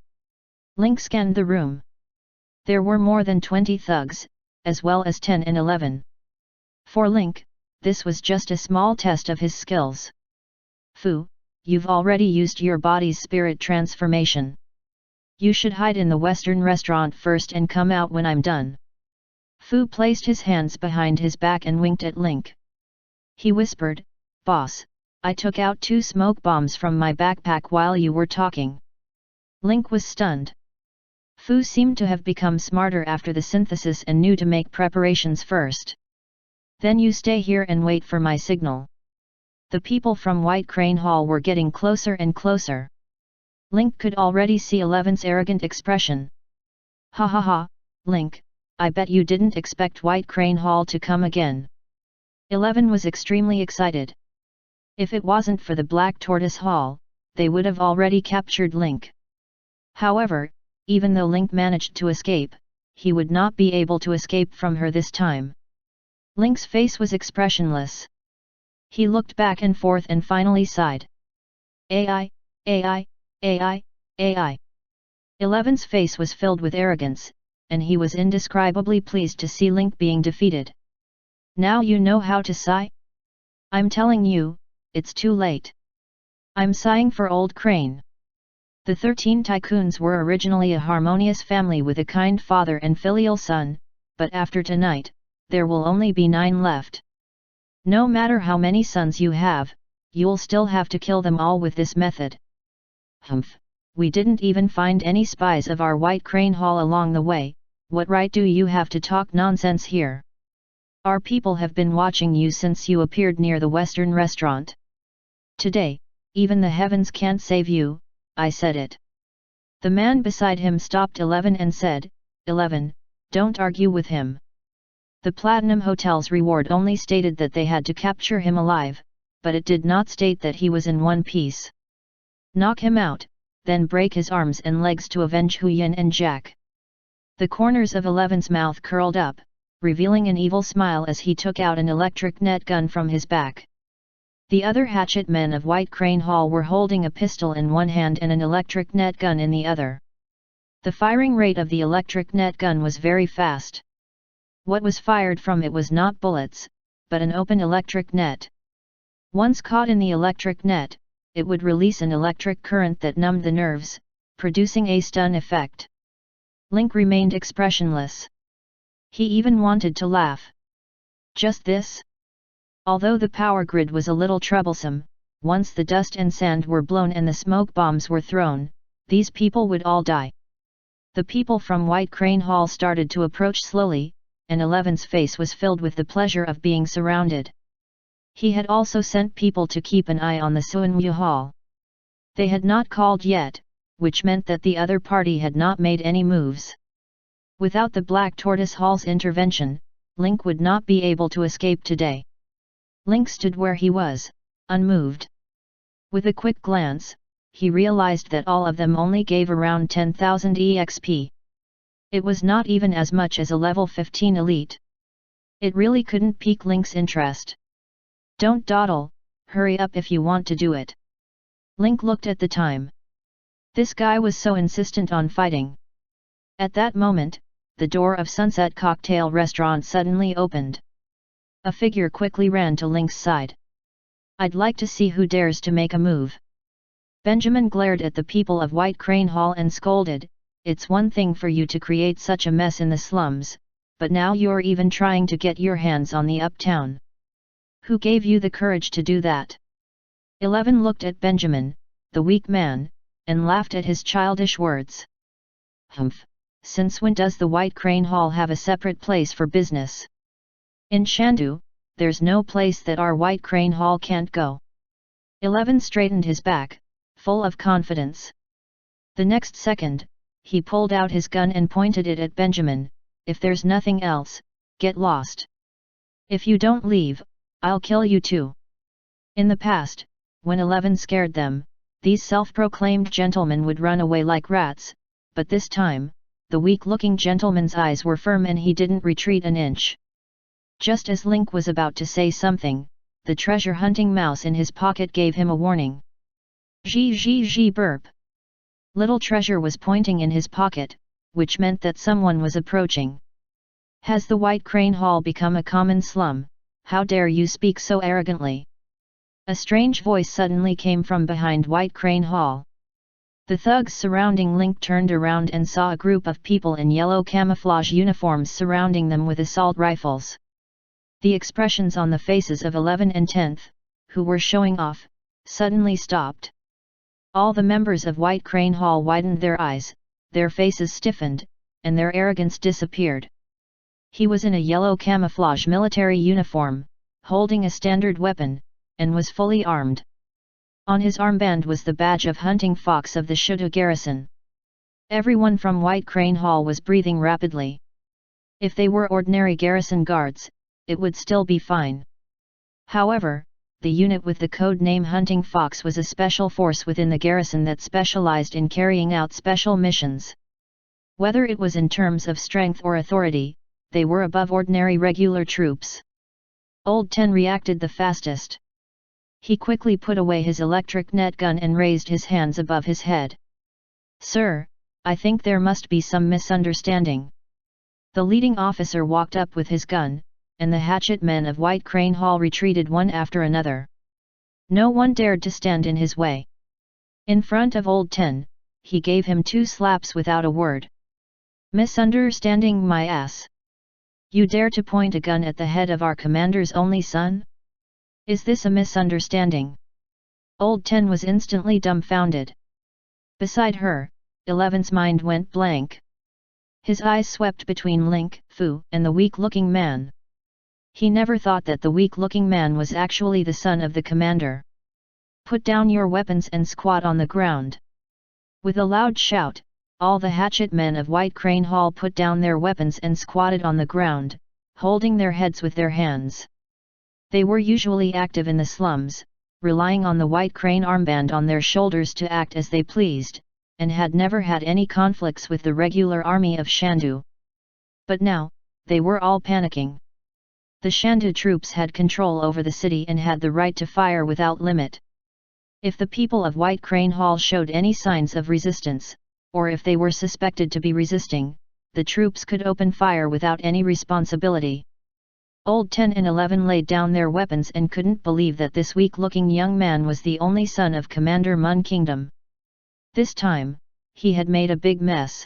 Link scanned the room. There were more than 20 thugs, as well as 10 and 11. For Link, this was just a small test of his skills. "Fu, you've already used your body's spirit transformation. You should hide in the Western restaurant first and come out when I'm done." Fu placed his hands behind his back and winked at Link. He whispered, "Boss, I took out 2 smoke bombs from my backpack while you were talking." Link was stunned. Fu seemed to have become smarter after the synthesis and knew to make preparations first. "Then you stay here and wait for my signal." The people from White Crane Hall were getting closer and closer. Link could already see 11's arrogant expression. "Ha ha ha, Link, I bet you didn't expect White Crane Hall to come again." 11 was extremely excited. If it wasn't for the Black Tortoise Hall, they would have already captured Link. However, even though Link managed to escape, he would not be able to escape from her this time. Link's face was expressionless. He looked back and forth and finally sighed. "AI, AI, AI, AI." 11's face was filled with arrogance, and he was indescribably pleased to see Link being defeated. "Now you know how to sigh? I'm telling you, it's too late. I'm sighing for old Crane." The 13 tycoons were originally a harmonious family with a kind father and filial son, but after tonight, there will only be 9 left. No matter how many sons you have, you'll still have to kill them all with this method. "Humph, we didn't even find any spies of our White Crane Hall along the way, what right do you have to talk nonsense here? Our people have been watching you since you appeared near the Western restaurant. Today, even the heavens can't save you, I said it." The man beside him stopped 11 and said, "11, don't argue with him. The Platinum Hotel's reward only stated that they had to capture him alive, but it did not state that he was in one piece. Knock him out, then break his arms and legs to avenge Huyan and Jack." The corners of 11's mouth curled up, revealing an evil smile as he took out an electric net gun from his back. The other hatchet men of White Crane Hall were holding a pistol in one hand and an electric net gun in the other. The firing rate of the electric net gun was very fast. What was fired from it was not bullets, but an open electric net. Once caught in the electric net, it would release an electric current that numbed the nerves, producing a stun effect. Link remained expressionless. He even wanted to laugh. Just this? Although the power grid was a little troublesome, once the dust and sand were blown and the smoke bombs were thrown, these people would all die. The people from White Crane Hall started to approach slowly, and 11's face was filled with the pleasure of being surrounded. He had also sent people to keep an eye on the Suanwu Hall. They had not called yet, which meant that the other party had not made any moves. Without the Black Tortoise Hall's intervention, Link would not be able to escape today. Link stood where he was, unmoved. With a quick glance, he realized that all of them only gave around 10,000 EXP. It was not even as much as a level 15 elite. It really couldn't pique Link's interest. Don't dawdle, hurry up if you want to do it. Link looked at the time. This guy was so insistent on fighting. At that moment, the door of Sunset Cocktail Restaurant suddenly opened. A figure quickly ran to Link's side. I'd like to see who dares to make a move. Benjamin glared at the people of White Crane Hall and scolded, it's one thing for you to create such a mess in the slums, but now you're even trying to get your hands on the uptown. Who gave you the courage to do that? 11 looked at Benjamin, the weak man, and laughed at his childish words. Humph, since when does the White Crane Hall have a separate place for business? In Shandu, there's no place that our White Crane Hall can't go. 11 straightened his back, full of confidence. The next second, he pulled out his gun and pointed it at Benjamin. If there's nothing else, get lost. If you don't leave, I'll kill you too. In the past, when 11 scared them, these self-proclaimed gentlemen would run away like rats, but this time, the weak-looking gentleman's eyes were firm and he didn't retreat an inch. Just as Link was about to say something, the treasure-hunting mouse in his pocket gave him a warning. Zhi burp. Little Treasure was pointing in his pocket, which meant that someone was approaching. Has the White Crane Hall become a common slum? How dare you speak so arrogantly? A strange voice suddenly came from behind White Crane Hall. The thugs surrounding Link turned around and saw a group of people in yellow camouflage uniforms surrounding them with assault rifles. The expressions on the faces of 11 and 10th, who were showing off, suddenly stopped. All the members of White Crane Hall widened their eyes, their faces stiffened, and their arrogance disappeared. He was in a yellow camouflage military uniform, holding a standard weapon, and was fully armed. On his armband was the badge of Hunting Fox of the Shandu garrison. Everyone from White Crane Hall was breathing rapidly. If they were ordinary garrison guards, it would still be fine. However, the unit with the code name Hunting Fox was a special force within the garrison that specialized in carrying out special missions. Whether it was in terms of strength or authority, they were above ordinary regular troops. Old 10 reacted the fastest. He quickly put away his electric net gun and raised his hands above his head. Sir, I think there must be some misunderstanding. The leading officer walked up with his gun, and the hatchet men of White Crane Hall retreated one after another. No one dared to stand in his way. In front of Old 10, he gave him 2 slaps without a word. Misunderstanding my ass. You dare to point a gun at the head of our commander's only son? Is this a misunderstanding? Old 10 was instantly dumbfounded. Beside her, 11's mind went blank. His eyes swept between Link, Fu, and the weak-looking man. He never thought that the weak-looking man was actually the son of the commander. Put down your weapons and squat on the ground. With a loud shout, all the hatchet men of White Crane Hall put down their weapons and squatted on the ground, holding their heads with their hands. They were usually active in the slums, relying on the White Crane armband on their shoulders to act as they pleased, and had never had any conflicts with the regular army of Shandu. But now, they were all panicking. The Shandu troops had control over the city and had the right to fire without limit. If the people of White Crane Hall showed any signs of resistance, or if they were suspected to be resisting, the troops could open fire without any responsibility. Old 10 and 11 laid down their weapons and couldn't believe that this weak-looking young man was the only son of Commander Mun Kingdom. This time, he had made a big mess.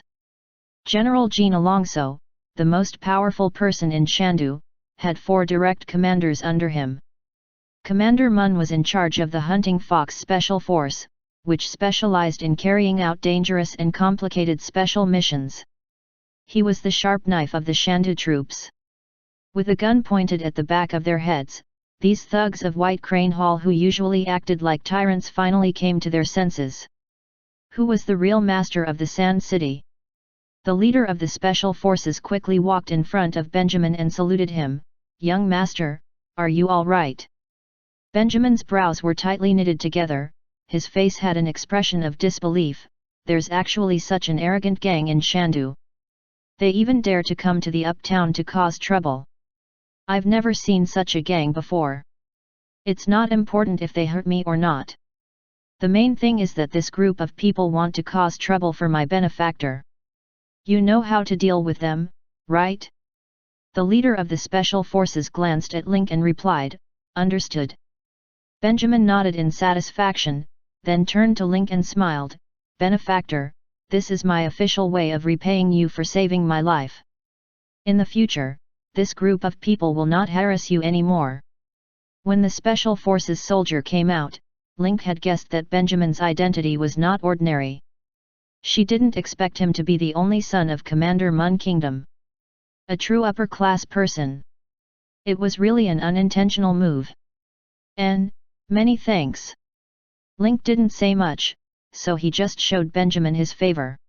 General Jean Alongso, the most powerful person in Shandu, had 4 direct commanders under him. Commander Mun was in charge of the Hunting Fox Special Force, which specialized in carrying out dangerous and complicated special missions. He was the sharp knife of the Shandu troops. With a gun pointed at the back of their heads, these thugs of White Crane Hall who usually acted like tyrants finally came to their senses. Who was the real master of the Sand City? The leader of the special forces quickly walked in front of Benjamin and saluted him. "Young master, are you all right?" Benjamin's brows were tightly knitted together, his face had an expression of disbelief. There's actually such an arrogant gang in Shandu. They even dare to come to the uptown to cause trouble. I've never seen such a gang before. It's not important if they hurt me or not. The main thing is that this group of people want to cause trouble for my benefactor. You know how to deal with them, right? The leader of the special forces glanced at Link and replied, "Understood." Benjamin nodded in satisfaction, then turned to Link and smiled, "Benefactor, this is my official way of repaying you for saving my life. In the future, this group of people will not harass you anymore." When the special forces soldier came out, Link had guessed that Benjamin's identity was not ordinary. She didn't expect him to be the only son of Commander Mun Kingdom. A true upper-class person. It was really an unintentional move. Many thanks. Link didn't say much, so he just showed Benjamin his favor.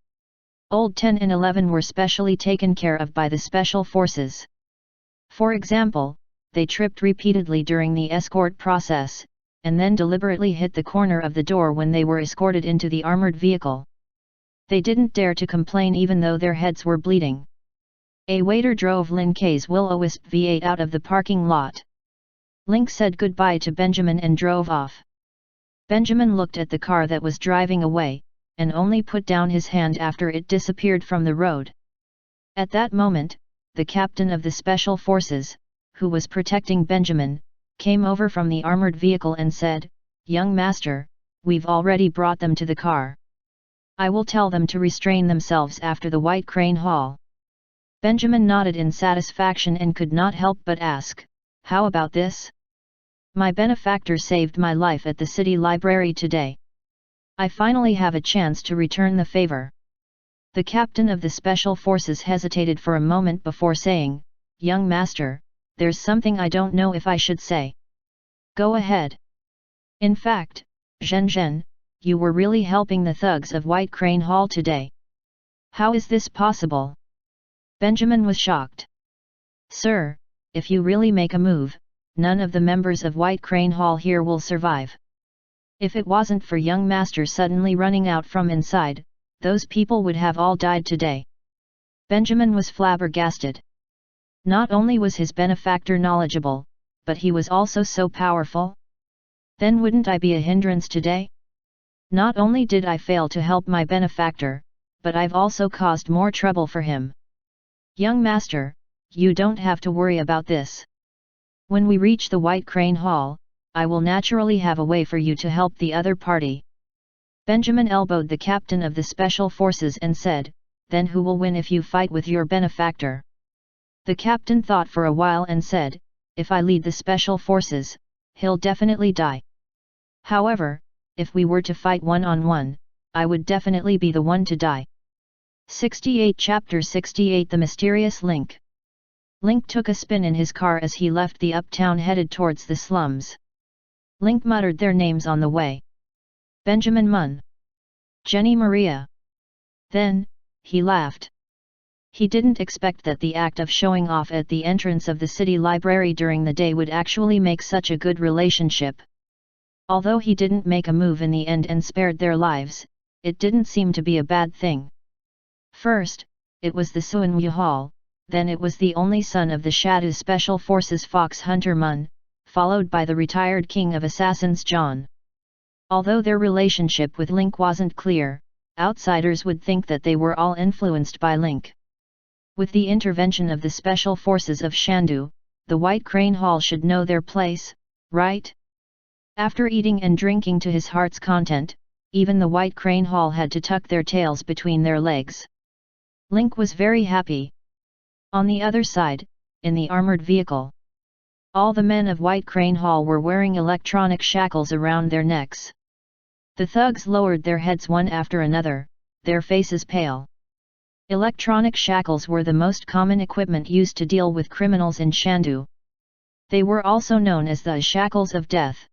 Old 10 and 11 were specially taken care of by the special forces. For example, they tripped repeatedly during the escort process, and then deliberately hit the corner of the door when they were escorted into the armored vehicle. They didn't dare to complain even though their heads were bleeding. A waiter drove Lin K's will-o-wisp V8 out of the parking lot. Link said goodbye to Benjamin and drove off. Benjamin looked at the car that was driving away, and only put down his hand after it disappeared from the road. At that moment, the captain of the special forces, who was protecting Benjamin, came over from the armored vehicle and said, "Young master, we've already brought them to the car. I will tell them to restrain themselves after the White Crane Hall." Benjamin nodded in satisfaction and could not help but ask, "How about this? My benefactor saved my life at the city library today. I finally have a chance to return the favor." The captain of the special forces hesitated for a moment before saying, "Young master, there's something I don't know if I should say." "Go ahead." "In fact, Zhen, you were really helping the thugs of White Crane Hall today. How is this possible?" Benjamin was shocked. "Sir, if you really make a move, none of the members of White Crane Hall here will survive. If it wasn't for young master suddenly running out from inside, those people would have all died today." Benjamin was flabbergasted. Not only was his benefactor knowledgeable, but he was also so powerful. Then wouldn't I be a hindrance today? Not only did I fail to help my benefactor, but I've also caused more trouble for him. Young master, you don't have to worry about this. When we reach the White Crane Hall, I will naturally have a way for you to help the other party." Benjamin elbowed the captain of the special forces and said, "Then who will win if you fight with your benefactor?" The captain thought for a while and said, "If I lead the special forces, he'll definitely die. However, if we were to fight one-on-one, I would definitely be the one to die." 68 Chapter 68 The Mysterious Link. Link took a spin in his car as he left the uptown headed towards the slums. Link muttered their names on the way. Benjamin Mun. Jenny Maria. Then, he laughed. He didn't expect that the act of showing off at the entrance of the city library during the day would actually make such a good relationship. Although he didn't make a move in the end and spared their lives, it didn't seem to be a bad thing. First, it was the Suanwu Hall, then it was the only son of the Shadow Special Forces Fox Hunter Mun, followed by the retired king of assassins John. Although their relationship with Link wasn't clear, outsiders would think that they were all influenced by Link. With the intervention of the Special Forces of Shandu, the White Crane Hall should know their place, right? After eating and drinking to his heart's content, even the White Crane Hall had to tuck their tails between their legs. Link was very happy. On the other side, in the armored vehicle, all the men of White Crane Hall were wearing electronic shackles around their necks. The thugs lowered their heads one after another, their faces pale. Electronic shackles were the most common equipment used to deal with criminals in Shandu. They were also known as the shackles of death.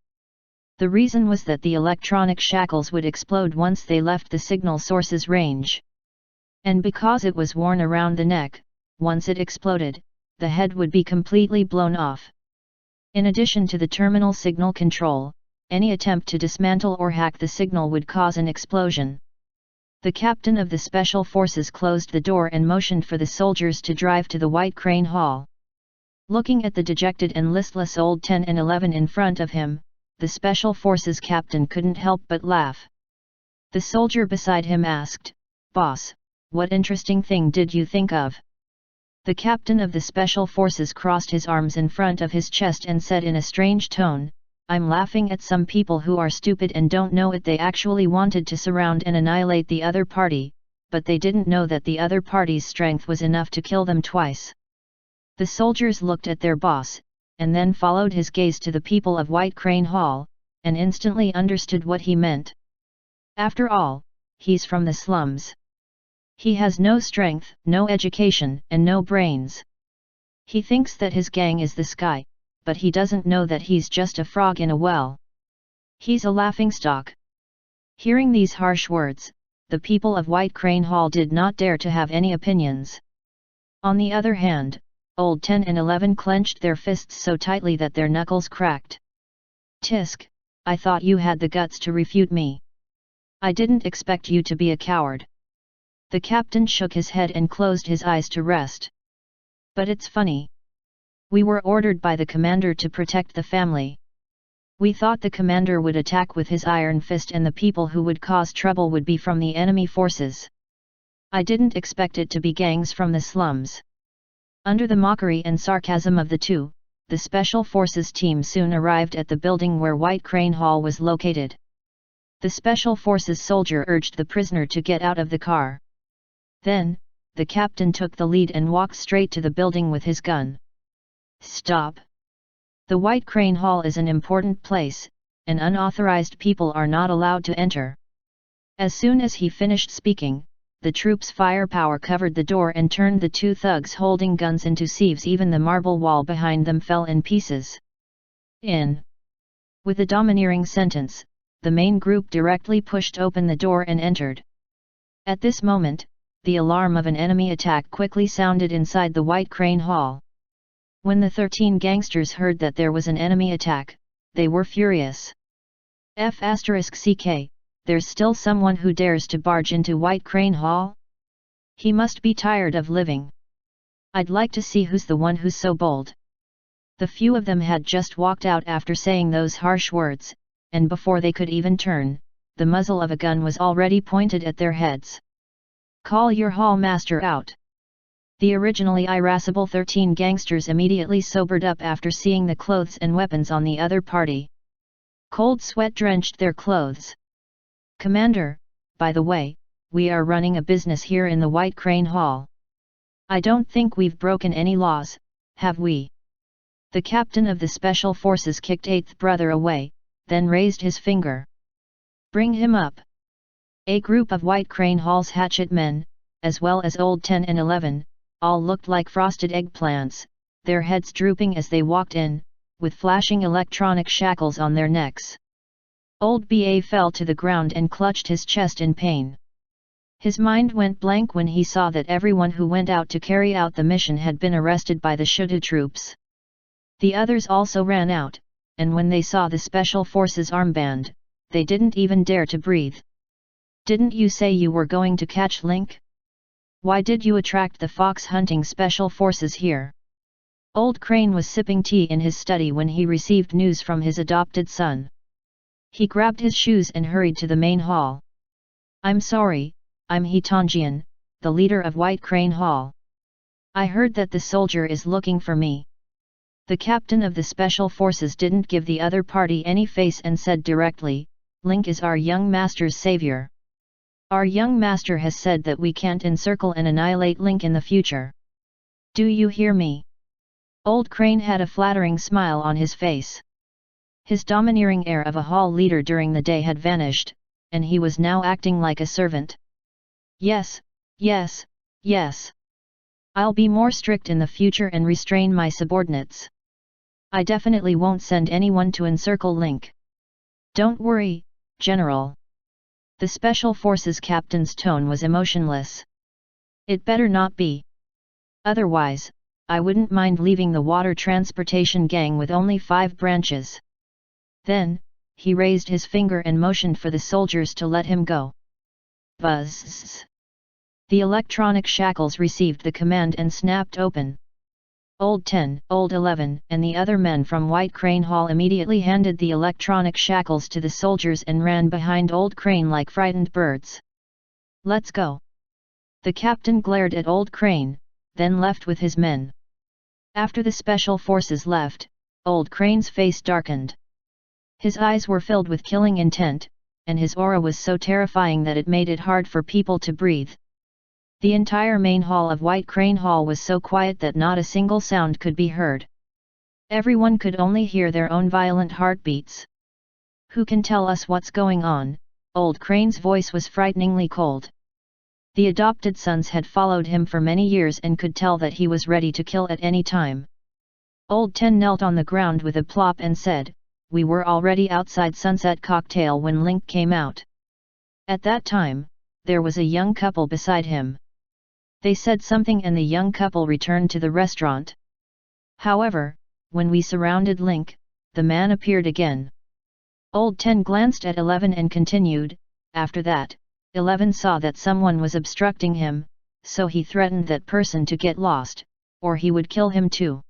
The reason was that the electronic shackles would explode once they left the signal source's range. And because it was worn around the neck, once it exploded, the head would be completely blown off. In addition to the terminal signal control, any attempt to dismantle or hack the signal would cause an explosion. The captain of the Special Forces closed the door and motioned for the soldiers to drive to the White Crane Hall. Looking at the dejected and listless old 10 and 11 in front of him, the Special Forces captain couldn't help but laugh. The soldier beside him asked, "Boss, what interesting thing did you think of?" The captain of the Special Forces crossed his arms in front of his chest and said in a strange tone, "I'm laughing at some people who are stupid and don't know it. They actually wanted to surround and annihilate the other party, but they didn't know that the other party's strength was enough to kill them twice." The soldiers looked at their boss, and then followed his gaze to the people of White Crane Hall, and instantly understood what he meant. After all, he's from the slums. He has no strength, no education, and no brains. He thinks that his gang is the sky, but he doesn't know that he's just a frog in a well. He's a laughingstock. Hearing these harsh words, the people of White Crane Hall did not dare to have any opinions. On the other hand, old 10 and 11 clenched their fists so tightly that their knuckles cracked. "Tisk, I thought you had the guts to refute me. I didn't expect you to be a coward." The captain shook his head and closed his eyes to rest. "But it's funny. We were ordered by the commander to protect the family. We thought the commander would attack with his iron fist and the people who would cause trouble would be from the enemy forces. I didn't expect it to be gangs from the slums." Under the mockery and sarcasm of the two, the Special Forces team soon arrived at the building where White Crane Hall was located. The Special Forces soldier urged the prisoner to get out of the car. Then, the captain took the lead and walked straight to the building with his gun. "Stop! The White Crane Hall is an important place, and unauthorized people are not allowed to enter." As soon as he finished speaking, the troops' firepower covered the door and turned the two thugs holding guns into sieves. Even the marble wall behind them fell in pieces. "In!" With a domineering sentence, the main group directly pushed open the door and entered. At this moment, the alarm of an enemy attack quickly sounded inside the White Crane Hall. When the 13 gangsters heard that there was an enemy attack, they were furious. F***ck, there's still someone who dares to barge into White Crane Hall? He must be tired of living. I'd like to see who's the one who's so bold. The few of them had just walked out after saying those harsh words, and before they could even turn, the muzzle of a gun was already pointed at their heads. "Call your hall master out." The originally irascible 13 gangsters immediately sobered up after seeing the clothes and weapons on the other party. Cold sweat drenched their clothes. "Commander, by the way, we are running a business here in the White Crane Hall. I don't think we've broken any laws, have we?" The captain of the Special Forces kicked Eighth Brother away, then raised his finger. "Bring him up." A group of White Crane Hall's hatchet men, as well as old 10 and 11, all looked like frosted eggplants, their heads drooping as they walked in, with flashing electronic shackles on their necks. Old BA fell to the ground and clutched his chest in pain. His mind went blank when he saw that everyone who went out to carry out the mission had been arrested by the Shudu troops. The others also ran out, and when they saw the Special Forces armband, they didn't even dare to breathe. "Didn't you say you were going to catch Link? Why did you attract the fox hunting Special Forces here?" Old Crane was sipping tea in his study when he received news from his adopted son. He grabbed his shoes and hurried to the main hall. "I'm sorry, I'm Hitanjian, the leader of White Crane Hall. I heard that the soldier is looking for me." The captain of the Special Forces didn't give the other party any face and said directly, "Link is our young master's savior. Our young master has said that we can't encircle and annihilate Link in the future. Do you hear me?" Old Crane had a flattering smile on his face. His domineering air of a hall leader during the day had vanished, and he was now acting like a servant. "Yes, yes, yes. I'll be more strict in the future and restrain my subordinates. I definitely won't send anyone to encircle Link." Don't worry, General. The Special Forces captain's tone was emotionless. It better not be. Otherwise, I wouldn't mind leaving the water transportation gang with only 5 branches. Then, he raised his finger and motioned for the soldiers to let him go. Buzz! The electronic shackles received the command and snapped open. Old 10, Old 11, and the other men from White Crane Hall immediately handed the electronic shackles to the soldiers and ran behind Old Crane like frightened birds. Let's go! The captain glared at Old Crane, then left with his men. After the Special Forces left, Old Crane's face darkened. His eyes were filled with killing intent, and his aura was so terrifying that it made it hard for people to breathe. The entire main hall of White Crane Hall was so quiet that not a single sound could be heard. Everyone could only hear their own violent heartbeats. Who can tell us what's going on? Old Crane's voice was frighteningly cold. The adopted sons had followed him for many years and could tell that he was ready to kill at any time. Old 10 knelt on the ground with a plop and said, "We were already outside Sunset Cocktail when Link came out. At that time, there was a young couple beside him. They said something and the young couple returned to the restaurant. However, when we surrounded Link, the man appeared again." Old 10 glanced at 11 and continued, "After that, 11 saw that someone was obstructing him, so he threatened that person to get lost, or he would kill him too.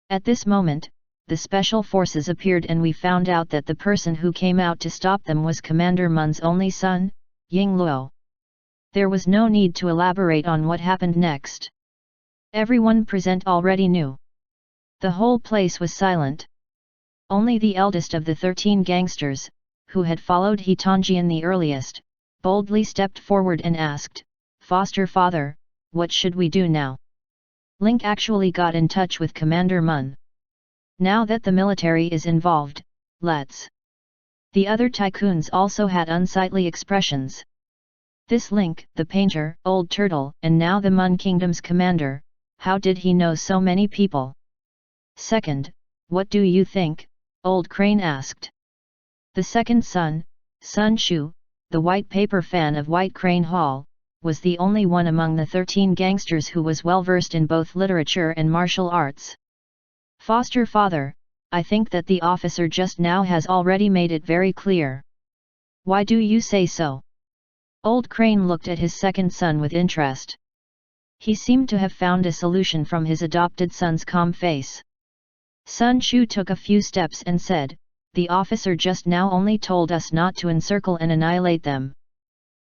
At this moment, the Special Forces appeared and we found out that the person who came out to stop them was Commander Mun's only son, Ying Luo." There was no need to elaborate on what happened next. Everyone present already knew. The whole place was silent. Only the eldest of the 13 gangsters, who had followed Hitanjian the earliest, boldly stepped forward and asked, "Foster father, what should we do now?" Link actually got in touch with Commander Mun. "Now that the military is involved, let's." The other tycoons also had unsightly expressions. This Link, the painter, Old Turtle, and now the Mun Kingdom's commander, how did he know so many people? "Second, what do you think?" Old Crane asked. The second son, Sun Shu, the white paper fan of White Crane Hall, was the only one among the 13 gangsters who was well versed in both literature and martial arts. "Foster father, I think that the officer just now has already made it very clear." "Why do you say so?" Old Crane looked at his second son with interest. He seemed to have found a solution from his adopted son's calm face. Sun Shu took a few steps and said, "The officer just now only told us not to encircle and annihilate them.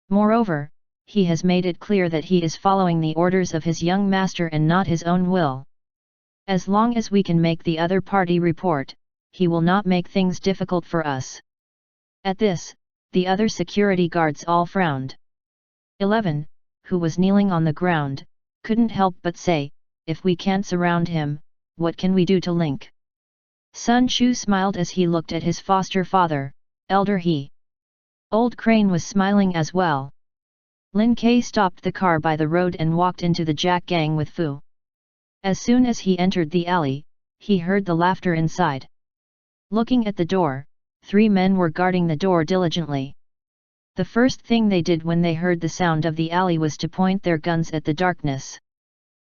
Moreover, he has made it clear that he is following the orders of his young master and not his own will. As long as we can make the other party report, he will not make things difficult for us." At this, the other security guards all frowned. 11, who was kneeling on the ground, couldn't help but say, "If we can't surround him, what can we do to Link?" Sun Shu smiled as he looked at his foster father, Elder He. Old Crane was smiling as well. Lin Ke stopped the car by the road and walked into the Jack gang with Fu. As soon as he entered the alley, he heard the laughter inside. Looking at the door, 3 men were guarding the door diligently. The first thing they did when they heard the sound of the alley was to point their guns at the darkness.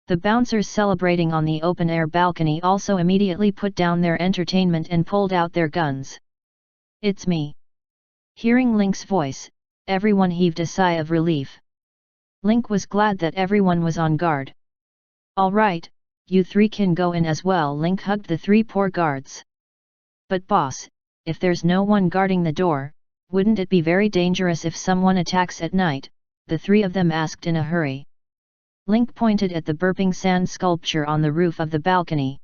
The bouncers celebrating on the open-air balcony also immediately put down their entertainment and pulled out their guns. "It's me." Hearing Link's voice, everyone heaved a sigh of relief. Link was glad that everyone was on guard. "All right, you 3 can go in as well." Link hugged the 3 poor guards. "But boss, if there's no one guarding the door, wouldn't it be very dangerous if someone attacks at night?" the 3 of them asked in a hurry. Link pointed at the burping sand sculpture on the roof of the balcony.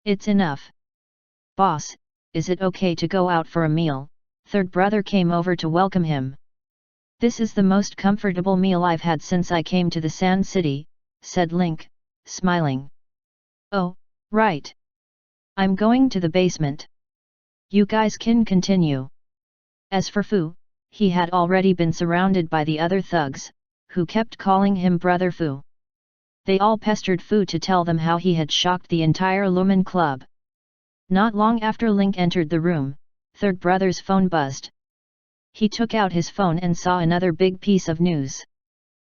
"It's enough." "Boss, is it okay to go out for a meal?" Third brother came over to welcome him. "This is the most comfortable meal I've had since I came to the Sand City," said Link, smiling. "Oh, right. I'm going to the basement. You guys can continue." As for Fu, he had already been surrounded by the other thugs, who kept calling him Brother Fu. They all pestered Fu to tell them how he had shocked the entire Lumen Club. Not long after Link entered the room, third brother's phone buzzed. He took out his phone and saw another big piece of news.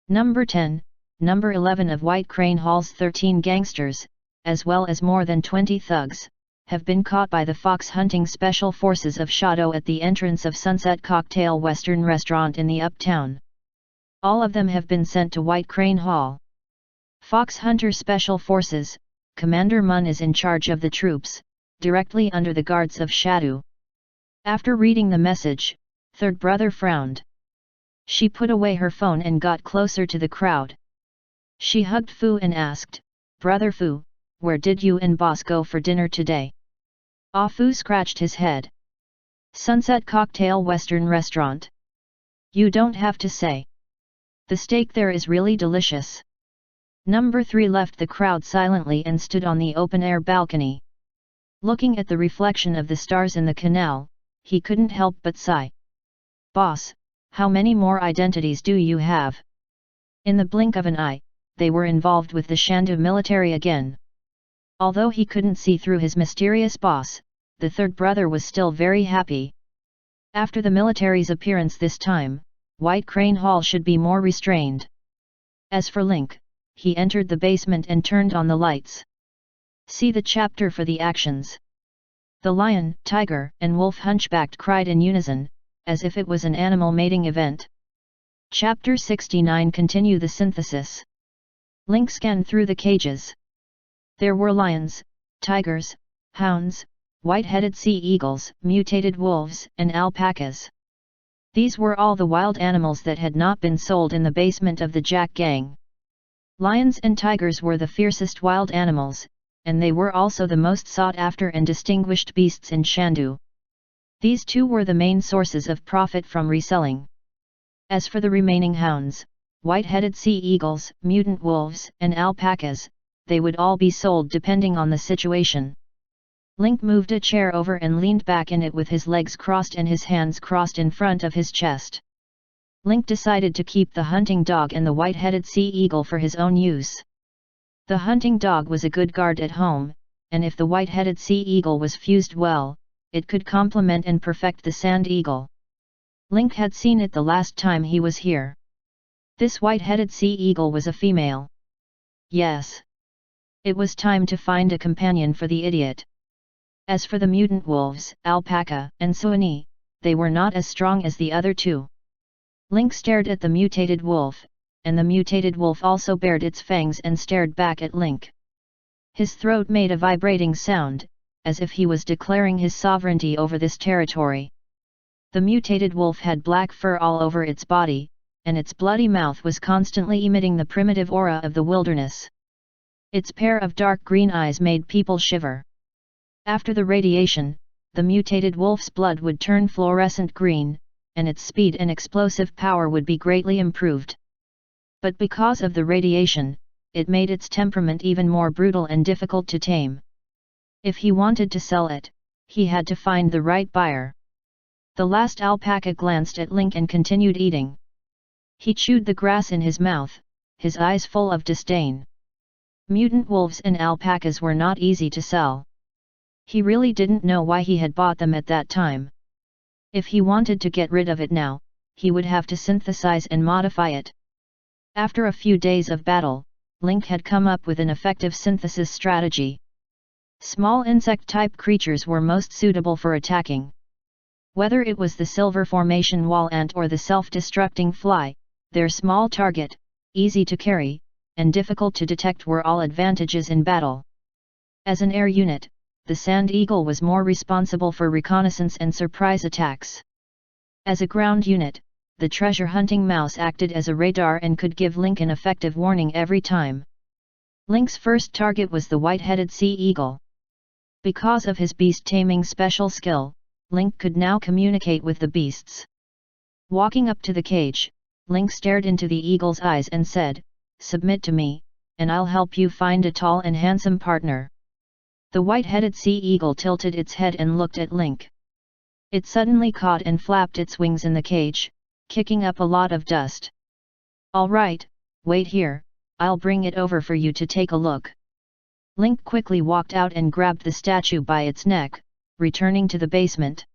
Number 10, Number 11 of White Crane Hall's 13 gangsters, as well as more than 20 thugs, have been caught by the fox hunting special forces of Shadow at the entrance of Sunset Cocktail Western Restaurant in the Uptown. All of them have been sent to White Crane Hall. Fox Hunter Special Forces, Commander Mun is in charge of the troops, directly under the guards of Shadow. After reading the message, third brother frowned. She put away her phone and got closer to the crowd. She hugged Fu and asked, "Brother Fu, where did you and boss go for dinner today?" Ah Fu scratched his head. "Sunset Cocktail Western Restaurant. You don't have to say. The steak there is really delicious." Number 3 left the crowd silently and stood on the open-air balcony. Looking at the reflection of the stars in the canal, he couldn't help but sigh. "Boss, how many more identities do you have?" In the blink of an eye, they were involved with the Shandu military again. Although he couldn't see through his mysterious boss, the third brother was still very happy. After the military's appearance this time, White Crane Hall should be more restrained. As for Link, he entered the basement and turned on the lights. See the chapter for the actions. The lion, tiger, and wolf hunchbacked cried in unison, as if it was an animal mating event. Chapter 69 Continue the synthesis. Link scanned through the cages. There were lions, tigers, hounds, white-headed sea eagles, mutated wolves, and alpacas. These were all the wild animals that had not been sold in the basement of the Jack Gang. Lions and tigers were the fiercest wild animals, and they were also the most sought-after and distinguished beasts in Shandu. These two were the main sources of profit from reselling. As for the remaining hounds, white-headed sea eagles, mutant wolves, and alpacas, they would all be sold depending on the situation. Link moved a chair over and leaned back in it with his legs crossed and his hands crossed in front of his chest. Link decided to keep the hunting dog and the white-headed sea eagle for his own use. The hunting dog was a good guard at home, and if the white-headed sea eagle was fused well, it could complement and perfect the sand eagle. Link had seen it the last time he was here. This white-headed sea eagle was a female. Yes. It was time to find a companion for the idiot. As for the mutant wolves, Alpaca, and Suani, they were not as strong as the other two. Link stared at the mutated wolf, and the mutated wolf also bared its fangs and stared back at Link. His throat made a vibrating sound, as if he was declaring his sovereignty over this territory. The mutated wolf had black fur all over its body, and its bloody mouth was constantly emitting the primitive aura of the wilderness. Its pair of dark green eyes made people shiver. After the radiation, the mutated wolf's blood would turn fluorescent green, and its speed and explosive power would be greatly improved. But because of the radiation, it made its temperament even more brutal and difficult to tame. If he wanted to sell it, he had to find the right buyer. The last alpaca glanced at Link and continued eating. He chewed the grass in his mouth, his eyes full of disdain. Mutant wolves and alpacas were not easy to sell. He really didn't know why he had bought them at that time. If he wanted to get rid of it now, he would have to synthesize and modify it. After a few days of battle, Link had come up with an effective synthesis strategy. Small insect-type creatures were most suitable for attacking. Whether it was the silver formation wall ant or the self-destructing fly, their small target, easy to carry, and difficult to detect were all advantages in battle. As an air unit, the sand eagle was more responsible for reconnaissance and surprise attacks. As a ground unit, the treasure-hunting mouse acted as a radar and could give Link an effective warning every time. Link's first target was the white-headed sea eagle. Because of his beast-taming special skill, Link could now communicate with the beasts. Walking up to the cage, Link stared into the eagle's eyes and said, "Submit to me, and I'll help you find a tall and handsome partner." The white-headed sea eagle tilted its head and looked at Link. It suddenly caught and flapped its wings in the cage, kicking up a lot of dust. "All right, wait here, I'll bring it over for you to take a look." Link quickly walked out and grabbed the statue by its neck, returning to the basement.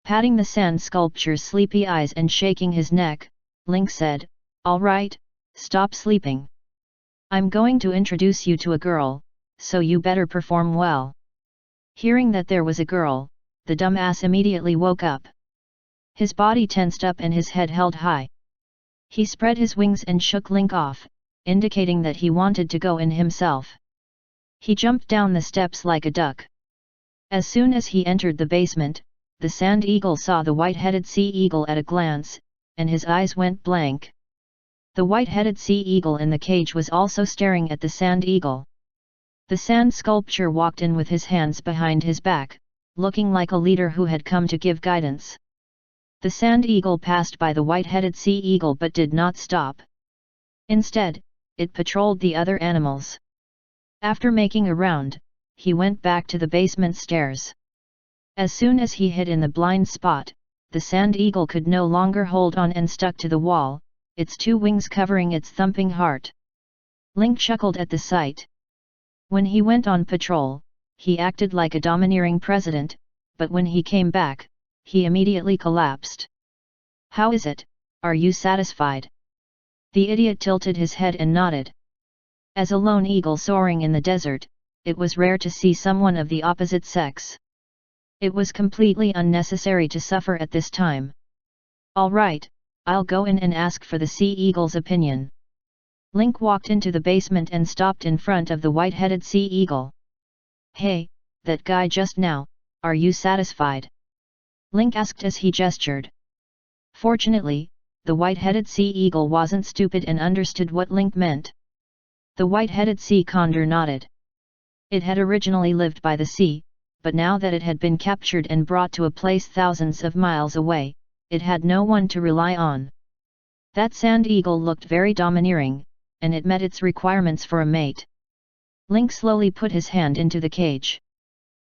Patting the sand sculpture's sleepy eyes and shaking his neck, Link said, "All right, stop sleeping. I'm going to introduce you to a girl, so you better perform well." Hearing that there was a girl, the dumbass immediately woke up. His body tensed up and his head held high. He spread his wings and shook Link off, indicating that he wanted to go in himself. He jumped down the steps like a duck. As soon as he entered the basement, the sand eagle saw the white-headed sea eagle at a glance, and his eyes went blank. The white-headed sea eagle in the cage was also staring at the sand eagle. The sand sculpture walked in with his hands behind his back, looking like a leader who had come to give guidance. The sand eagle passed by the white-headed sea eagle but did not stop. Instead, it patrolled the other animals. After making a round, he went back to the basement stairs. As soon as he hit in the blind spot, the sand eagle could no longer hold on and stuck to the wall, its two wings covering its thumping heart. Link chuckled at the sight. When he went on patrol, he acted like a domineering president, but when he came back, he immediately collapsed. "How is it, are you satisfied?" The idiot tilted his head and nodded. As a lone eagle soaring in the desert, it was rare to see someone of the opposite sex. It was completely unnecessary to suffer at this time. "All right, I'll go in and ask for the sea eagle's opinion." Link walked into the basement and stopped in front of the white-headed sea eagle. "Hey, that guy just now, are you satisfied?" Link asked as he gestured. Fortunately, the white-headed sea eagle wasn't stupid and understood what Link meant. The white-headed sea condor nodded. It had originally lived by the sea, but now that it had been captured and brought to a place thousands of miles away, it had no one to rely on. That sand eagle looked very domineering, and it met its requirements for a mate. Link slowly put his hand into the cage.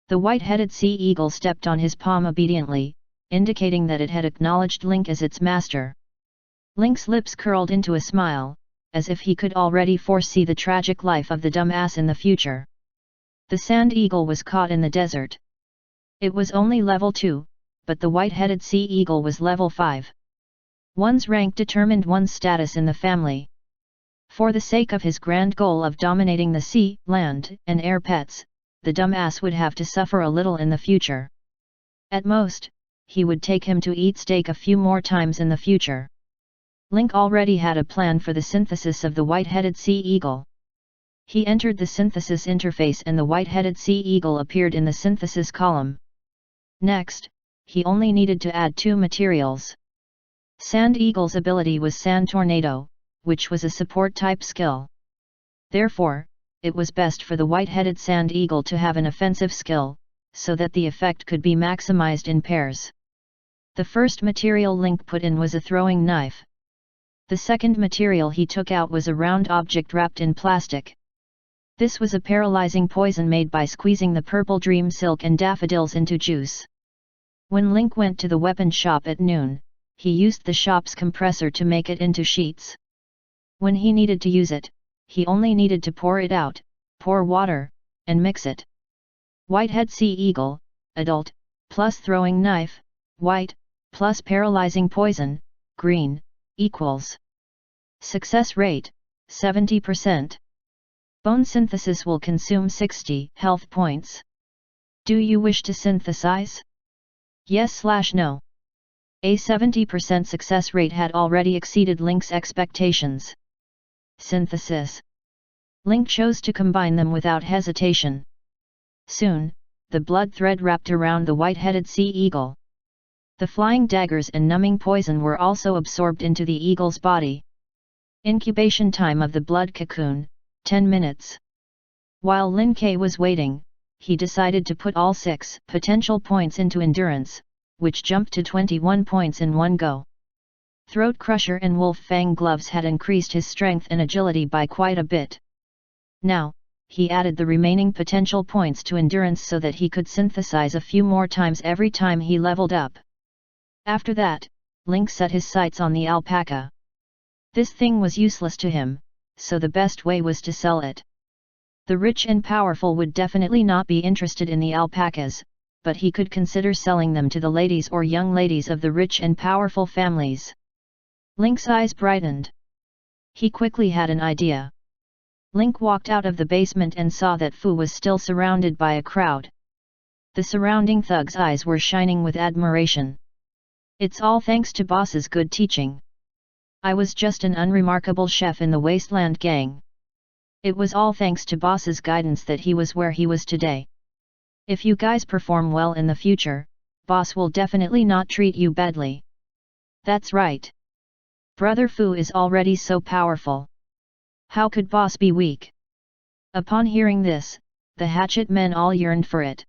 The white-headed sea eagle stepped on his palm obediently, indicating that it had acknowledged Link as its master. Link's lips curled into a smile, as if he could already foresee the tragic life of the dumbass in the future. The sand eagle was caught in the desert. It was only level 2, but the white-headed sea eagle was level 5. One's rank determined one's status in the family. For the sake of his grand goal of dominating the sea, land, and air pets, the dumbass would have to suffer a little in the future. At most, he would take him to eat steak a few more times in the future. Link already had a plan for the synthesis of the white-headed sea eagle. He entered the synthesis interface and the white-headed sea eagle appeared in the synthesis column. Next, he only needed to add 2 materials. Sand Eagle's ability was Sand Tornado, which was a support-type skill. Therefore, it was best for the white-headed Sand Eagle to have an offensive skill, so that the effect could be maximized in pairs. The first material Link put in was a throwing knife. The second material he took out was a round object wrapped in plastic. This was a paralyzing poison made by squeezing the purple dream silk and daffodils into juice. When Link went to the weapon shop at noon, he used the shop's compressor to make it into sheets. When he needed to use it, he only needed to pour it out, pour water, and mix it. Whitehead Sea Eagle, adult, plus throwing knife, white, plus paralyzing poison, green, equals. Success rate, 70%. Bone synthesis will consume 60 health points. Do you wish to synthesize? Yes/no. A 70% success rate had already exceeded Link's expectations. Synthesis. Link chose to combine them without hesitation. Soon, the blood thread wrapped around the white-headed sea eagle. The flying daggers and numbing poison were also absorbed into the eagle's body. Incubation time of the blood cocoon, 10 minutes. While Lin Ke was waiting, he decided to put all 6 potential points into endurance, which jumped to 21 points in one go. Throat Crusher and Wolf Fang gloves had increased his strength and agility by quite a bit. Now, he added the remaining potential points to endurance so that he could synthesize a few more times every time he leveled up. After that, Link set his sights on the alpaca. This thing was useless to him, so the best way was to sell it. The rich and powerful would definitely not be interested in the alpacas, but he could consider selling them to the ladies or young ladies of the rich and powerful families. Link's eyes brightened. He quickly had an idea. Link walked out of the basement and saw that Fu was still surrounded by a crowd. The surrounding thugs' eyes were shining with admiration. It's all thanks to boss's good teaching. I was just an unremarkable chef in the Wasteland gang. It was all thanks to boss's guidance that he was where he was today. If you guys perform well in the future, boss will definitely not treat you badly. That's right. Brother Fu is already so powerful. How could boss be weak? Upon hearing this, the hatchet men all yearned for it.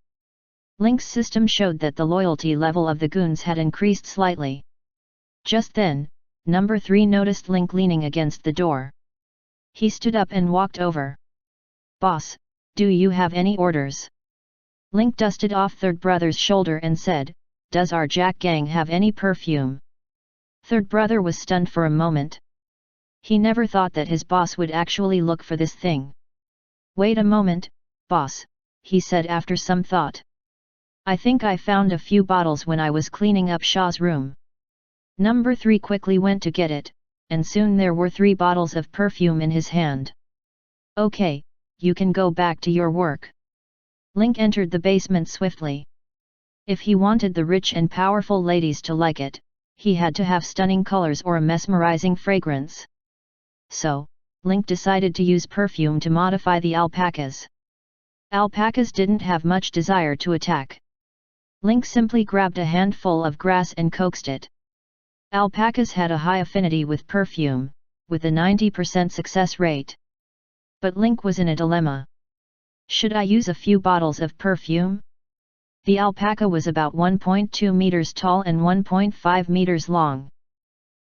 Link's system showed that the loyalty level of the goons had increased slightly. Just then, number 3 noticed Link leaning against the door. He stood up and walked over. Boss, do you have any orders? Link dusted off third brother's shoulder and said, does our Jack gang have any perfume? Third brother was stunned for a moment. He never thought that his boss would actually look for this thing. Wait a moment, boss, he said after some thought. I think I found a few bottles when I was cleaning up Shaw's room. Number 3 quickly went to get it, and soon there were 3 bottles of perfume in his hand. Okay, you can go back to your work. Link entered the basement swiftly. If he wanted the rich and powerful ladies to like it, he had to have stunning colors or a mesmerizing fragrance. So, Link decided to use perfume to modify the alpacas. Alpacas didn't have much desire to attack. Link simply grabbed a handful of grass and coaxed it. Alpacas had a high affinity with perfume, with a 90% success rate. But Link was in a dilemma. Should I use a few bottles of perfume? The alpaca was about 1.2 meters tall and 1.5 meters long.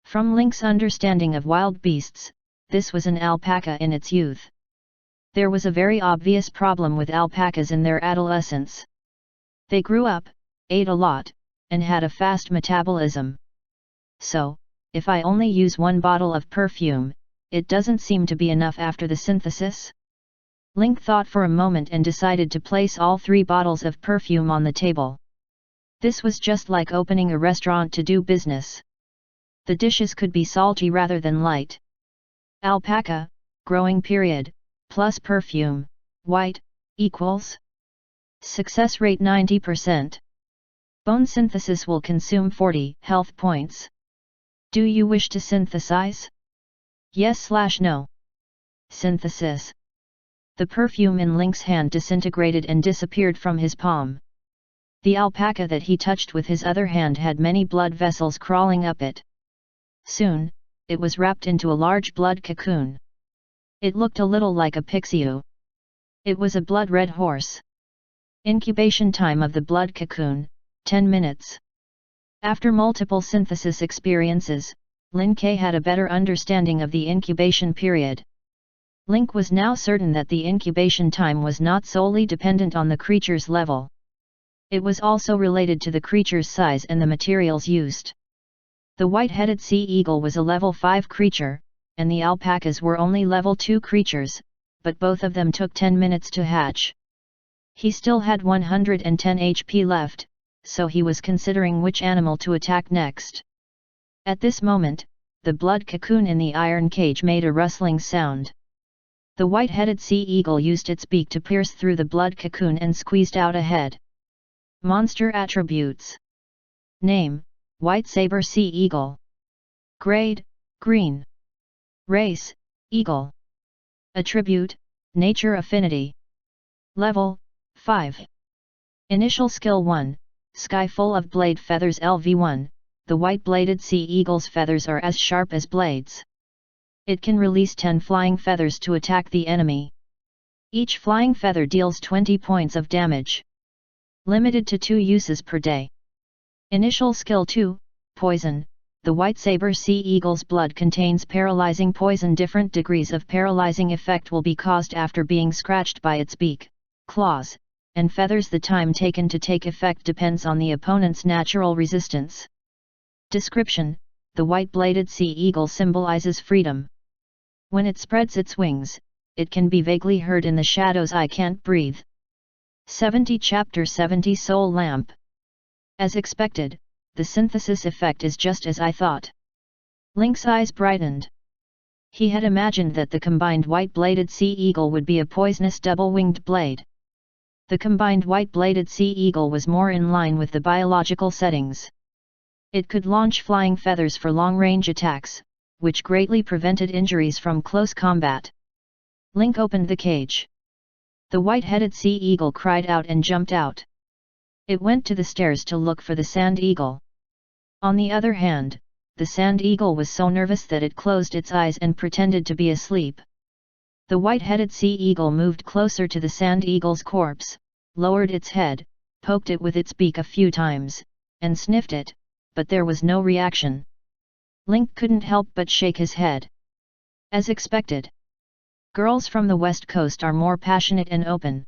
From Link's understanding of wild beasts, this was an alpaca in its youth. There was a very obvious problem with alpacas in their adolescence. They grew up, ate a lot, and had a fast metabolism. So, if I only use 1 bottle of perfume, it doesn't seem to be enough after the synthesis. Link thought for a moment and decided to place all 3 bottles of perfume on the table. This was just like opening a restaurant to do business. The dishes could be salty rather than light. Alpaca, growing period, plus perfume, white, equals. Success rate 90%. Bone synthesis will consume 40 health points. Do you wish to synthesize? Yes/no. Synthesis. The perfume in Link's hand disintegrated and disappeared from his palm. The alpaca that he touched with his other hand had many blood vessels crawling up it. Soon, it was wrapped into a large blood cocoon. It looked a little like a pixiu. It was a blood-red horse. Incubation time of the blood cocoon, 10 minutes. After multiple synthesis experiences, Lin Ke had a better understanding of the incubation period. Link was now certain that the incubation time was not solely dependent on the creature's level. It was also related to the creature's size and the materials used. The white-headed sea eagle was a level 5 creature, and the alpacas were only level 2 creatures, but both of them took 10 minutes to hatch. He still had 110 HP left, so he was considering which animal to attack next. At this moment, the blood cocoon in the iron cage made a rustling sound. The white-headed sea eagle used its beak to pierce through the blood cocoon and squeezed out a head. Monster attributes. Name, White Saber Sea Eagle. Grade, Green. Race, Eagle. Attribute, Nature Affinity. Level, 5. Initial Skill 1, Sky Full of Blade Feathers LV1, the white-bladed sea eagle's feathers are as sharp as blades. It can release 10 flying feathers to attack the enemy. Each flying feather deals 20 points of damage. Limited to 2 uses per day. Initial Skill 2, Poison. The white saber sea eagle's blood contains paralyzing poison. Different degrees of paralyzing effect will be caused after being scratched by its beak, claws, and feathers. The time taken to take effect depends on the opponent's natural resistance. Description: the white-bladed sea eagle symbolizes freedom. When it spreads its wings, it can be vaguely heard in the shadows. I can't breathe. 70 Chapter 70 Soul Lamp. As expected, the synthesis effect is just as I thought. Link's eyes brightened. He had imagined that the combined white-bladed sea eagle would be a poisonous double-winged blade. The combined white-bladed sea eagle was more in line with the biological settings. It could launch flying feathers for long-range attacks, which greatly prevented injuries from close combat. Link opened the cage. The white-headed sea eagle cried out and jumped out. It went to the stairs to look for the sand eagle. On the other hand, the sand eagle was so nervous that it closed its eyes and pretended to be asleep. The white-headed sea eagle moved closer to the sand eagle's corpse, lowered its head, poked it with its beak a few times, and sniffed it, but there was no reaction. Link couldn't help but shake his head. As expected. Girls from the West Coast are more passionate and open.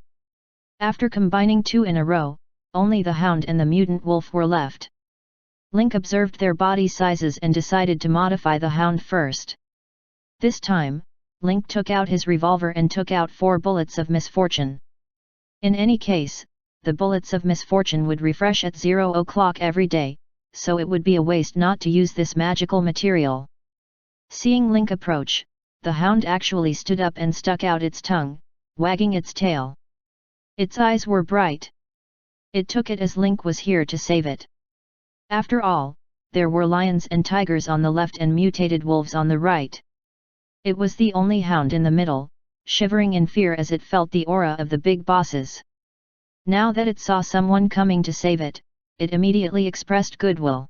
After combining two in a row, only the hound and the mutant wolf were left. Link observed their body sizes and decided to modify the hound first. This time, Link took out his revolver and took out 4 bullets of misfortune. In any case, the bullets of misfortune would refresh at 0 o'clock every day, so it would be a waste not to use this magical material. Seeing Link approach, the hound actually stood up and stuck out its tongue, wagging its tail. Its eyes were bright. It took it as Link was here to save it. After all, there were lions and tigers on the left and mutated wolves on the right. It was the only hound in the middle, shivering in fear as it felt the aura of the big bosses. Now that it saw someone coming to save it, it immediately expressed goodwill.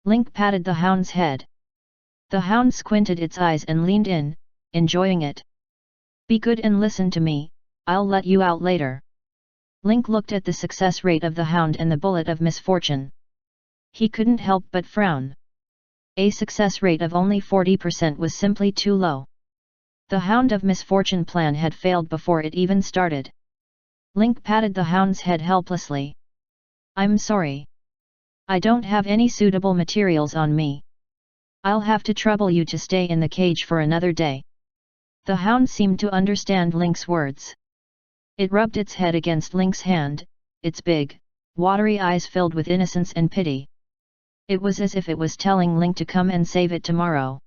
Link patted the hound's head. The hound squinted its eyes and leaned in, enjoying it. "Be good and listen to me, I'll let you out later." Link looked at the success rate of the hound and the bullet of misfortune. He couldn't help but frown. A success rate of only 40% was simply too low. The hound of misfortune plan had failed before it even started. Link patted the hound's head helplessly. "I'm sorry. I don't have any suitable materials on me. I'll have to trouble you to stay in the cage for another day." The hound seemed to understand Link's words. It rubbed its head against Link's hand, its big, watery eyes filled with innocence and pity. It was as if it was telling Link to come and save it tomorrow.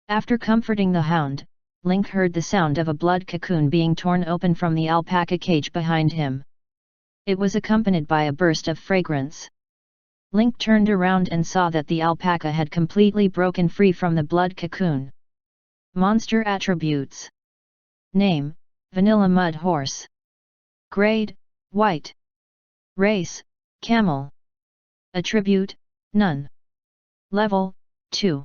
After comforting the hound, Link heard the sound of a blood cocoon being torn open from the alpaca cage behind him. It was accompanied by a burst of fragrance. Link turned around and saw that the alpaca had completely broken free from the blood cocoon. Monster attributes. Name: Vanilla Mud Horse. Grade: White. Race: Camel. Attribute: None. Level: 2.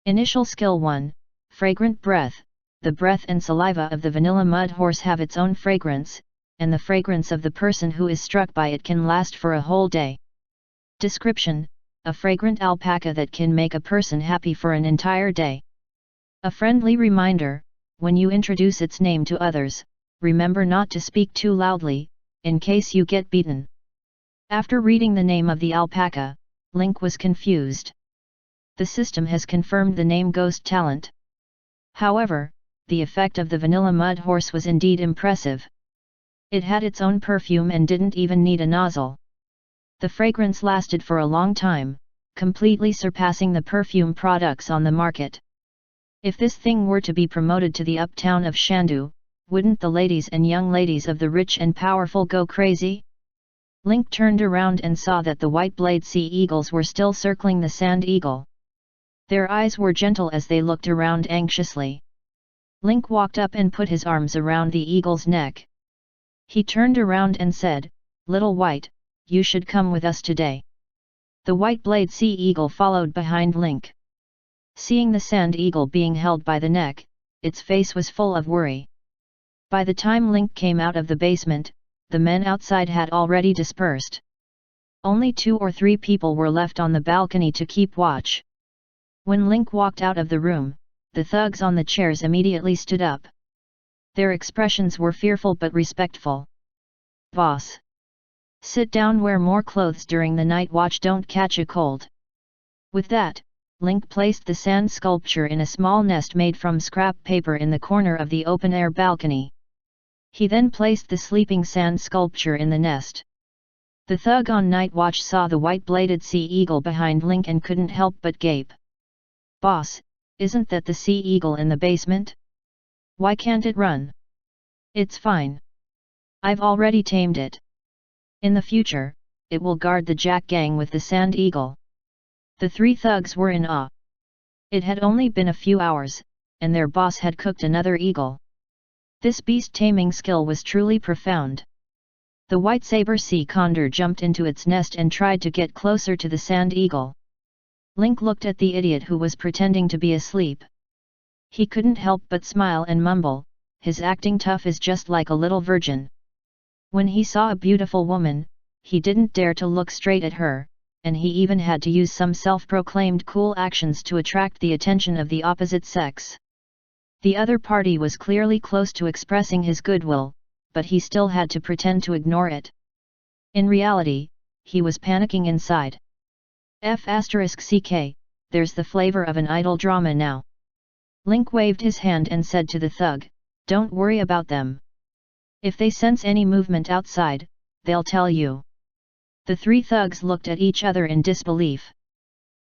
Initial Skill 1, Fragrant Breath. The breath and saliva of the vanilla mud horse have its own fragrance, and the fragrance of the person who is struck by it can last for a whole day. Description: a fragrant alpaca that can make a person happy for an entire day. A friendly reminder: when you introduce its name to others, remember not to speak too loudly, in case you get beaten. After reading the name of the alpaca, Link was confused. The system has confirmed the name Ghost Talent. However, the effect of the vanilla mud horse was indeed impressive. It had its own perfume and didn't even need a nozzle. The fragrance lasted for a long time, completely surpassing the perfume products on the market. If this thing were to be promoted to the uptown of Shandu, wouldn't the ladies and young ladies of the rich and powerful go crazy? Link turned around and saw that the white-blade sea eagles were still circling the sand eagle. Their eyes were gentle as they looked around anxiously. Link walked up and put his arms around the eagle's neck. He turned around and said, "Little White, you should come with us today." The white-blade sea eagle followed behind Link. Seeing the sand eagle being held by the neck, its face was full of worry. By the time Link came out of the basement, the men outside had already dispersed. Only 2 or 3 people were left on the balcony to keep watch. When Link walked out of the room, the thugs on the chairs immediately stood up. Their expressions were fearful but respectful. "Boss. Sit down, wear more clothes during the night watch, don't catch a cold." With that, Link placed the sand sculpture in a small nest made from scrap paper in the corner of the open-air balcony. He then placed the sleeping sand sculpture in the nest. The thug on night watch saw the white-bladed sea eagle behind Link and couldn't help but gape. "Boss, isn't that the sea eagle in the basement? Why can't it run?" "It's fine. I've already tamed it. In the future, it will guard the Jack gang with the sand eagle." The three thugs were in awe. It had only been a few hours, and their boss had cooked another eagle. This beast taming skill was truly profound. The white saber sea condor jumped into its nest and tried to get closer to the sand eagle. Link looked at the idiot who was pretending to be asleep. He couldn't help but smile and mumble, "His acting tough is just like a little virgin." When he saw a beautiful woman, he didn't dare to look straight at her, and he even had to use some self-proclaimed cool actions to attract the attention of the opposite sex. The other party was clearly close to expressing his goodwill, but he still had to pretend to ignore it. In reality, he was panicking inside. F***ck, there's the flavor of an idol drama now. Link waved his hand and said to the thug, "Don't worry about them. If they sense any movement outside, they'll tell you." The three thugs looked at each other in disbelief.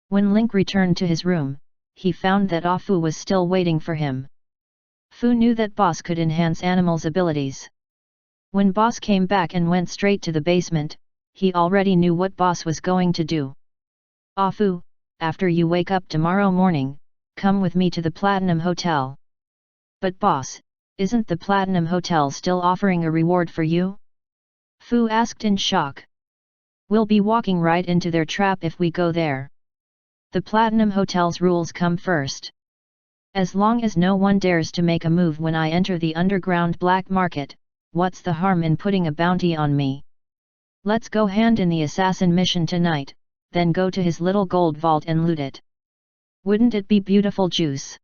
When Link returned to his room, he found that Ah Fu was still waiting for him. Fu knew that Boss could enhance animals' abilities. When Boss came back and went straight to the basement, he already knew what Boss was going to do. "Ah Fu, after you wake up tomorrow morning, come with me to the Platinum Hotel." "But Boss, isn't the Platinum Hotel still offering a reward for you?" Fu asked in shock. "We'll be walking right into their trap if we go there. The Platinum Hotel's rules come first. As long as no one dares to make a move when I enter the underground black market, what's the harm in putting a bounty on me? Let's go hand in the assassin mission tonight, then go to his little gold vault and loot it. Wouldn't it be beautiful juice?"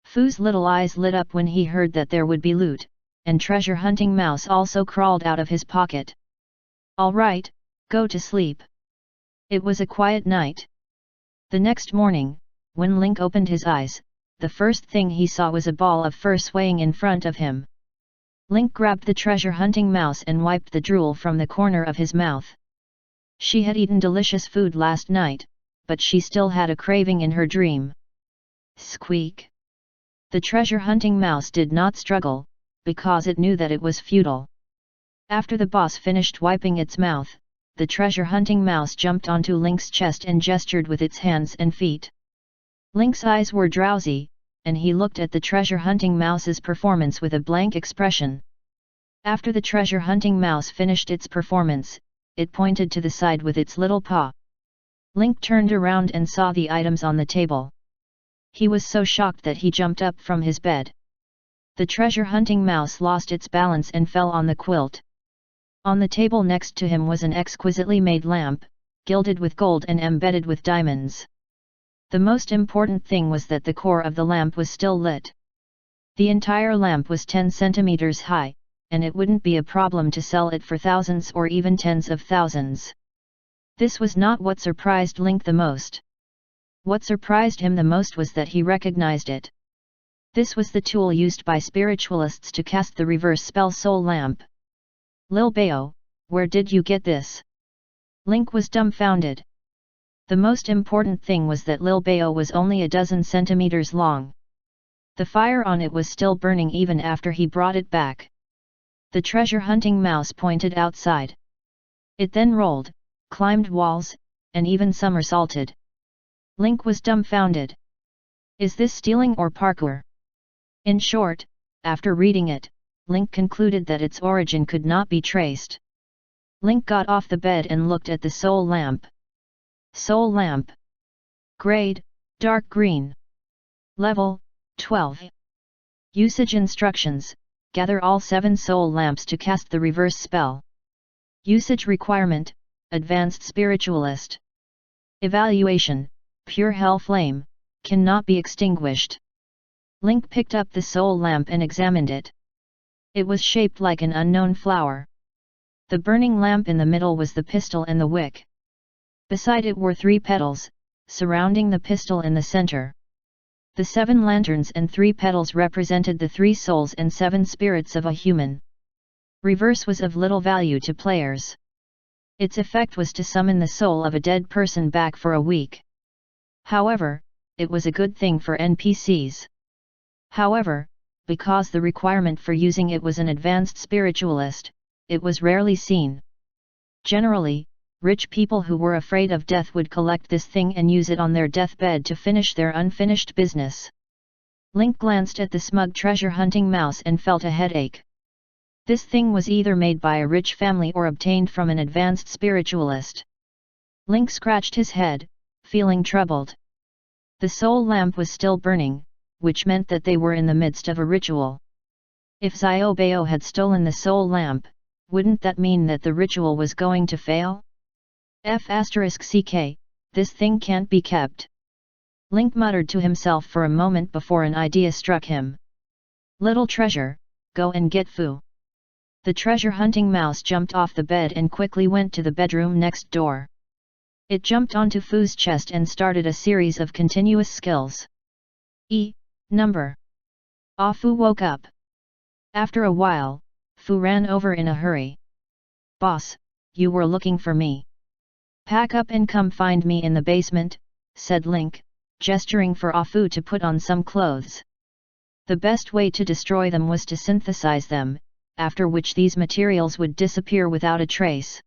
Fu's little eyes lit up when he heard that there would be loot, and treasure hunting mouse also crawled out of his pocket. "All right, go to sleep." It was a quiet night. The next morning, when Link opened his eyes, the first thing he saw was a ball of fur swaying in front of him. Link grabbed the treasure hunting mouse and wiped the drool from the corner of his mouth. She had eaten delicious food last night, but she still had a craving in her dream. Squeak! The treasure hunting mouse did not struggle, because it knew that it was futile. After the boss finished wiping its mouth, the treasure hunting mouse jumped onto Link's chest and gestured with its hands and feet. Link's eyes were drowsy, and he looked at the treasure hunting mouse's performance with a blank expression. After the treasure hunting mouse finished its performance, it pointed to the side with its little paw. Link turned around and saw the items on the table. He was so shocked that he jumped up from his bed. The treasure hunting mouse lost its balance and fell on the quilt. On the table next to him was an exquisitely made lamp, gilded with gold and embedded with diamonds. The most important thing was that the core of the lamp was still lit. The entire lamp was 10 centimeters high, and it wouldn't be a problem to sell it for thousands or even tens of thousands. This was not what surprised Link the most. What surprised him the most was that he recognized it. This was the tool used by spiritualists to cast the reverse spell Soul Lamp. "Lil Bayo, where did you get this?" Link was dumbfounded. The most important thing was that Lil Bayo was only a dozen centimeters long. The fire on it was still burning even after he brought it back. The treasure hunting mouse pointed outside. It then rolled, climbed walls, and even somersaulted. Link was dumbfounded. Is this stealing or parkour? In short, after reading it, Link concluded that its origin could not be traced. Link got off the bed and looked at the soul lamp. Soul lamp. Grade, dark green. Level, 12. Usage instructions: gather all 7 soul lamps to cast the reverse spell. Usage requirement: advanced spiritualist. Evaluation: pure hell flame, cannot be extinguished. Link picked up the soul lamp and examined it. It was shaped like an unknown flower. The burning lamp in the middle was the pistol and the wick. Beside it were 3 petals, surrounding the pistol in the center. The 7 lanterns and 3 petals represented the 3 souls and 7 spirits of a human. Reverse was of little value to players. Its effect was to summon the soul of a dead person back for a week. However, it was a good thing for NPCs. However, because the requirement for using it was an advanced spiritualist, it was rarely seen. Generally, rich people who were afraid of death would collect this thing and use it on their deathbed to finish their unfinished business. Link glanced at the smug treasure-hunting mouse and felt a headache. This thing was either made by a rich family or obtained from an advanced spiritualist. Link scratched his head, feeling troubled. The soul lamp was still burning, which meant that they were in the midst of a ritual. If Xiaobao had stolen the soul lamp, wouldn't that mean that the ritual was going to fail? *CK, this thing can't be kept. Link muttered to himself for a moment before an idea struck him. Little treasure, go and get Fu. The treasure-hunting mouse jumped off the bed and quickly went to the bedroom next door. It jumped onto Fu's chest and started a series of continuous skills. Number. Fu woke up. After a while, Fu ran over in a hurry. Boss, you were looking for me. Pack up and come find me in the basement, said Link, gesturing for Fu to put on some clothes. The best way to destroy them was to synthesize them, after which these materials would disappear without a trace.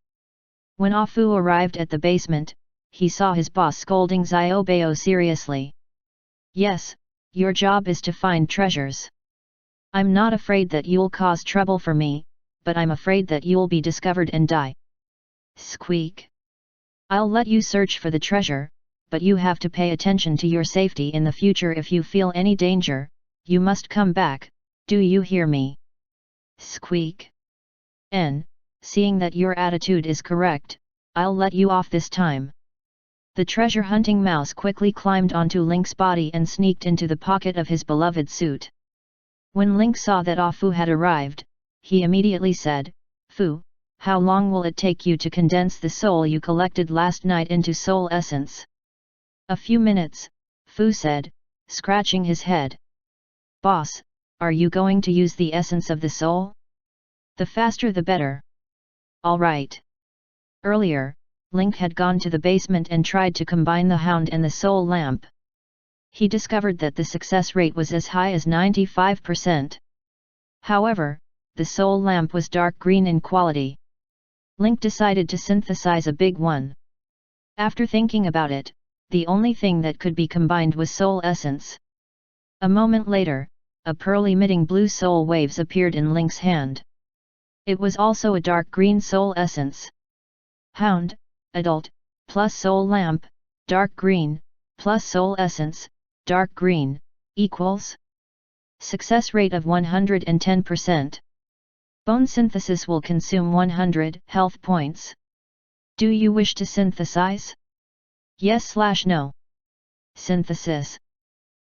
When Fu arrived at the basement, he saw his boss scolding Xiaobao seriously. Yes, your job is to find treasures. I'm not afraid that you'll cause trouble for me, but I'm afraid that you'll be discovered and die. Squeak. I'll let you search for the treasure, but you have to pay attention to your safety in the future. If you feel any danger, you must come back, do you hear me? Squeak. Seeing that your attitude is correct, I'll let you off this time. The treasure-hunting mouse quickly climbed onto Link's body and sneaked into the pocket of his beloved suit. When Link saw that Fu had arrived, he immediately said, Fu, how long will it take you to condense the soul you collected last night into soul essence? A few minutes, Fu said, scratching his head. Boss, are you going to use the essence of the soul? The faster the better. All right. Earlier, Link had gone to the basement and tried to combine the hound and the soul lamp. He discovered that the success rate was as high as 95%. However, the soul lamp was dark green in quality. Link decided to synthesize a big one. After thinking about it, the only thing that could be combined was soul essence. A moment later, a pearl-emitting blue soul waves appeared in Link's hand. It was also a dark green soul essence. Hound, adult, plus soul lamp, dark green, plus soul essence, dark green, equals success rate of 110%. Bone synthesis will consume 100 health points. Do you wish to synthesize? Yes/no. Synthesis.